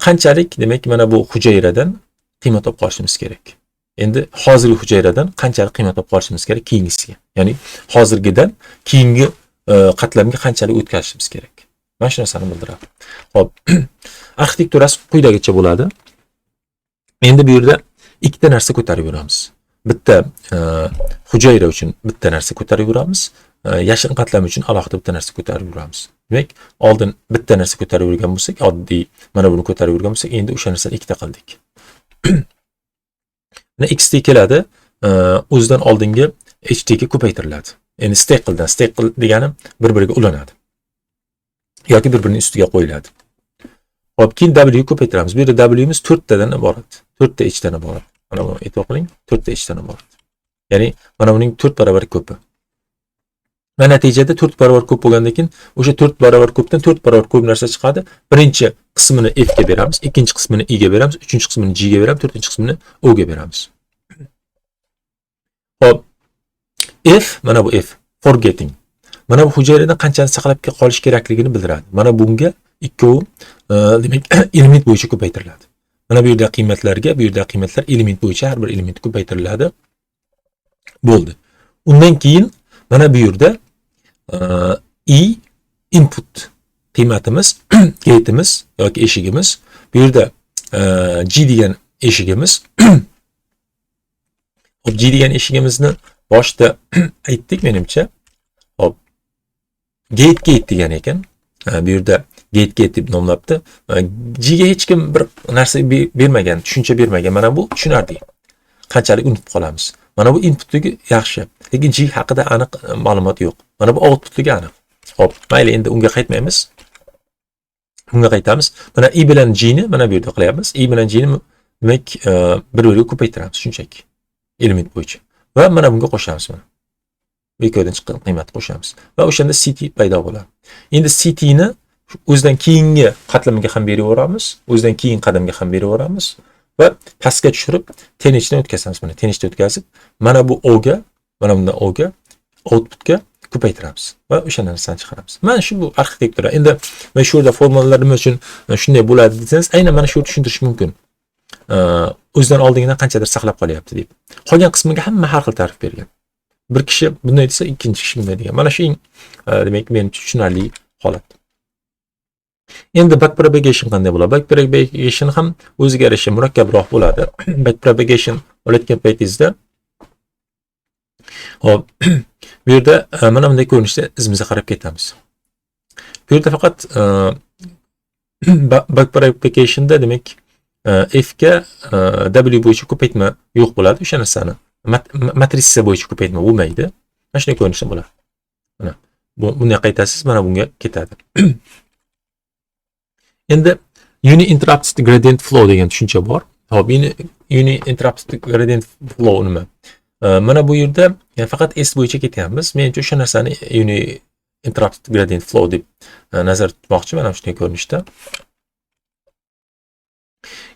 [SPEAKER 1] Qanchalik, demak, mana bu hujayradan qiymat olib qolishimiz kerak. Endi hozirgi hujayradan qanchalik qiymat olib qolishimiz kerak keyingisiga. Ya'ni hozirgidan keyingi qatlamga qanchalik o'tkazishimiz kerak. Mana shu narsani bildiradi. Xo'p, arxitekturasi quyidagicha bo'ladi. Endi bu yerda ikkita narsa ko'tarib yuramiz. Bitta hujayra uchun bitta narsa ko'tarib yuramiz, yashin qatlami uchun alohida bitta narsa ko'tarib yuramiz. Demak, oldin bitta narsa ko'tarib yurgan bo'lsak, oddiy mana buni ko'tarib yurgan bo'lsak, endi o'sha narsani ikkita qildik. Mana xt keladi, o'zidan oldingi ht ga ko'paytiriladi. Endi stake degani bir-biriga ulanadi. Yoki bir-birining ustiga qo'yiladi. Hop, keyin W ko'paytiramiz. Bu yerda W imiz 4 tadan iborat. 4 ta ichdan iborat. Mana buni e'tibor qiling, 4 ta ichdan iborat. Ya'ni mana buning 4 barobar ko'pi. Va natijada 4 barobar ko'p bo'lgandan keyin o'sha 4 barobar ko'pdan 4 barobar ko'p narsa chiqadi. Birinchi qismini F ga beramiz, ikkinchi qismini I ga beramiz, uchinchi qismini G ga beramiz, to'rtinchi qismini O ga beramiz. Hop, F, mana bu F, forgetting. Mana bu hujayrada qanchani saqlab qolish kerakligini bildiradi. Mana bunga ikkovi demak element bo'yicha ko'paytiriladi. Mana bu yerda qiymatlarga, bu yerda qiymatlar element bo'yicha har bir element ko'paytiriladi. Bo'ldi. Undan keyin mana bu yerda I input qiymatimiz, gate'imiz yoki eshigimiz. Bu yerda G degan eshigimiz. Hop, G degan eshigimizni boshda aytdik menimcha. Hop, gate degan ekan. Bu yerda gate deb nomlabdi. G ga hech kim bir narsa bermagan, tushuncha bermagan. Mana bu tushunarli. Qanchalik unutib qolamiz. Mana bu inputligi yaxshi, lekin G haqida aniq ma'lumot yo'q. Mana bu outputligi aniq. Hop, mayli, endi unga qaytmaymiz. Bunga qaytamiz. Mana I bilan G ni mana bu yerda qilyapmiz. I bilan G ni demak bir-biriga ko'paytiramiz shunchaki. Element bo'yicha. Va mana bunga qo'shamiz mana. Bu ikkovidan chiqqan qiymatni qo'shamiz. Va o'shanda CT paydo bo'ladi. Endi CT ni o'zidan keyingi qatlamiga ham beraveramiz, o'zidan keyin qadamga ham beraveramiz va pastga tushirib tenishni o'tkazamiz. Mana tenishni o'tkazib, mana bu O ga, mana bundan O ga, outputga ko'paytiramiz va o'sha narsani chiqaramiz. Mana shu bu arxitektura. Endi men shu yerda formulalar nima uchun shunday bo'ladi desangiz, aynan mana shu yerda tushuntirish mumkin. O'zidan oldingidan qanchadir saqlab qolyapti deb. Qolgan qismiga hamma har xil ta'rif bergan. Bir kishi bunday desa, ikkinchi kishi bunday degan. Mana shu eng demak men tushunarli holat. Endi backpropagation qanday bo'ladi? Backpropagation ham o'ziga yarasha murakkabroq bo'ladi. Backpropagation olayotgan paytingizda hop, bu yerda mana bunday ko'rinishda izimizga qarab ketamiz. Bu yerda faqat backpropagationda demak F ga W bo'yicha ko'paytma yo'q bo'ladi. O'sha narsani matritsiya bo'yicha ko'paytma bo'lmaydi. Mana shunday ko'rinishda bo'ladi. Mana bunday qaytasiz, mana bunga ketadi. Endi uni-interrupted gradient flow degan tushuncha bor. Hop, uni-interrupted gradient flow nima? Mana bu yerda faqat S bo'yicha ketyapmiz. Menimcha o'sha narsani uni-interrupted gradient flow deb nazarda tutmoqchi, mana shunday ko'rinishda.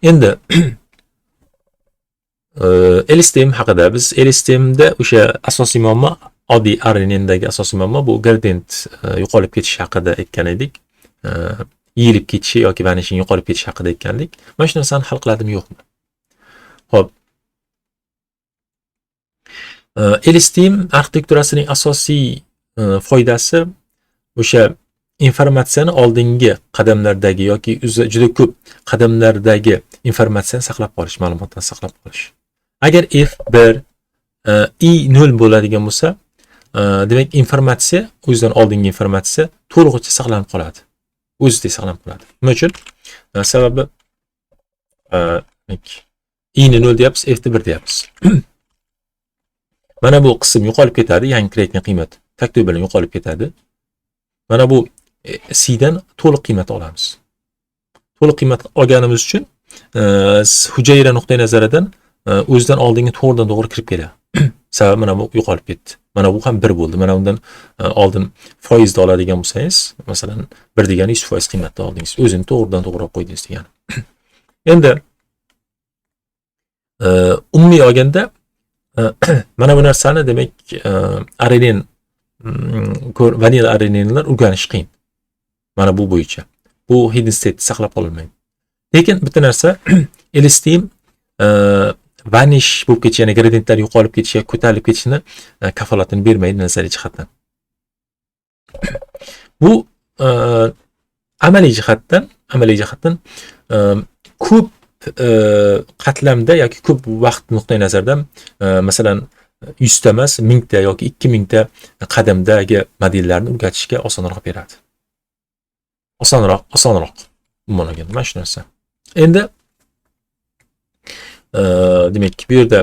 [SPEAKER 1] Endi LSTM haqida biz LSTMda o'sha asosiy muammo, oddiy RNNdagi asosiy muammo bu gradient yo'qolib ketishi haqida aytgan edik. Yeyilib ketishi yoki vanishing yo'qolib ketishi haqida aytgandik. Mana shu narsani hal qiladimi yo'qmi? Xo'p. LSTM arxitekturasining asosiy foydasi o'sha informatsiyani oldingi qadamlardagi yoki juda ko'p qadamlardagi informatsiyani saqlab qolish, ma'lumotlarni saqlab qolish. Agar F1 I0 bo'ladigan bo'lsa, demak informatsiya, o'zidan oldingi informatsiya to'lig'icha saqlanib qoladi. O'zida saqlanib qoladi. Nima uchun? Sababi I ni 0 deyapmiz, F ni 1 deyapmiz. Mana bu qism yo'qolib ketadi, yangi kirayotgan qiymat taktob bilan yo'qolib ketadi. Mana bu C dan to'liq qiymat olamiz. To'liq qiymat olganimiz uchun hujayra nuqtai nazaridan o'zidan oldingi to'g'ridan-to'g'ri kirib keladi. Sababi mana bu yo'qolib ketdi. Mana bu ham 1 bo'ldi. Mana undan oldin foizda oladigan bo'lsangiz, masalan, 1 degani 100% qiymatda oldingiz. O'zini to'g'ridan-to'g'ri olib qo'ydingiz degani. Endi umumiy olganda mana bu narsani demak RNN vanilla RNNlar o'rganish qiyin. Mana bu bo'yicha. Bu hidden state saqlab qolinmaydi. Lekin bitta narsa LSTM vanish bo'lib ketishi, ya'ni gradiyentlar yo'qolib ketishi, ko'tarilib ketishini kafolatini bermaydi nazariy jihatdan. Bu amaliy jihatdan ko'p qatlamda yoki ko'p vaqt nuqtai nazaridan masalan 100 ta emas, 1000 ta yoki 2000 ta qadamdagi modellarni o'rgatishga osonroq beradi. Osonroq. Umuman olganda mana shu narsa. Endi demak bu yerda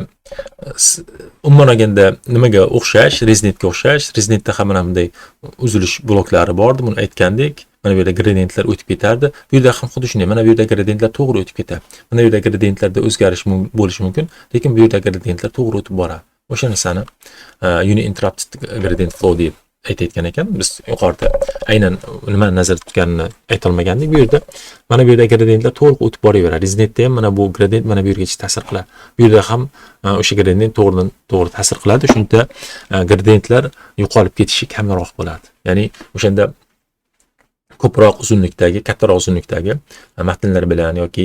[SPEAKER 1] umuman olganda nimaga o'xshash, reznetga o'xshash. Reznetda ham mana bunday uzilish bloklari bordi, buni aytgandik. Mana bu yerda gradientlar o'tib ketardi. Bu yerda ham xuddi shunday. Mana bu yerda gradientlar to'g'ri o'tib ketadi. Mana bu yerda gradientlarda o'zgarish bo'lishi mumkin, lekin bu yerda gradientlar to'g'ri o'tib boradi. O'sha narsani uninterrupted gradient flow deb aytayotgan ekan. Biz yuqorida aynan nima nazarda tutganini aytolmagandik. Bu yerda mana bu yerda gradientlar to'g'ri o'tib boraveradi. Reznetda ham mana bu gradient mana bu yergacha ta'sir qiladi. Bu yerda ham o'sha gradient to'g'ri ta'sir qiladi. Shunda gradientlar yo'qolib ketishi kamroq bo'ladi. Ya'ni o'shanda ko'proq uzunlikdagi, kattaroq uzunlikdagi matnlar bilan yoki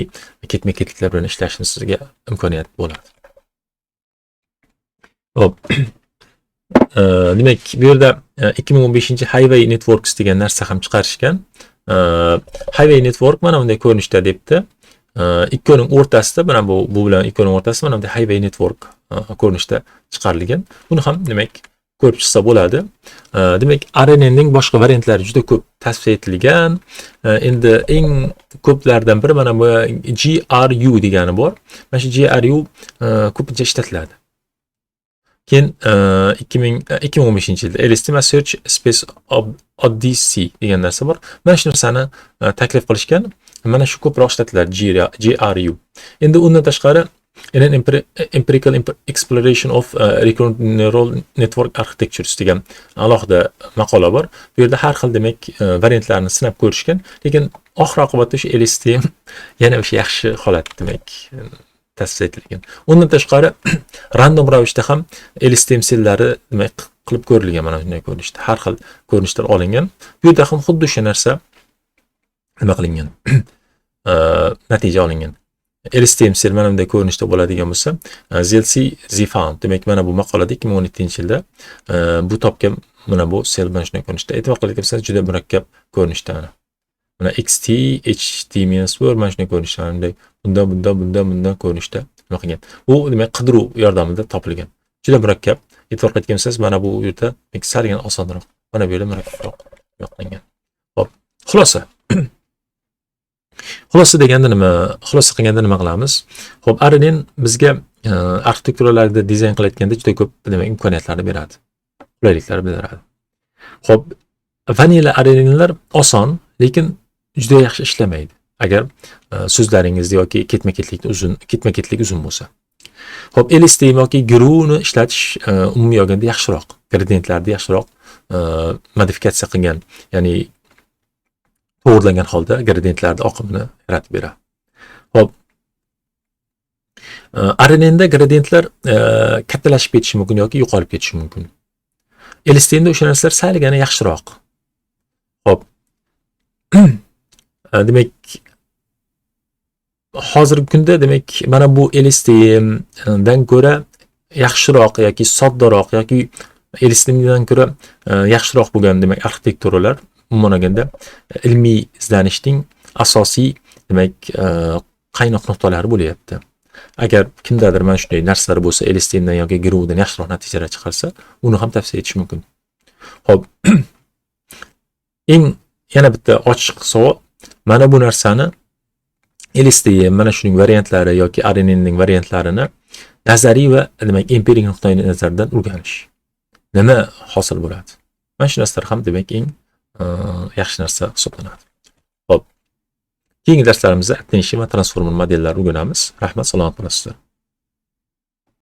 [SPEAKER 1] ketma-ketliklar bilan ishlashni sizga imkoniyat bo'ladi. Hop. Demak, bu yerda 2015 Highway Networks degan narsa ham chiqarishgan. Highway Network mana bunday ko'rinishda debdi. Ikkovining o'rtasida, mana bu bilan ikkovining o'rtasida mana bunday Highway Network ko'rinishda chiqarilgan. Buni ham demak ko'rib chiqsa bo'ladi. Demak, RNNning boshqa variantlari juda ko'p tavsiya etilgan. Endi eng ko'plardan biri mana bu GRU degani bor. Mana shu GRU ko'pincha ishlatiladi. Keyin 2015-yilda LST Search Space Odyssey degan narsa bor. Mana shu narsani taklif qilishgan. Mana shu ko'proq ishlatiladi GRU. Endi undan tashqari Empirical Exploration of Recurrent Neural Network Architectures degan alohida maqola bor. Bu yerda har xil demak variantlarni sinab ko'rishgan, lekin oxir oqibatda shu LSTM yana o'sha yaxshi holat demak tavsiya etilgan. Undan tashqari random ravishda ham LSTM sellari demak qilib ko'rilgan mana shunday ko'rinishda. Har xil ko'rinishlar olingan. Bu yerda ham xuddi o'sha narsa nima qilingan? Natija olingan. LSTM sel mana bunday ko'rinishda bo'ladigan bo'lsa, ZLC-Z-Found demak mana bu maqolada 2017-yilda bu topgan mana bu sel mana shunday ko'rinishda. E'tibor qilsangiz juda murakkab ko'rinishda. Mana XT, HT-1 mana shunday ko'rinishda, bundan ko'rinishda nima qilgan. Bu demak qidiruv yordamida topilgan. Juda murakkab. E'tibor qilsangiz mana bu yerda salgina osonroq, mana bu yerda murakkabroq yo'qlangan. Xo'p, xulosa. Xulosa deganda nima? Xulosa qilganda nima qilamiz? Xo'p, RNN bizga arxitekturalarda dizayn qilayotganda juda ko'p demak imkoniyatlarni beradi. Qulayliklar beradi. Xo'p, vanilla RNNlar oson, lekin juda yaxshi ishlamaydi. Agar so'zlaringizda yoki ketma-ketlik uzun bo'lsa. Xo'p, LSTM yoki GRUni ishlatish umumiy olganda yaxshiroq, gradientlarni yaxshiroq modifikatsiya qilgan, ya'ni to'g'rilangan holda gradientlarning oqimini yaratib beradi. Xo'p. RNNda gradientlar kattalashib ketishi mumkin yoki yo'qolib ketishi mumkin. LSTMda o'sha narsalar salgina yaxshiroq. Xo'p. Demak, hozirgi kunda demak mana bu LSTM dan ko'ra yaxshiroq yoki soddaroq yoki LSTM dan ko'ra yaxshiroq bo'lgan demak arxitekturalar umuman olganda ilmiy izlanishning asosiy demak qaynoq nuqtalari bo'lyapti. Agar kimdadir mana shunday narsalar bo'lsa, LSTM dan yoki GRUdan yaxshiroq natijalar chiqarsa, uni ham tavsiya etish mumkin. Xo'p. Yana bitta ochiq savol. Mana bu narsani LSTM mana shuning variantlari yoki RNNning variantlarini nazariy va demak empirik nuqtai nazardan o'rganish. Nima hosil bo'ladi? Mana shu narsalar ham demak eng yaxshi narsa hisoblanadi. Xo'p. Keyingi darslarimizda attention va transformer modellarini o'rganamiz. Rahmat, salomat bo'lasizlar.